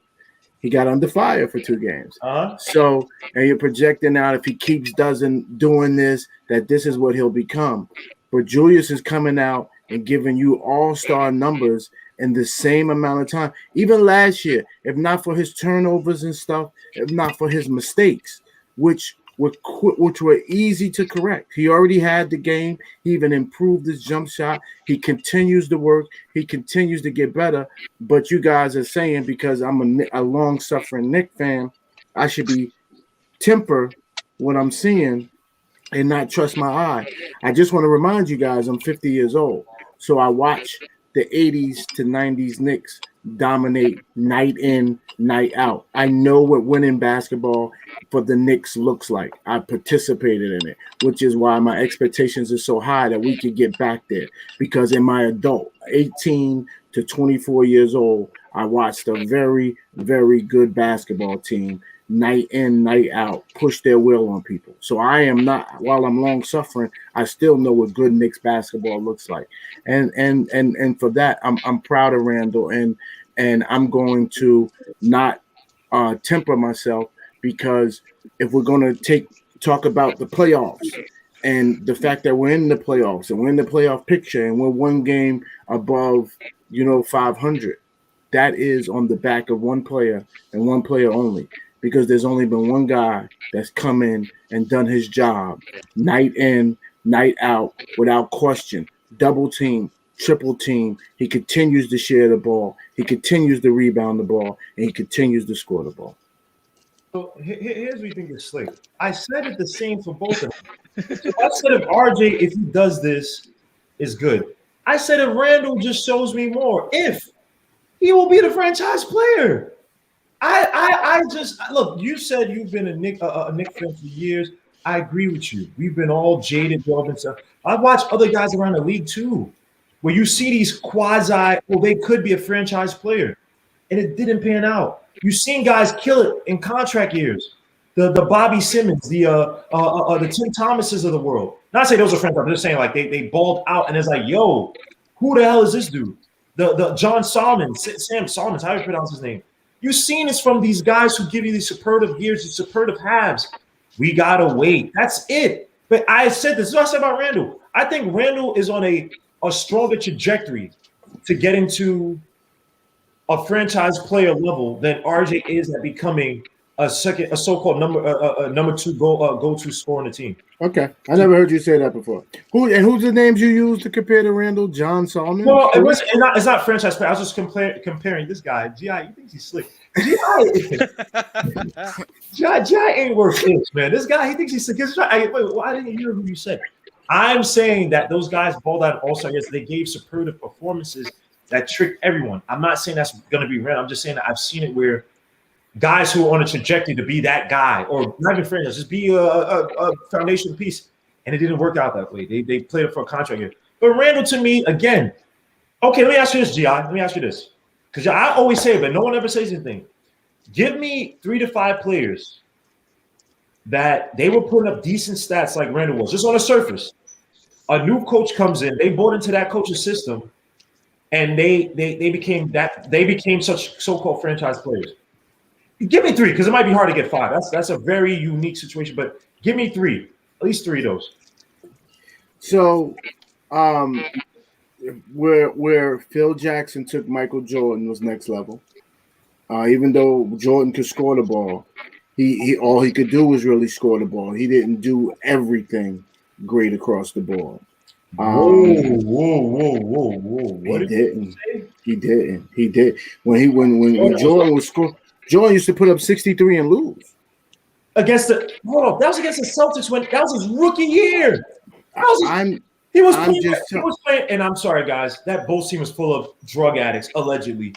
So, and you're projecting out if he keeps doing this, that this is what he'll become. But Julius is coming out and giving you all-star numbers in the same amount of time. Even last year, if not for his turnovers and stuff, if not for his mistakes, which were easy to correct. He already had the game. He even improved his jump shot. He continues to work. He continues to get better. But you guys are saying because I'm a long-suffering Knicks fan, I should be temper what I'm seeing and not trust my eye. I just want to remind you guys I'm 50 years old. So I watch the 80s to 90s Knicks dominate night in, night out. I know what winning basketball for the Knicks looks like. I participated in it, which is why my expectations are so high that we could get back there. Because in my adult, 18 to 24 years old, I watched a very, very good basketball team night in, night out, push their will on people. So I am not, while I'm long suffering, I still know what good Knicks basketball looks like. And for that, I'm proud of Randall, and I'm going to not temper myself, because if we're going to talk about the playoffs and the fact that we're in the playoffs and we're in the playoff picture and we're one game above, 500, that is on the back of one player and one player only, because there's only been one guy that's come in and done his job night in, night out, without question. Double team, triple team. He continues to share the ball. He continues to rebound the ball, and he continues to score the ball. So here's what you think is slick. I said it the same for both of them. So I said if RJ, if he does this, is good. I said if Randall just shows me more, if he will be the franchise player. I just look. You said you've been a Knick fan for years. I agree with you. We've been all jaded, and stuff. I watch other guys around the league too, where you see these they could be a franchise player, and it didn't pan out. You've seen guys kill it in contract years. The Bobby Simmons, the Tim Thomases of the world. Not say those are franchise. I'm just saying like they balled out, and it's like, yo, who the hell is this dude? The John Solomon, Sam Solomon, how do you pronounce his name? You've seen this from these guys who give you these superlative years, these superlative halves. We gotta wait. That's it. But I said this is what I said about Randall. I think Randall is on a stronger trajectory to get into a franchise player level than RJ is at becoming a so-called number two go-to scorer on the team. Okay, I never heard you say that before. Who's the names you use to compare to Randall? John Solomon? No, it's not franchise player. I was just comparing this guy. G.I., you think he's slick. G.I. ain't worth it, man. This guy, he thinks he's slick. Wait, I didn't hear who you said. I'm saying that those guys balled out all-star years. They gave superlative performances that tricked everyone. I'm not saying that's going to be Randall. I'm just saying that I've seen it where guys who are on a trajectory to be that guy, or not even franchise, just be a foundation piece, and it didn't work out that way. They played it for a contract year. But Randall, to me, again, okay, let me ask you this, G.I. Let me ask you this. Because I always say it, but no one ever says anything. Give me 3 to 5 players that they were putting up decent stats like Randall was, just on the surface. A new coach comes in, they bought into that coach's system, and they became such so-called franchise players. Give me 3, because it might be hard to get 5. That's a very unique situation, but give me 3, at least 3 of those. So, where Phil Jackson took Michael Jordan was next level. Even though Jordan could score the ball, he all he could do was really score the ball. He didn't do everything great across the board. Whoa! What he didn't. He did when Jordan was scoring. Jordan used to put up 63 and lose. That was against the Celtics that was his rookie year. He was playing, and I'm sorry, guys, that Bulls team was full of drug addicts, allegedly.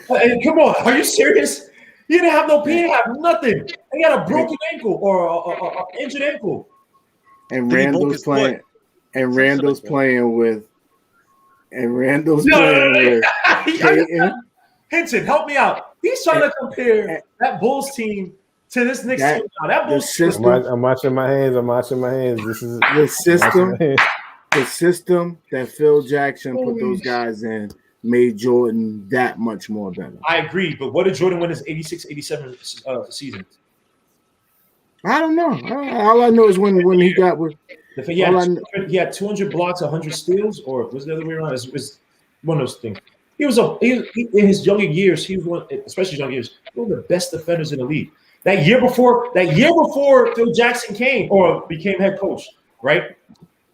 And come on, are you serious? He didn't have no pain, he didn't have nothing. He had a broken ankle or an injured ankle. And Randall's playing. And Randall's playing with. Hinton, help me out. He's trying to compare that Bulls team to this Knicks team. That Bulls system. I'm watching my hands. This is the system. The system that Phil Jackson put those guys in made Jordan that much more better. I agree, but what did Jordan win his 86, 87 season? I don't know. All I know is when he got with. He had 200 blocks, 100 steals, or was it the other way around? It was one of those things. He was in his younger years. He was one, especially his younger years, one of the best defenders in the league. That year before Phil Jackson came or became head coach, right?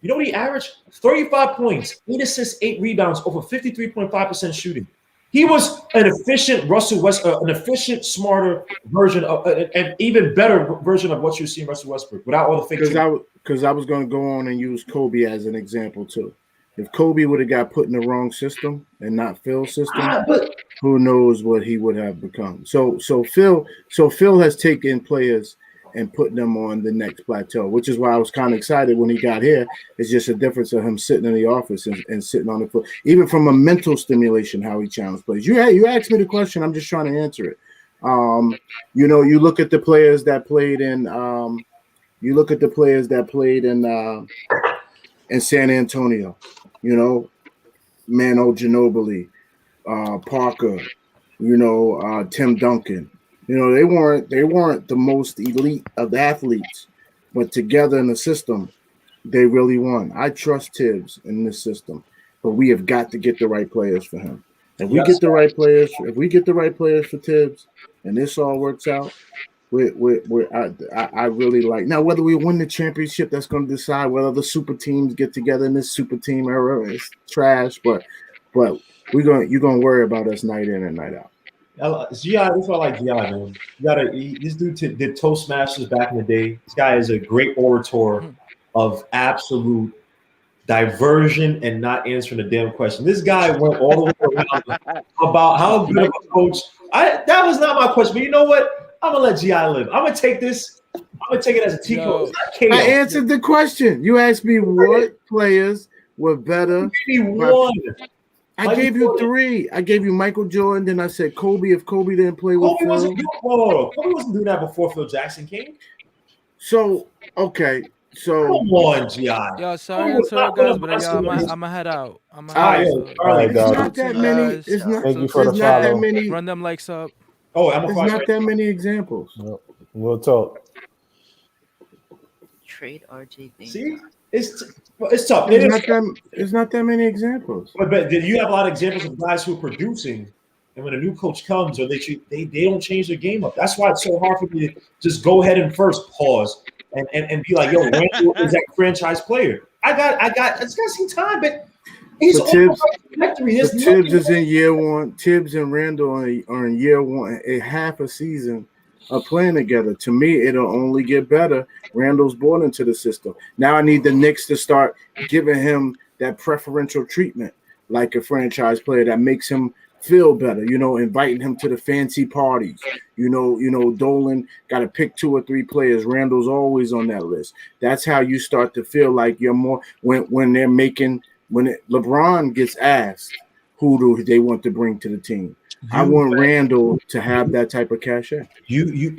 You know what he averaged? 35 points, 8 assists, 8 rebounds, over 53.5% shooting. He was an efficient Russell Westbrook, an efficient, smarter version of an even better version of what you see in Russell Westbrook without all the fake. Because I was going to go on and use Kobe as an example too. If Kobe would have got put in the wrong system and not Phil's system, who knows what he would have become. So Phil has taken players and put them on the next plateau, which is why I was kind of excited when he got here. It's just a difference of him sitting in the office and sitting on the floor, even from a mental stimulation, how he challenged players. You asked me the question, I'm just trying to answer it. You look at the players that played in in San Antonio, Manu Ginobili, Parker, Tim Duncan. They weren't the most elite of athletes, but together in the system, they really won. I trust Tibbs in this system, but we have got to get the right players for him. If we get the right players for Tibbs, and this all works out, I really like. Now, whether we win the championship, that's going to decide whether the super teams get together in this super team era. It's trash, but you're gonna worry about us night in and night out. G.I., that's why I like G.I., man. This dude did Toastmasters back in the day. This guy is a great orator of absolute diversion and not answering the damn question. This guy went all the way around about how good of a coach. That was not my question, but you know what? I'm gonna let G.I. live. I'm gonna take this. I'm gonna take it as a T-code. I answered the question. You asked me what players were better. Give me one. I gave you three. I gave you Michael Jordan. Then I said Kobe. If Kobe didn't play with Phil, Kobe wasn't doing that before Phil Jackson came. So okay. So come on, G.I. Yo, sorry, guys, but I'm gonna head out. All right, it's not that many. It's not. Thank you for the not that follow. many. Run them likes up. Oh, I'm There's not that many examples. No, we'll talk. Trade RJ Bain. See, it's tough. It's not that many examples. But you have a lot of examples of guys who are producing, and when a new coach comes, or they don't change their game up. That's why it's so hard for me to just go ahead and first pause and be like, yo, Randall is that franchise player. It's got some time, but he's on Tibbs is in year one. Tibbs and Randall are in year one, a half a season of playing together. To me, it'll only get better. Randall's born into the system. Now I need the Knicks to start giving him that preferential treatment, like a franchise player that makes him feel better, inviting him to the fancy parties. Dolan got to pick 2 or 3 players. Randall's always on that list. That's how you start to feel like you're more when LeBron gets asked who do they want to bring to the team. I want Randall to have that type of cachet.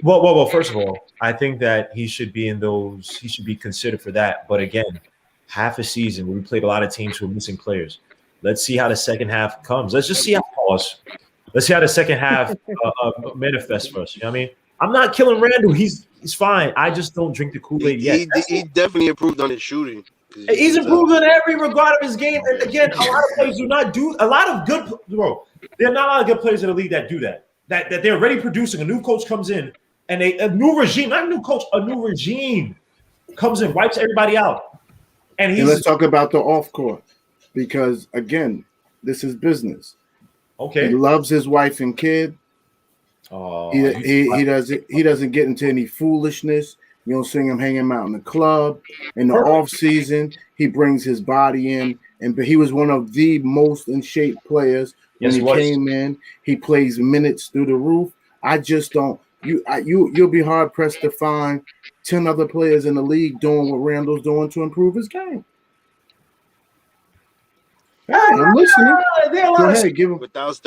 Well, first of all, I think that he should be in those. He should be considered for that. But again, half a season we played a lot of teams who are missing players. Let's see how the second half comes. Let's just see how Let's see how the second half manifests for us. You know what I mean? I'm not killing Randall. He's fine. I just don't drink the Kool-Aid yet. He definitely improved on his shooting. He's improved in every regard of his game. And again, a lot of players do not do a lot of good. Bro, there are not a lot of good players in the league that do that. That they're already producing. A new coach comes in, and a new regime, not a new coach, a new regime comes in, wipes everybody out. And let's talk about the off court, because again, this is business. Okay, he loves his wife and kid. He doesn't get into any foolishness. You don't see him hanging out in the club. In the off season, he brings his body in, and he was one of the most in shape players when he came in. He plays minutes through the roof. I just don't. You'll be hard pressed to find 10 other players in the league doing what Randall's doing to improve his game. Hey, I'm listening. There are a lot of superstars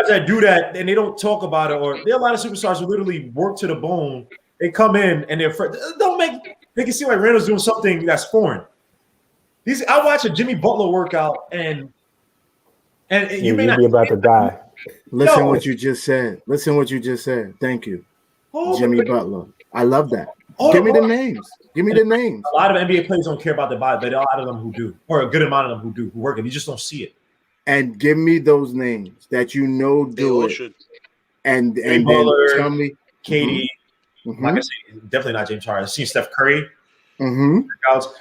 that do that and they don't talk about it, or there are a lot of superstars who literally work to the bone. They come in and they're they can see like Randall's doing something that's foreign. I watch a Jimmy Butler workout and you may not be about to die. Listen what you just said. Thank you, Jimmy Butler. I love that. Give me the names. A lot of NBA players don't care about their body, but there are a lot of them who do, or a good amount of them who do, who work it. You just don't see it. And give me those names that do it. And then tell me, KD. Mm-hmm. Like I say, definitely not James Harden. I've seen Steph Curry. Mm-hmm.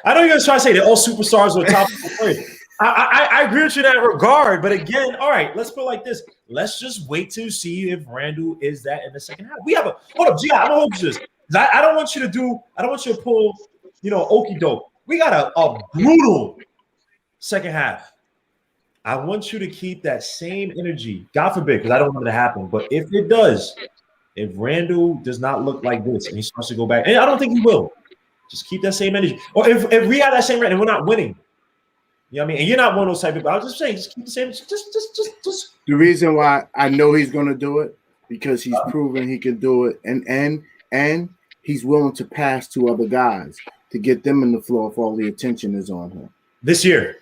I know you're going to try to say they're all superstars or top players. I agree with you in that regard. But again, all right, let's put it like this. Let's just wait to see if Randall is that in the second half. Hold up, G. I'm going to hold you to this. I don't want you to pull, okie doke. We got a brutal second half. I want you to keep that same energy. God forbid, because I don't want it to happen. But if it does, if Randall does not look like this and he starts to go back, and I don't think he will, just keep that same energy. Or if we have that same rate and we're not winning, you know what I mean? And you're not one of those type of people. I was just saying, just keep the same. Just. The reason why I know he's going to do it because he's proven he can do it, and he's willing to pass to other guys to get them in the floor if all the attention is on him This year.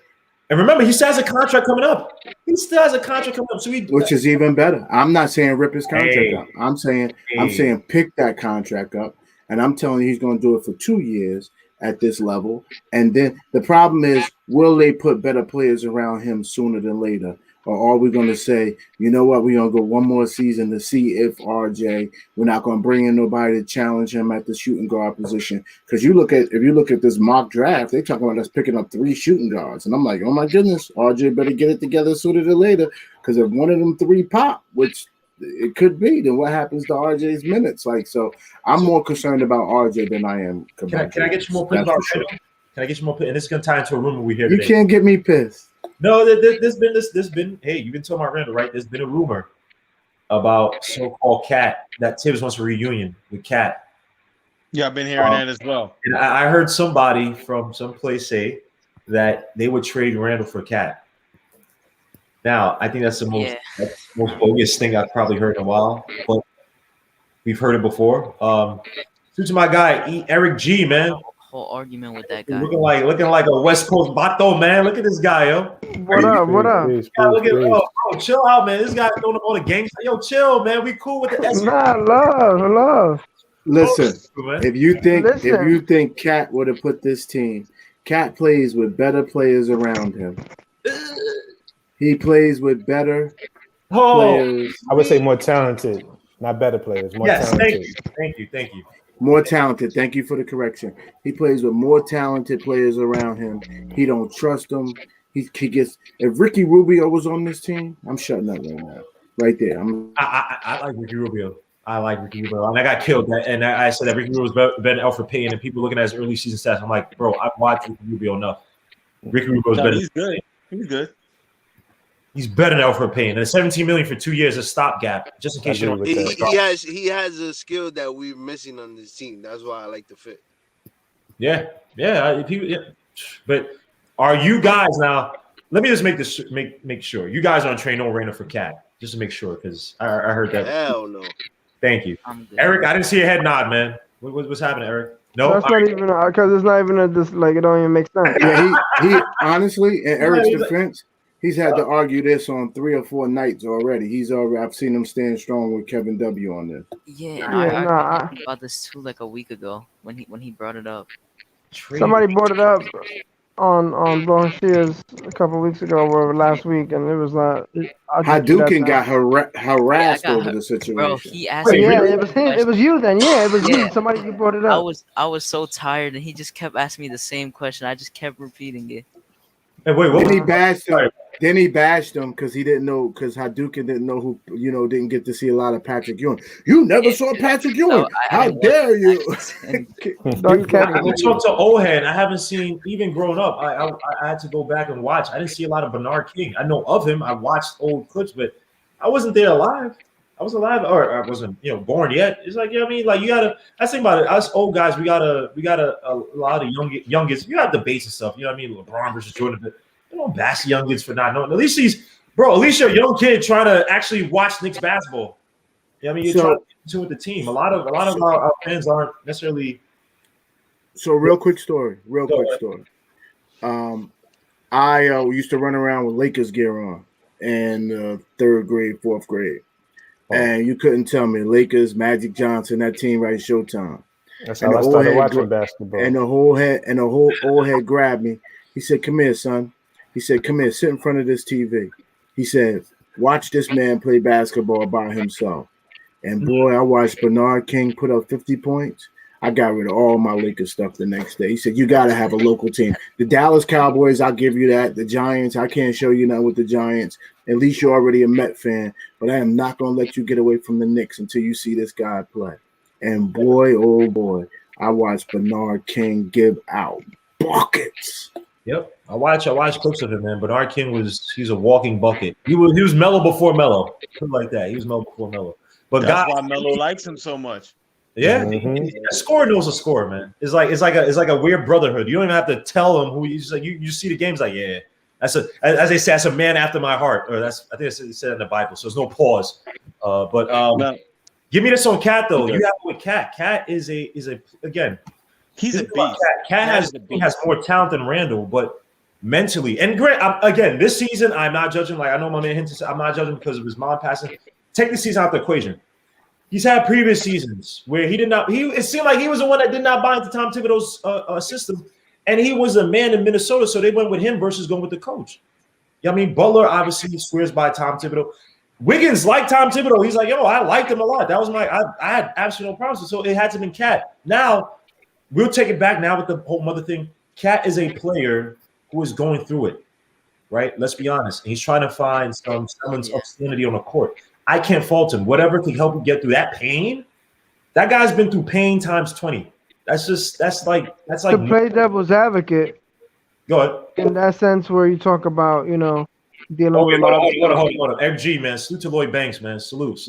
And remember, he still has a contract coming up. So which is even better. I'm not saying rip his contract up. I'm saying pick that contract up, and I'm telling you he's going to do it for 2 years at this level. And then the problem is, will they put better players around him sooner than later? Or are we going to say, you know what, we're going to go one more season to see if RJ, we're not going to bring in nobody to challenge him at the shooting guard position? Because if you look at this mock draft, they talking about us picking up 3 shooting guards. And I'm like, oh my goodness, RJ better get it together sooner than later. Because if one of them 3 pop, which it could be, then what happens to RJ's minutes? Like, so I'm more concerned about RJ than I am. Can I get you more pissed about Randall? Can I get you more pissed? And this is going to tie into a rumor we hear today. You can't get me pissed. No, there's been. Hey, you've been talking about Randall, right? There's been a rumor about so-called Cat that Tibbs wants a reunion with Cat. Yeah, I've been hearing that as well. And I heard somebody from someplace say that they would trade Randall for Cat. Now, I think that's the most bogus thing I've probably heard in a while, but we've heard it before. To my guy, Eric G, man. Whole argument with that guy. Looking like a West Coast bato, man. Look at this guy, yo. What up? Look at bro, chill out, man. This guy throwing up all the gangs. Yo, chill, man. We cool with the S. Nah, love. Listen, if you think Cat would have put this team, Cat plays with better players around him. He plays with better players. I would say more talented, not better players. More talented. Thank you. More talented. Thank you for the correction. He plays with more talented players around him. He don't trust them. He gets. If Ricky Rubio was on this team, I'm shutting up right now. Right there. I like Ricky Rubio. And I got killed. And I said that Ricky Rubio was better than Alfred Payton. And people looking at his early season stats, I'm like, bro, I've watched Ricky Rubio enough. Ricky Rubio's better. He's good. He's better than Alfred Payton. And $17 million for 2 years is a stopgap, just in case you don't. He has a skill that we're missing on this team. That's why I like the fit. Yeah. But are you guys now? Let me just make sure you guys aren't training no Randall for Cat, just to make sure, because I heard that. Hell no. Thank you, Eric. I didn't see a head nod, man. What's happening, Eric? No, that's not even because it's not even it don't even make sense. Yeah, he honestly, in Eric's defense, he's had to argue this on 3 or 4 nights already. I've seen him stand strong with Kevin W on this. I talked about this too like a week ago when he brought it up. Somebody brought it up on Blanchier's a couple weeks ago or last week, and it was not. Hadouken got harassed over the situation. Bro, he asked me. Yeah, it was him. It was you then. Yeah, it was you. Somebody you brought it up. I was so tired, and he just kept asking me the same question. I just kept repeating it. Hey, wait, what? Then he bashed him because he didn't know, because Hadouken didn't know who, didn't get to see a lot of Patrick Ewing. You never saw Patrick Ewing. How dare you? I talked to Ohead. I haven't seen, even growing up, I had to go back and watch. I didn't see a lot of Bernard King. I know of him. I watched old clips, but I wasn't there alive. I was alive, or I wasn't, born yet. It's like, I mean, like you gotta. I think about it. Us old guys, we got a lot of youngest. You got debates and stuff. You know what I mean? LeBron versus Jordan. But you don't bash the young kids for not knowing. At least you're a young kid trying to actually watch Knicks basketball. You know what I mean? You're trying to get into with the team. A lot of our fans aren't necessarily. So real quick story. I used to run around with Lakers gear on in 3rd grade, 4th grade. And you couldn't tell me Lakers, Magic Johnson, that team right Showtime. That's how I started watching basketball. And the whole old head grabbed me. He said, "Come here, son." He said, "Come here, sit in front of this TV." He said, "Watch this man play basketball by himself." And boy, I watched Bernard King put up 50 points. I got rid of all my Lakers stuff the next day. He said, "You got to have a local team." The Dallas Cowboys, I'll give you that. The Giants, I can't show you nothing with the Giants. At least you're already a Met fan. But I am not going to let you get away from the Knicks until you see this guy play. And boy, oh boy, I watched Bernard King give out buckets. Yep. I watch clips of him, man. Bernard King he's a walking bucket. He was Melo before Melo, something like that. He was Melo before Melo. But that's why Melo likes him so much. Yeah, a scorer knows a score, man. It's like a weird brotherhood. You don't even have to tell him who he's like. You see the games like, yeah, as they say, that's a man after my heart, or I think it's said in the Bible. So there's no pause. Give me this on Cat though. You have it with Cat. Cat is a again. He's a beast. Cat has more talent than Randall, but mentally and great. Again, this season I'm not judging. Like I know my man Hinton said, I'm not judging because of his mom passing. Take the season out the equation. He's had previous seasons where he did not. It seemed like he was the one that did not buy into Tom Thibodeau's system, and he was a man in Minnesota, so they went with him versus going with the coach. You know what I mean? Butler obviously swears by Tom Thibodeau. Wiggins liked Tom Thibodeau. He's like, yo, I liked him a lot. That was I had absolutely no problems. So it had to be Cat. Now we'll take it back now with the whole mother thing. Cat is a player who is going through it, right? Let's be honest. He's trying to find some semblance of sanity on the court. I can't fault him. Whatever to help him get through that pain. That guy's been through pain times 20. That's like to play devil's advocate. Go ahead. In that sense, where you talk about, dealing with a lot of hold on. FG, man. Salute to Lloyd Banks, man. Salute.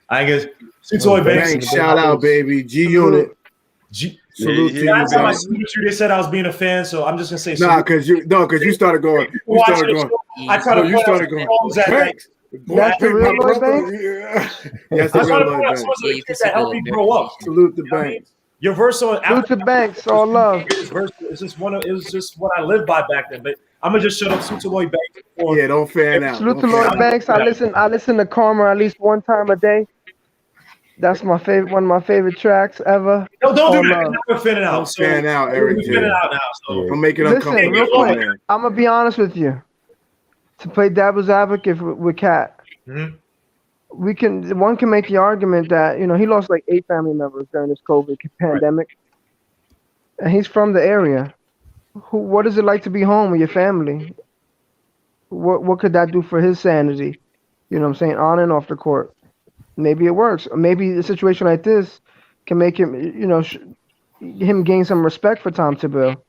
I guess salute to Lloyd Banks. Shout out, baby. G Unit. Salute to you, last time I seen you, they said I was being a fan, so I'm just gonna say because you started going. You started going. I tried to you started going. That's the real Lloyd Banks? Yes, the real Lloyd Banks. That helped me grow up. Salute the Banks. Your verse on Salute the Banks, all love. It was just what I lived by back then. But I'm gonna just shut up. Salute to Lloyd Banks. Yeah, don't fan out. Salute to Lloyd Banks. I listen to Karma at least one time a day. That's my favorite, one of my favorite tracks ever. No, don't do that. We're fanning out. Don't fan out, Eric. We're fanning out now. So don't make it uncomfortable. Listen, real quick, I'm gonna be honest with you. To play devil's advocate with Cat, one can make the argument that he lost like 8 family members during this COVID pandemic, and he's from the area. What is it like to be home with your family? What could that do for his sanity? You know what I'm saying, on and off the court. Maybe it works. Or maybe a situation like this can make him, him gain some respect for Tom Thibodeau.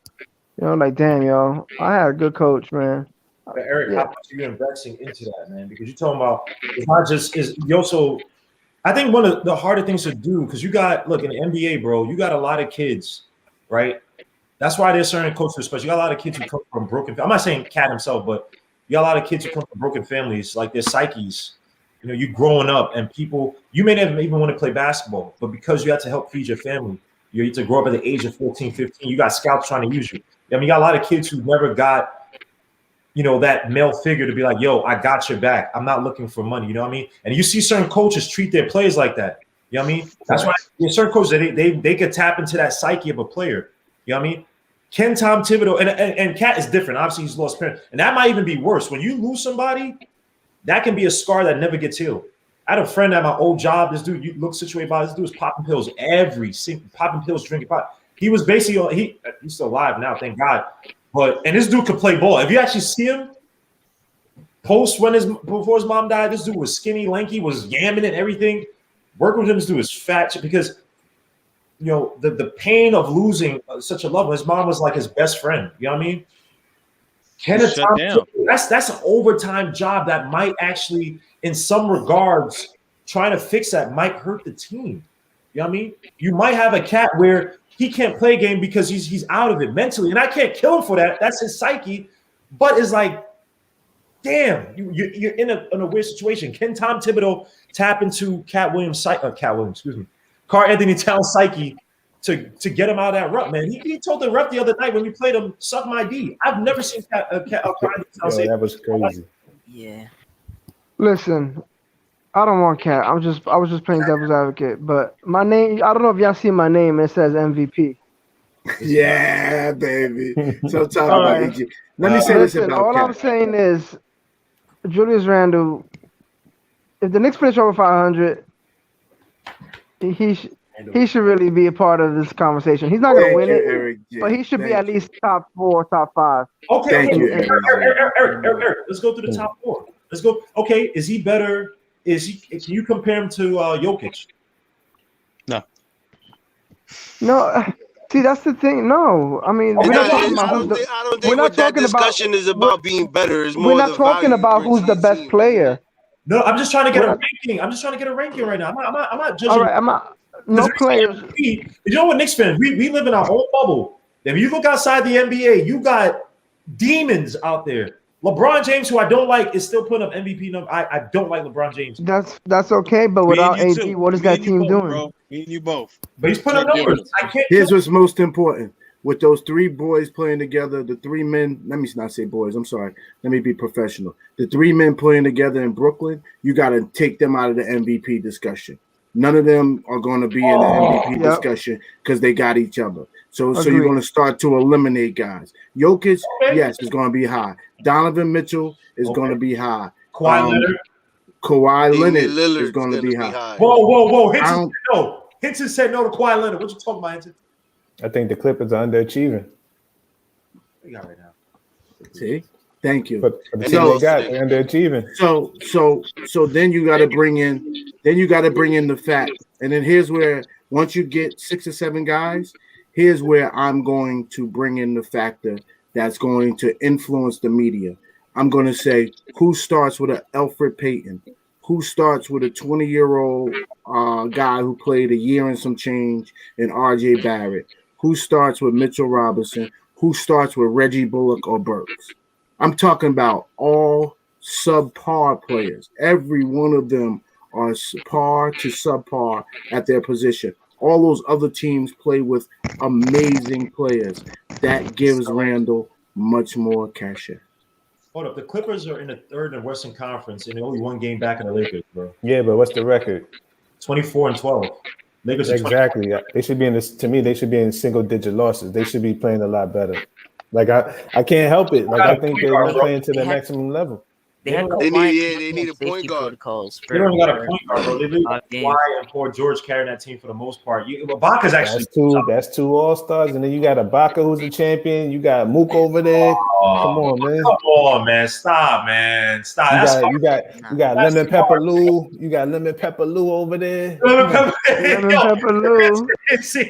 Like, damn, yo, I had a good coach, man. But Eric, how much are you investing into that, man? Because you're talking about it's not just you also. I think one of the harder things to do because in the NBA, bro, you got a lot of kids, right? That's why there's certain coaches, especially you got a lot of kids who come from broken. I'm not saying Cat himself, but you got a lot of kids who come from broken families, like their psyches. You growing up and people, you may never even want to play basketball, but because you have to help feed your family, you need to grow up at the age of 14, 15. You got scouts trying to use you. I mean, you got a lot of kids who never got, that male figure to be like, yo, I got your back. I'm not looking for money. You know what I mean? And you see certain coaches treat their players like that. You know what I mean? That's why there's certain coaches, they could tap into that psyche of a player. You know what I mean? Can Tom Thibodeau, and Cat is different. Obviously, he's lost parents. And that might even be worse. When you lose somebody, that can be a scar that never gets healed. I had a friend at my old job. This dude, you look situated by this dude was popping pills popping pills, drinking pot. He was basically he's still alive now, thank God. And this dude could play ball. If you actually see him before his mom died, this dude was skinny, lanky, was yamming and everything. Working with him, this dude was fat because the pain of losing such a loved one. His mom was like his best friend. You know what I mean? That's an overtime job that might actually, in some regards, trying to fix that might hurt the team. You know what I mean? You might have a Cat where he can't play a game because he's out of it mentally, and I can't kill him for that. That's his psyche. But it's like, damn, you're in a weird situation. Can Tom Thibodeau tap into Karl Anthony Towns' psyche to get him out of that rut, man? He told the ref the other night when we played him, suck my D. I've never seen Karl Anthony Towns say that was crazy. Yeah. Listen, I don't want Cat. I was just playing devil's advocate. But my name, I don't know if y'all see my name. It says MVP. Yeah, baby. So talk about it. Let me say this about all Cat. I'm saying is, Julius Randle, if the Knicks finish over 500, he should really be a part of this conversation. He's not going to win it, Eric, but he should be at least top 4, top 5. Okay, Thank you, Eric. Let's go to the top 4. Let's go. Okay, is he better? Can you compare him to Jokic? No. No. See, that's the thing. No, I mean, we're not talking about who's the. I don't We're think not what that talking about. discussion is about being better. It's We're more not the talking value you about bring who's to the your best team. player. No, I'm just trying to get We're a not, ranking. I'm just trying to get a ranking right now. I'm not judging. all right, I'm not. No players. You know what, Knicks fans? We live in our own bubble. If you look outside the NBA, you got demons out there. LeBron James, who I don't like, is still putting up MVP numbers. I don't like LeBron James. That's okay, but without AD, what is that team doing? Bro. Me and you both. But he's putting up numbers. I can't. Here's what's most important. With those three boys playing together, the three men, let me not say boys, I'm sorry. Let me be professional. The three men playing together in Brooklyn, you got to take them out of the MVP discussion. None of them are going to be in the MVP discussion because they got each other. So you're going to start to eliminate guys. Jokic, yes, is going to be high. Donovan Mitchell is going to be high. Kawhi Leonard is going to be high. Whoa. Hinton said no to Kawhi Leonard. What you talking about, Hinton? I think the Clippers are underachieving. What you got right now? See? Thank you. But the team they got, they're underachieving. So then you got to bring in the fact, and then here's where once you get 6 or 7 guys, here's where I'm going to bring in the factor that's going to influence the media. I'm going to say who starts with an Elfrid Payton, who starts with a 20-year-old guy who played a year and some change in R.J. Barrett, who starts with Mitchell Robinson, who starts with Reggie Bullock or Burks. I'm talking about all subpar players. Every one of them are par to subpar at their position. All those other teams play with amazing players. That gives Randall much more cachet. Hold up. The Clippers are in the third in the Western Conference, and they're only one game back in the Lakers, bro. Yeah, but what's the record? 24-12. Lakers are exactly. They should be in this. To me, they should be in single-digit losses. They should be playing a lot better. Like I can't help it. Like I think they're not playing to the maximum level. They need a point guard. They don't got a point guard, bro. They leave Kawhi and poor George carrying that team for the most part. Ibaka's actually that's two all-stars, and then you got Ibaka who's a champion. You got Mook over there. Come on, man. Come on, man. Stop, man. Stop. You got Lemon Pepper Lou. You got Lemon Pepper Lou over there. Lemon Pepper Lou.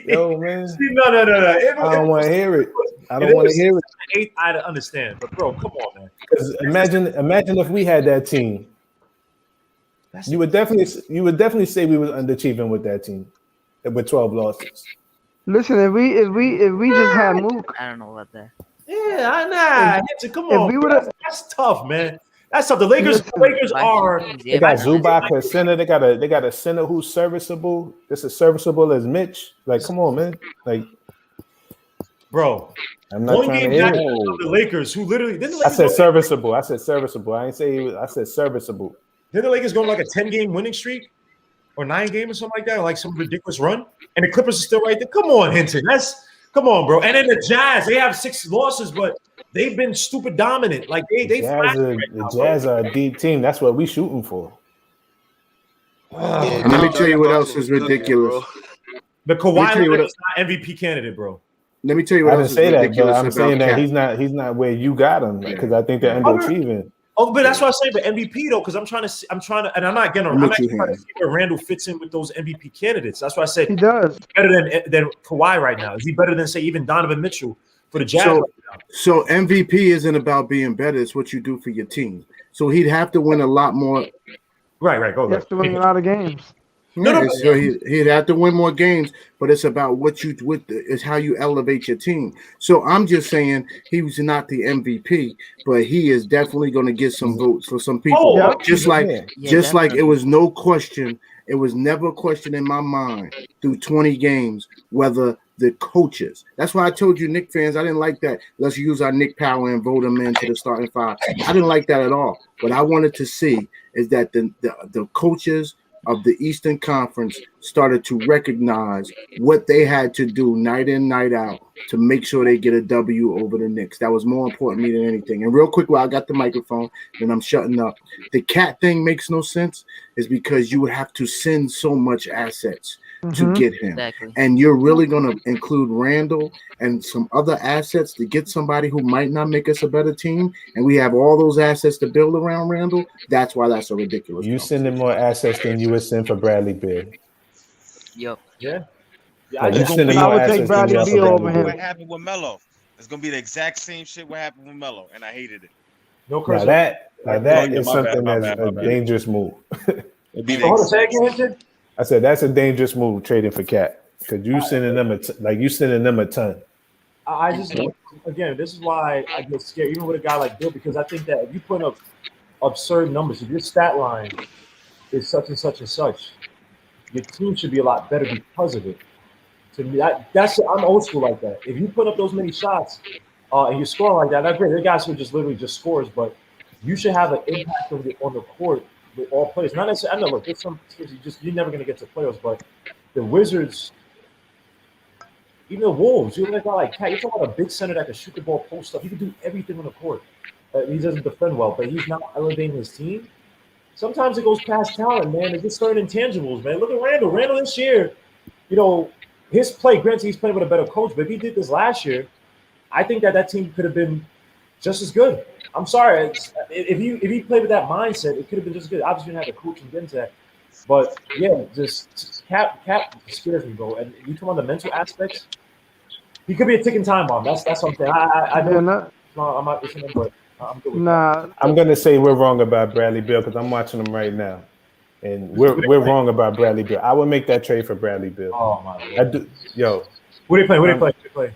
Yo, man. No. I don't want to hear it. I don't want to hear it. Eighth, I understand, but bro, come on, man. Because imagine if we had that team. You would definitely say we was underachieving with that team, with 12 losses. Listen, if we just had Mook, I don't know about that. Yeah, come on. That's tough, man. That's tough. The Lakers are. They got Zubac at center. They got a center who's serviceable. Just as serviceable as Mitch. Like, come on, man. Like, bro. I'm not trying to hear it. The Lakers, who literally I said serviceable. I ain't say I said serviceable. Did the Lakers go on like a 10-game winning streak or 9-game or something like that, like some ridiculous run? And the Clippers are still right there. Come on, Hinton. Come on, bro. And then the Jazz, they have 6 losses, but they've been stupid dominant. Like the Jazz are a deep team. That's what we shooting for. Let me tell you what else is ridiculous. The Kawhi Leonard is not MVP candidate, bro. Let me tell you what else is ridiculous. But I'm saying that he's not where you got him because I think they're underachieving. Oh, but that's what I say. But MVP though, because I'm trying to, and I'm not trying to see where Randall fits in with those MVP candidates. That's why I said he does better than Kawhi right now. Is he better than say even Donovan Mitchell for the Jazz? So MVP isn't about being better; it's what you do for your team. So he'd have to win a lot more. Right. Go. He has to win a lot of games. So he'd have to win more games, but it's about it's how you elevate your team. So I'm just saying he was not the MVP, but he is definitely going to get some votes for some people. Just like it was no question, it was never a question in my mind through 20 games whether the coaches. That's why I told you, Knicks fans, I didn't like that. Let's use our Knick power and vote him into the starting 5. I didn't like that at all. What I wanted to see is that the coaches of the Eastern Conference started to recognize what they had to do night in, night out to make sure they get a W over the Knicks. That was more important to me than anything. And real quick, while I got the microphone and I'm shutting up, the cat thing makes no sense is because you would have to send so much assets to get him. Exactly. And you're really going to include Randall and some other assets to get somebody who might not make us a better team. And we have all those assets to build around Randall. That's why that's so ridiculous. You sending more assets than you would send for Bradley Beal. Yep. Yeah. Yeah, I Like you It's just gonna sending be I more would take assets than Bradley you are for Beal over Bradley what Beal. him. happened with Melo. It's gonna be the exact same shit what happened with Melo, and I hated it. no Now curse. that I now agree. Oh that yeah, is my bad, something my that's bad, a my bad. dangerous move. It'd be So the hold on, say exact again, same. Hinton. I said that's a dangerous move trading for Cat because you sending them you sending them a ton. I just again, this is why I get scared, even with a guy like Bill, because I think that if you put up absurd numbers, if your stat line is such and such and such, your team should be a lot better because of it. To me, that's I'm old school like that. If you put up those many shots and you score like that, that's great. There are guys who just literally just scores, but you should have an impact on the court with all players. Not necessarily. I know, look, there's some teams you're never going to get to playoffs, but the Wizards, even the Wolves, you look at a guy like Cat. You're talking about a big center that can shoot the ball, post up. He can do everything on the court. He doesn't defend well, but he's not elevating his team. Sometimes it goes past talent, man. It's just certain intangibles, man. Look at Randall. Randall this year, you know, his play. Granted, he's playing with a better coach, but if he did this last year, I think that team could have been just as good. I'm sorry, if he played with that mindset, it could have been just good. Obviously, you didn't have the coach and get into that, but yeah, just Cap scares me, bro. And you come on the mental aspects, he could be a ticking time bomb. That's something. I know. I'm not listening, but I'm good with that. I'm gonna say we're wrong about Bradley Beal because I'm watching him right now, and we're wrong about Bradley Beal. I would make that trade for Bradley Beal. Oh my Lord. I do, yo. Who they play? Who they play?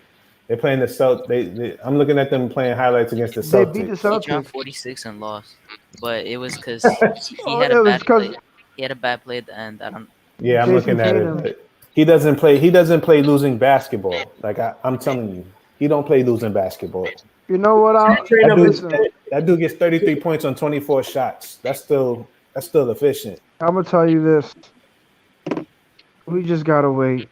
They're playing the Celtics. I'm looking at them playing highlights against the Celtics. They beat the He Celtics. dropped 46 and lost, but it was because he Oh, had it a was bad 'cause- play. He had a bad play at the end. I don't. Yeah, I'm Jason looking at Tatum. it. But he doesn't play. He doesn't play losing basketball. Like I'm telling you, he don't play losing basketball. You know what? That dude gets 33 points on 24 shots. That's still efficient. I'm gonna tell you this. We just gotta wait.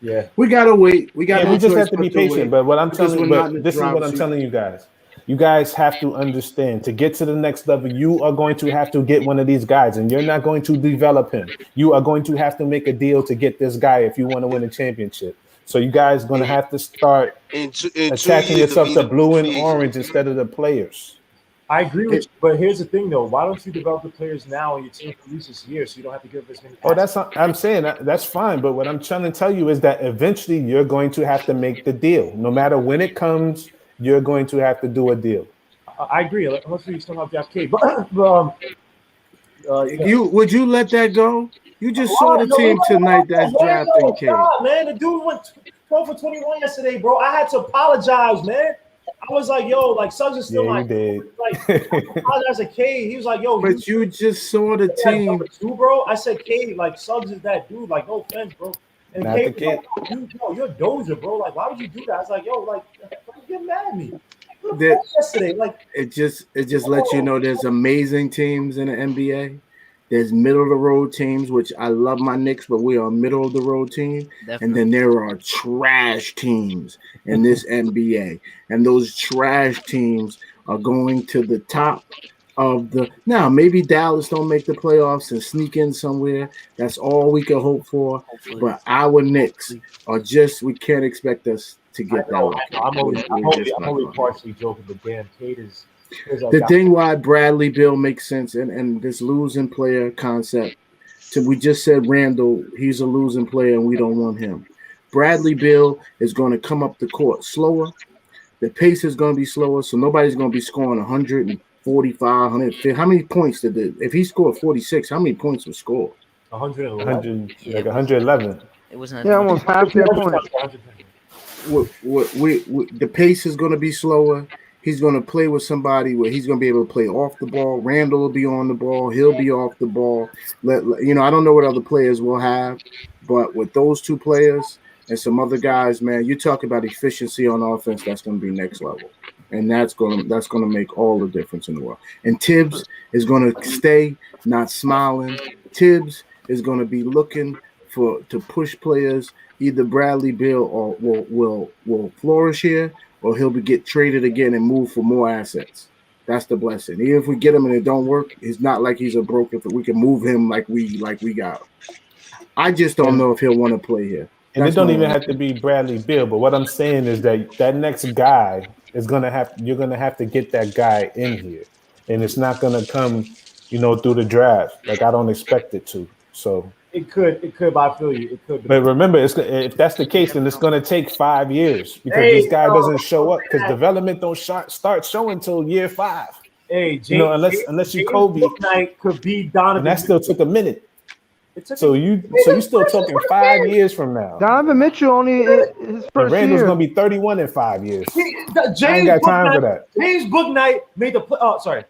Yeah, we gotta wait. We got. Yeah, no we just choice have to be but patient. wait, But what I'm because telling we're you, not in the this is what driver's I'm seat. telling you guys. You guys have to understand to get to the next level, you are going to have to get one of these guys, and you're not going to develop him. You are going to have to make a deal to get this guy if you want to win a championship. So you guys are going to have to start in 2 attaching years yourself to to be blue and free agent. orange instead of the players. I agree with you, but here's the thing, though. Why don't you develop the players now and your team produces this year so you don't have to give as many? Oh, I'm saying that's fine. But what I'm trying to tell you is that eventually you're going to have to make the deal. No matter when it comes, you're going to have to do a deal. I agree. Unless we still have Jeff K. But Would you let that go? You just saw the team tonight that's drafting K. Man, the dude went 12 for 21 yesterday, bro. I had to apologize, man. I was like, yo, like Suggs is still Yeah, you did. like I apologize to K. He was like, yo, But you just saw the team. Too, bro. I said K, like Suggs is that dude. Like, no offense, bro. And Not K the kid. was like, yo, you're a dozer, bro. Like, why would you do that? I was like, yo, like, don't get mad at me. Yesterday, like, it just lets you know there's amazing teams in the NBA. There's middle of the road teams, which I love my Knicks, but we are a middle of the road team. Definitely. And then there are trash teams in this NBA. And those trash teams are going to the top of the now. Maybe Dallas don't make the playoffs and sneak in somewhere. That's all we can hope for. Hopefully. But our Knicks are just, we can't expect us to get that lucky. I'm only partially joking, but damn, Kate is the thing why Bradley Beal makes sense and this losing player concept. We just said Randall, he's a losing player and we don't want him. Bradley Beal is going to come up the court slower. The pace is going to be slower, so nobody's going to be scoring 145, 150. How many points if he scored 46, how many points were scored? 111. Like 111. It wasn't. Yeah, almost half their points. The pace is going to be slower. He's going to play with somebody where he's going to be able to play off the ball. Randall will be on the ball. He'll be off the ball. I don't know what other players will have, but with those two players and some other guys, man, you talk about efficiency on offense. That's going to be next level, and that's going to make all the difference in the world. And Tibbs is going to stay not smiling. Tibbs is going to be looking to push players. Either Bradley Beal or will flourish here, or he'll get traded again and move for more assets. That's the blessing. Even if we get him and it don't work, it's not like he's a broken. We can move him like we got him. I just don't know if he'll want to play here. And it don't even have to be Bradley Beal. But what I'm saying is that next guy is you're gonna have to get that guy in here, and it's not gonna come, through the draft. Like I don't expect it to. So It could, but I feel you. It could. But remember, if that's the case, then it's going to take 5 years because this guy doesn't show up because development don't start showing until year 5. Hey, James, unless you Kobe, Bouknight could be Donovan. And that still took a minute. So you still talking 5 years from now. Donovan Mitchell only his first Randall's year. gonna be 31 in 5 years. James I ain't got time for that. James Bouknight made the sorry.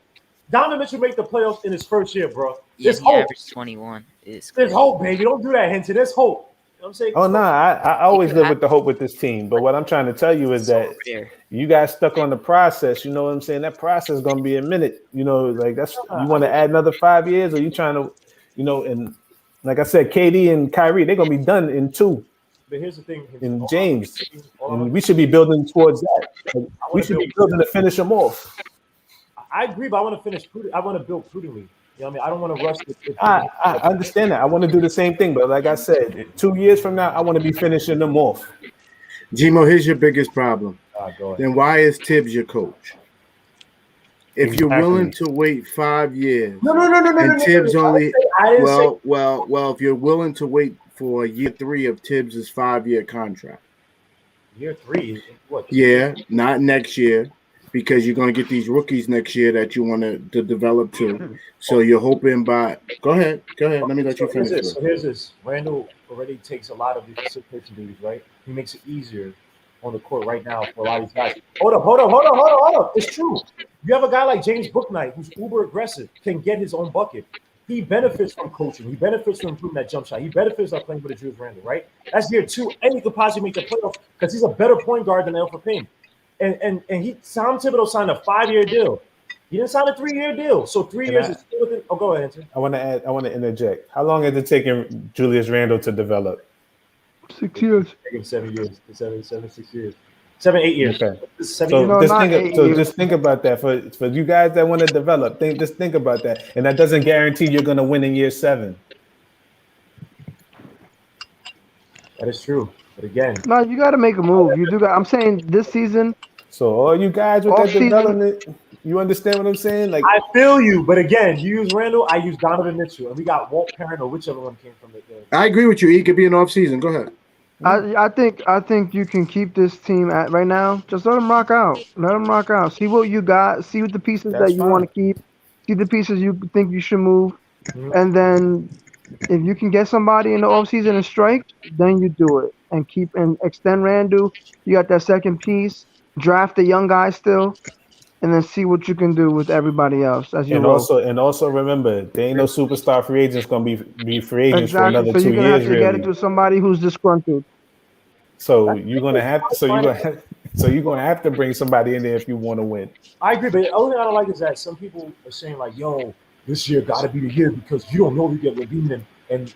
Donovan Mitchell made the playoffs in his first year, bro. Yeah, There's he hope. averaged 21. There's hope, baby. Don't do that, Hinton. There's hope. You know what I'm saying? Oh no, I always live with the hope with this team. But what I'm trying to tell you is that you guys stuck on the process. You know what I'm saying? That process is gonna be a minute. You know, like that's you want to add another 5 years, or you trying to, and like I said, KD and Kyrie, they're gonna be done in 2. But here's the thing. In James, and we should be building towards that. We should be building to finish them off. I agree, but I want to finish. I want to build prudently. You know what I mean? I don't want to rush. I understand that. I want to do the same thing, but like I said, 2 years from now, I want to be finishing them off. Gmo, here's your biggest problem. Go ahead. Then why is Tibbs your coach? If you're willing to wait 5 years, and Tibbs only well, if you're willing to wait for year 3 of Tibbs's 5-year contract. Year 3, what? Yeah, not next year, because you're going to get these rookies next year that you want to develop too. So you're hoping by. Go ahead. Let me let you finish. Here's this. Randall already takes a lot of the facilitation duties, right? He makes it easier on the court right now for a lot of these guys. Hold up. It's true. You have a guy like James Bouknight who's uber aggressive, can get his own bucket. He benefits from coaching. He benefits from improving that jump shot. He benefits from playing with Julius Randle, right? That's year 2, and he could possibly make the playoffs because he's a better point guard than Elfrid Payne. And Tom Thibodeau signed a 5-year deal. He didn't sign a 3-year deal. So 3 years is still within. Oh, go ahead, Anthony. I want to interject. How long has it taken Julius Randle to develop? 6 years. 7 years. 6 years. 7, 8 years. Okay. 7 so years. Just think about that for you guys that want to develop. Just think about that, and that doesn't guarantee you're going to win in year 7. That is true, but again, no, you got to make a move. You do. I'm saying this season. So all you guys with that development, you understand what I'm saying? Like I feel you, but again, you use Randall, I use Donovan Mitchell, and we got Walt Perrin or whichever one came from the game. I agree with you. He could be an off season. Go ahead. I think you can keep this team at right now. Just let them rock out. See what you got. See what the pieces that you want to keep. See the pieces you think you should move, and then if you can get somebody in the offseason and strike, then you do it and keep and extend Randall. You got that second piece. Draft the young guy still, and then see what you can do with everybody else as you and also remember, there ain't no superstar free agents gonna be free agents for another 2 years. So you're gonna have to really. get it to somebody who's disgruntled. So you're gonna have to bring somebody in there if you want to win. I agree, but the only thing I don't like is that some people are saying like, "Yo, this year got to be the year because you don't know you get Levine and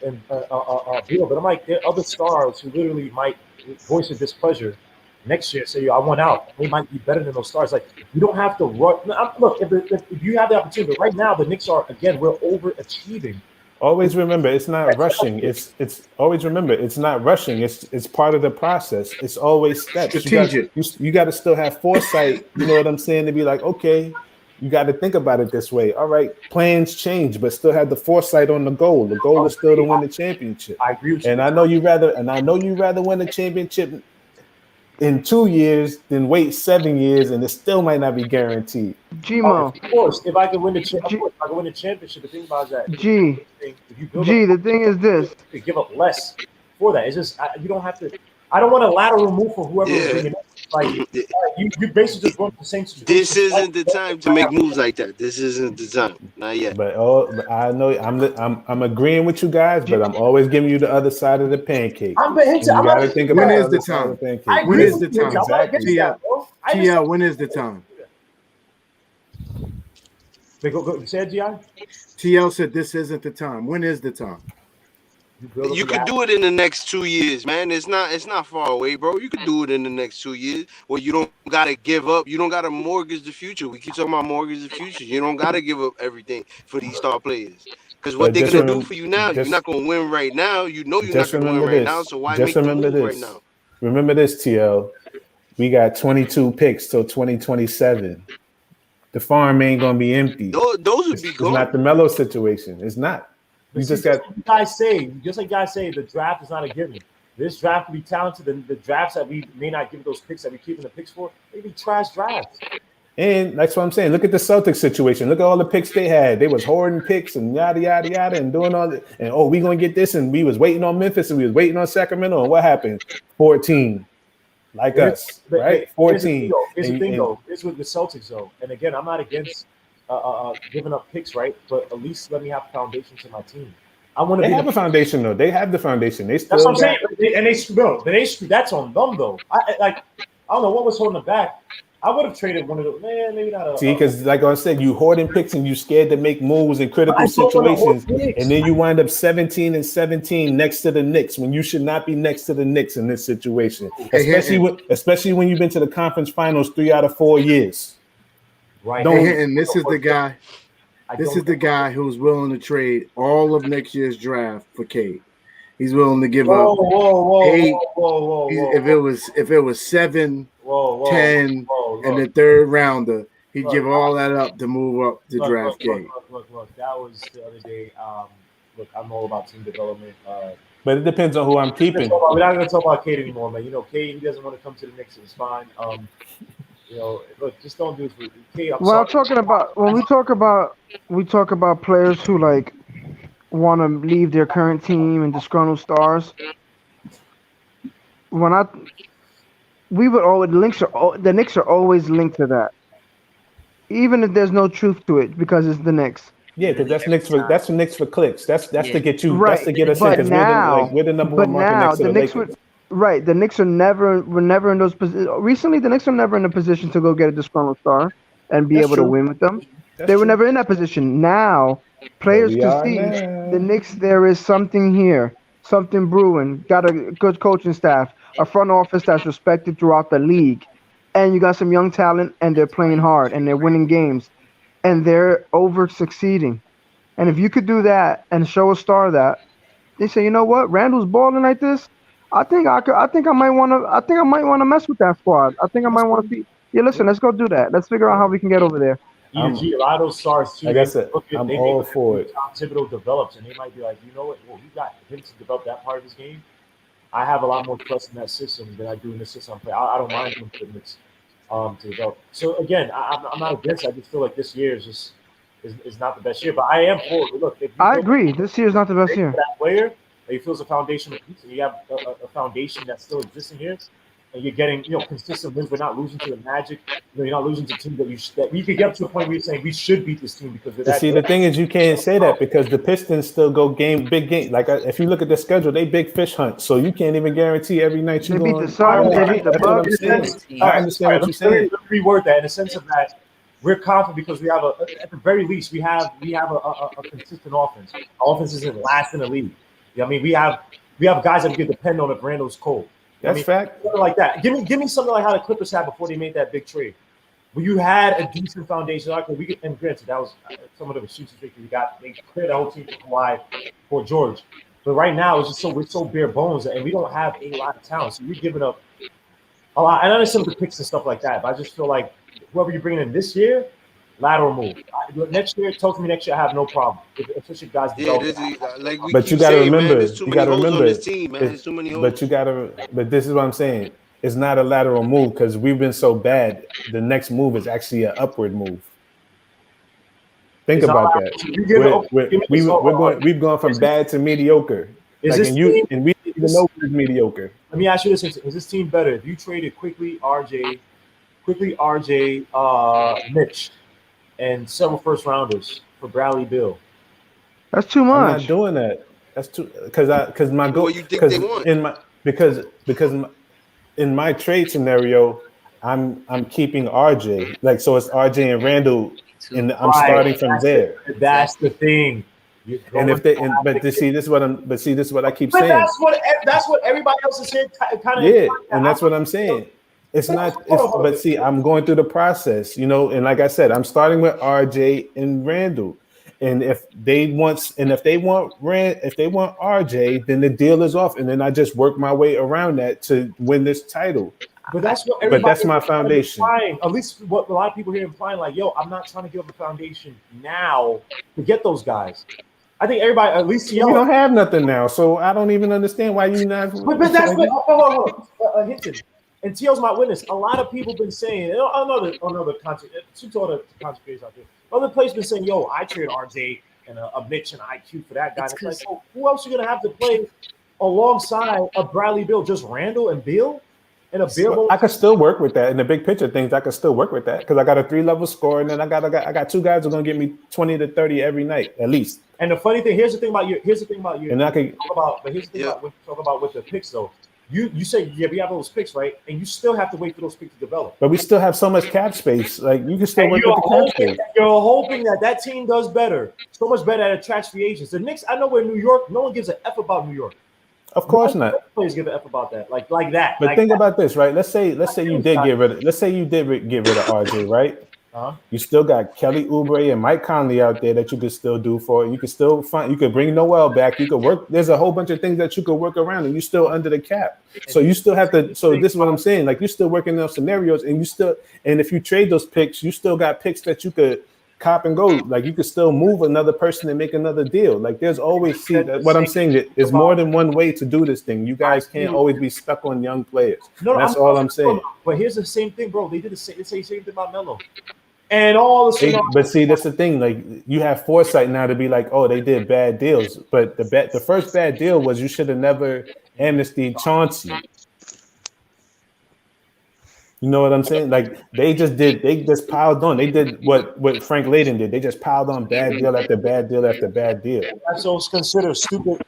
Beal." But I'm like, there are other stars who literally might voice a displeasure next year. Say, "Yo, I want out." They might be better than those stars. Like you don't have to rush. Look, if you have the opportunity, but right now the Knicks are we're overachieving. Always remember, it's not rushing. It's always remember, it's not rushing. It's part of the process. It's always steps. Strategic. You got to still have foresight. You know what I'm saying? To be like, okay, you got to think about it this way. All right, plans change, but still have the foresight on the goal. The goal is still to win the championship. I agree with you. And I know you rather win the championship in 2 years than wait 7 years, and it still might not be guaranteed. Gmo. Of course, if I can win the championship, the thing about that. The thing is this: to give up less for that. It's just you don't have to. I don't want a lateral move for whoever is bringing it. Like you basically just want the same situation. This isn't the time to make moves like that. This isn't the time. Not yet. But I know I'm agreeing with you guys, but I'm always giving you the other side of the pancake. I'm gotta think about when is the time? When is the time? Exactly. TL, when is the time? Go, say it, Gi. TL said this isn't the time. When is the time? You could do it in the next 2 years, man. It's not far away, bro. You could do it in the next 2 years. Well, you don't gotta give up. You don't gotta mortgage the future. We keep talking about mortgage the future. You don't gotta give up everything for these star players. Because what they're gonna do for you now, you're not gonna win right now. You know you're not gonna win right now. So why make the move right now? Remember this, TL. We got 22 picks till 2027. The farm ain't gonna be empty. Those would be It's not the Melo situation. It's not. You just got like you guys say, the draft is not a given. This draft could be talented, and the drafts that we may not give those picks that we keep in the picks for, they be trash drafts. And that's what I'm saying. Look at the Celtics situation. Look at all the picks they had. They was hoarding picks and yada yada yada and doing all that. And we gonna get this. And we was waiting on Memphis and we was waiting on Sacramento. And what happened? 14, like us, right? 14. Here's the thing, though. It's with the Celtics, though. And again, I'm not against giving up picks, right? But at least let me have a foundation to my team. I want to. They have a foundation, though. They have the foundation. They still. That's what I'm saying. And they screw. That's on them, though. I don't know what was holding them back. I would have traded one of those. Man, maybe not. See, because like I said, you hoarding picks and you scared to make moves in critical situations, and then you wind up 17-17 next to the Knicks when you should not be next to the Knicks in this situation, especially when you've been to the conference finals 3 out of 4 years. Right, and this is the guy. This is the guy who's willing to trade all of next year's draft for Cade. He's willing to give up 8. If it was 7, 10, and the third rounder, he'd give all that up to move up to draft Cade. Look, that was the other day. Look, I'm all about team development. But it depends on who I'm keeping. We're not going to talk about Cade anymore, man. You know, Cade, he doesn't want to come to the Knicks. It's fine. You know, look, just don't do it for Cade. Well, talking about when we talk about players who like want to leave their current team and disgruntled stars. The Knicks are always linked to that, even if there's no truth to it, because it's the Knicks. Yeah, because that's the Knicks for clicks. That's to get you. Right. That's to get us in. Because we're the number one market next to the Lakers. Right, the Knicks were never in those positions. Recently, the Knicks are never in a position to go get a disgruntled star and be able to win with them. They were never in that position. Now, players can see the Knicks. There is something here, something brewing. Got a good coaching staff, a front office that's respected throughout the league, and you got some young talent, and they're playing hard, and they're winning games, and they're over succeeding. And if you could do that and show a star that, they say, you know what, Randall's balling like this. I think I might want to mess with that squad. I think I might want to be. Yeah, listen, let's go do that. Let's figure out how we can get over there. A lot of those stars too. Like I said, I'm all for it. Thibodeau develops, and they might be like, you know what? Well, he got him to develop that part of his game. I have a lot more trust in that system than I do in the system. I don't mind him to develop. So again, I'm not against it. I just feel like this year is not the best year. But I am for it. Look, I agree. This year is not the best year. That player, he feels a foundation of pizza. You have a foundation that still exists in here, and you're getting consistent wins. We're not losing to the Magic. You're not losing to teams that you could get up to a point where you're saying we should beat this team because we're that. See, the thing is, you can't say that because the Pistons still go big game. Like if you look at the schedule, they big fish hunt, so you can't even guarantee every night you beat the Suns. They beat the Bucks. I understand what you're saying. Let me reword that in the sense of that. We're confident because we have at the very least, we have a consistent offense. Our offense isn't last in the league. I mean, we have guys that we can depend on if Randall's cold. That's fact. Something like that. Give me something like how the Clippers had before they made that big trade, where you had a decent foundation. Okay, and granted, that was some of the shoots we got. They cleared the whole team for Kawhi, for George. But right now, it's just we're so bare bones, and we don't have a lot of talent. So we're giving up a lot. And I understand the picks and stuff like that, but I just feel like whoever you're bringing in this year, lateral move. Next year, talk to me next year. I have no problem, especially guys. But you got to remember, But this is what I'm saying. It's not a lateral move because we've been so bad. The next move is actually an upward move. Think about that. We've gone from bad to mediocre. And we didn't even know it was mediocre. Let me ask you this: is this team better if you traded quickly RJ, Mitch, and several first rounders for Bradley Beal? That's too much. I'm not doing that. That's too because my goal in my trade scenario, I'm keeping RJ. Like so, it's RJ and Randall, and I'm starting from there. That's the thing. And if they, this is what I keep saying. That's what everybody else is saying. And that's what I'm saying. It's not. But see, I'm going through the process, and like I said, I'm starting with RJ and Randall. And if they want RJ, then the deal is off, and then I just work my way around that to win this title. But that's what. But that's my foundation. At least what a lot of people here implying, like, "Yo, I'm not trying to give up a foundation now to get those guys." I think everybody, at least We don't have nothing now, so I don't even understand why you not. But that's what. Hold on. Hinton. And T.O.'s my witness. A lot of people been saying, another content, two other content creators out there. Other players been saying, yo, I trade RJ and a Mitch and IQ for that guy. It's like, oh, who else are you gonna have to play alongside a Bradley Beal? Just Randall and Beal? And a Beal? I could still work with that in the big picture things. I could still work with that because I got a 3-level score, and then I got two guys who are gonna get me 20 to 30 every night at least. And the funny thing, here's the thing about you. And I could talk about. But here's the thing about when you talk about with the picks, though. You say we have those picks, right? And you still have to wait for those picks to develop. But we still have so much cap space. Like you can still work with the cap space. You're hoping that team does better, so much better at attracts free agents. The Knicks, I know we're in New York. No one gives a f about New York. Of course not. Players give a f about that, like that. But think about this, right? Let's say you did get rid of RJ, right? You still got Kelly Oubre and Mike Conley out there that you could still do for. You could still find. You could bring Noel back. You could work. There's a whole bunch of things that you could work around, and you still under the cap. So you still have to. So this is what I'm saying. Like you still working those scenarios, and you still. And if you trade those picks, you still got picks that you could cop and go. Like you could still move another person and make another deal. Like there's always what I'm saying that there's more than one way to do this thing. You guys can't always be stuck on young players. That's all I'm saying. But here's the same thing, bro. They did the same thing about Melo. And all the but see, that's the thing. Like you have foresight now to be like, oh, they did bad deals. But the first bad deal was you should have never amnestied Chauncey. You know what I'm saying? Like they just piled on. They did what Frank Layden did. They just piled on bad deal after bad deal after bad deal. That's what's considered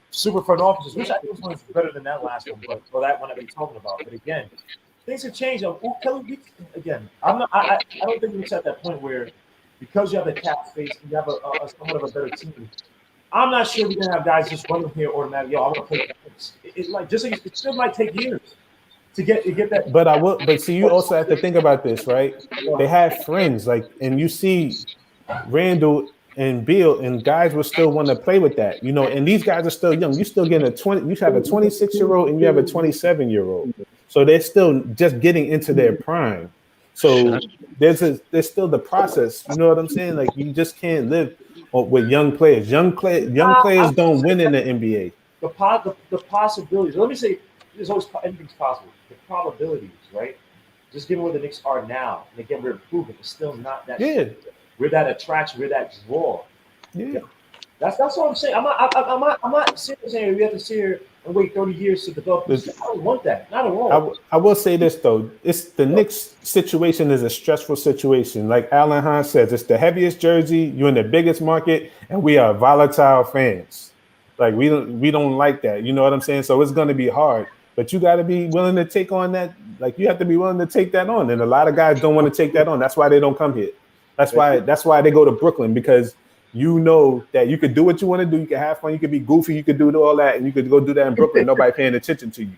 super front offices, which I think was better than that last one, but for that one that we're talking about. But again, things have changed. Kelly, again, I don't think we're at that point where because you have the cap space and you have a somewhat of a better team. I'm not sure we're gonna have guys just running here automatically. Yo, I want to play. It's like it still might take years to get that. But see, you also have to think about this, right? They have friends, like, and you see Randall and Beal, and guys will still want to play with that, you know. And these guys are still young. You still getting you have a 26-year-old and you have a 27-year-old. So they're still just getting into their prime. So there's still the process. You know what I'm saying? Like you just can't live with young players. Young players don't win in the NBA. The possibilities. Let me say, there's always anything's possible. The probabilities, right? Just given where the Knicks are now, and again we're improving, it's still not that. Yeah. We're that attraction. We're that draw. Yeah. That's what I'm saying. I'm not saying we have to sit here and wait 30 years to develop this. I don't want that. Not at all. I will say this though. It's the Knicks situation is a stressful situation. Like Alan Hahn says, it's the heaviest jersey, you're in the biggest market, and we are volatile fans. Like we don't like that. You know what I'm saying? So it's gonna be hard. But you gotta be willing to take on that. Like you have to be willing to take that on. And a lot of guys don't want to take that on. That's why they don't come here. That's why they go to Brooklyn, because you know that you could do what you want to do. You can have fun. You could be goofy. You could do all that, and you could go do that in Brooklyn. Nobody paying attention to you.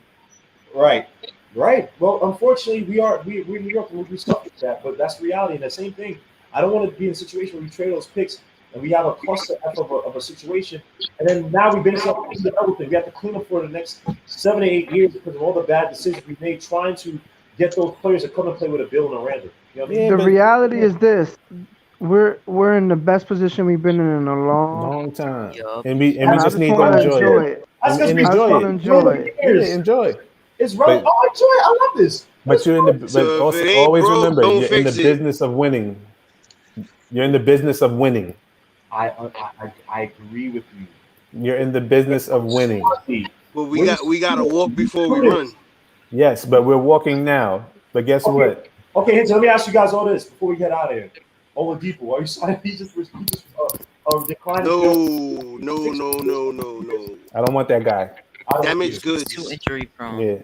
Right. Well, unfortunately, we're New York, and we stuck with that. But that's the reality. And the same thing. I don't want to be in a situation where we trade those picks and we have a cluster of a situation, and then now we've been in the other thing. We have to clean up for the next 7 to 8 years because of all the bad decisions we made trying to get those players to come and play with a Bill and a Randall. You know what I mean? The reality is this. We're in the best position we've been in a long time, Yup. and we just need to enjoy it. Enjoy. It's right. I enjoy it. I love this. But always remember, you're in the business of winning. You're in the business of winning. I agree with you. You're in the business of winning. But we got to walk before we run. Yes, but we're walking now. But guess what? Okay, so let me ask you guys all this before we get out of here. Oladipo, are you sorry? He just declined. No. I don't want that guy. Damage goods. Too injury prone. Yeah,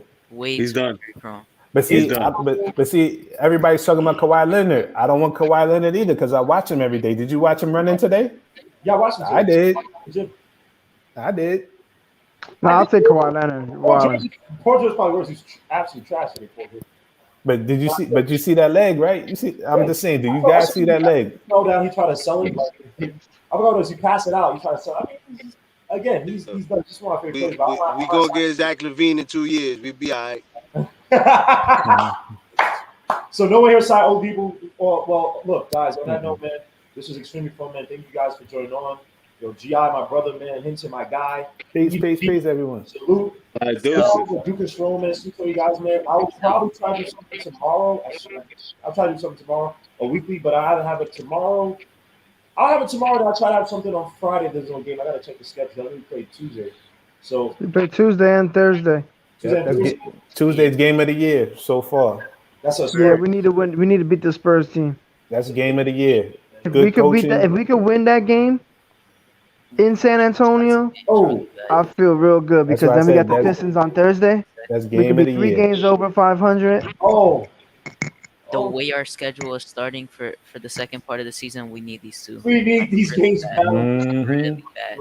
He's done. Injury prone. But see, everybody's talking about Kawhi Leonard. I don't want Kawhi Leonard either because I watch him every day. Did you watch him running today? Yeah, I watched him. I did. No, I'll take Kawhi Leonard. Wow. Paul George probably worse. He's absolutely trash. But did you see? But you see that leg, right? You see? I'm just saying. Do you guys see that leg? No, down. He tried to sell it. I forgot was he passed it out. He tried to sell. I mean, again, he's done just one of my favorite players. We go against Zach LaVine in 2 years. We be all right. So no one here side old people. Well, look, guys. On that note, man, this was extremely fun, man. Thank you guys for joining on. Yo, GI, my brother, man. Hinton, my guy. Peace, everyone. Salute. All right, Yo, deuces. Dukas Roman, see for you guys, man. I'll probably try to do something tomorrow. I'll try to do something tomorrow, a weekly, but I either have it tomorrow. I'll have it tomorrow, and I'll try to have something on Friday. There's no game. I gotta check the schedule. I think we play Tuesday. So We play Tuesday and Thursday. Tuesday's game of the year so far. That's a Yeah, we need to win. We need to beat the Spurs team. That's game of the year. If Good we could coaching. beat that, if we could win that game in San Antonio, I feel real good That's because why I then we got said the that's- Pistons on Thursday. That's We game could of be the 3 year. games over 500. Oh, The way our schedule is starting for the second part of the season, we need these two. we need these games bad. Mhm. Really bad.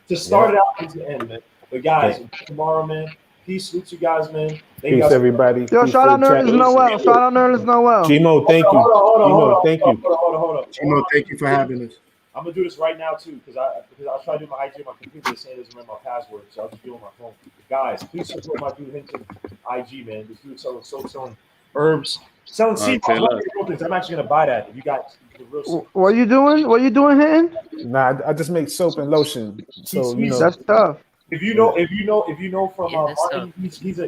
to start it out and to end, man. But guys, tomorrow, man. Peace, salute you guys, man. Thank you Peace, guys. everybody. Yo, Peace shout to out the chat. Ernest Noel. Shout out Ernest Noel. Chimo, thank you. Hold on. Chimo, thank you. Hold on. Chimo, thank you for having us. I'm gonna do this right now too, because I try to do my IG on my computer. It's saying it doesn't remember my password, so I'll just do it on my phone. Guys, please support my dude Hinton IG, man. This dude selling soap, selling herbs, selling All right, seeds. say less. I'm actually gonna buy that. If you got the real. What you doing? What you doing, Hinton? Nah, I just make soap and lotion. So you know, That's tough. If you know from Yeah, that's Martin, he's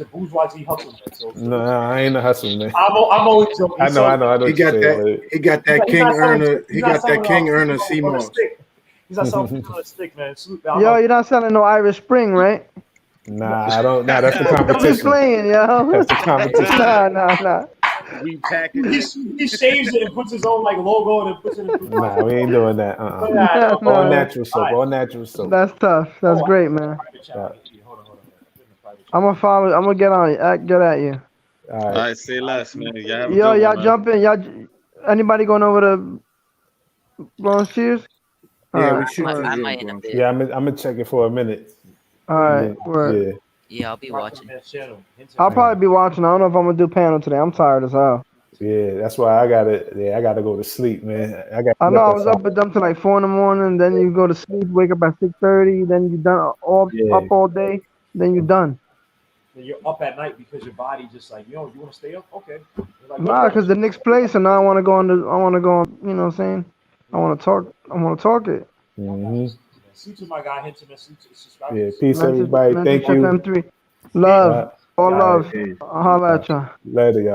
a bourgeoisie hustleman. So no, I ain't a hustle, man. I'm always joking. I know. He what got you're saying, that. He got that He's King not selling- Earner. He he's not got that selling King on- Earner on a CMOS. stick. He's not selling on a stick, man. Salute, man. Yo, you're not selling no Irish Spring, right? Nah, I don't. Nah, that's the I'm just competition. playing, yo. That's the competition. Nah. We packing. He shaves it and puts his own like logo and then puts it in. Nah, we ain't doing that. No. All natural soap. All natural soap. That's tough. That's great, man. Hold on. I'm gonna follow. I'm gonna get on you. Get at you. All All right. right, say less, man. Y'all have a Yo, good y'all one, man. jump in. Y'all. Anybody going over to Lawrence Cheers? Yeah, All we right. should. I might in a bit. Yeah, I'm gonna check it for a minute. All right. Word. Yeah. Yeah, I'll be watching. I'll probably be watching. I don't know if I'm gonna do panel today. I'm tired as hell. Yeah, that's why I gotta go to sleep, man. I know I was up with them till like 4 in the morning. Then you go to sleep, wake up at 6:30. Then you done up all day. Then you done. Then you're up at night because your body just like, you want to stay up? Okay. Like, Nah, because the Knicks play, so now I want to go on. You know what I'm saying? I want to talk it. Mm-hmm. See to my guy Hinton, man. Subscribe. Yeah, peace, everybody. Thank you. M3. Love, all love. Hey. I'll holla at y'all. Later, y'all.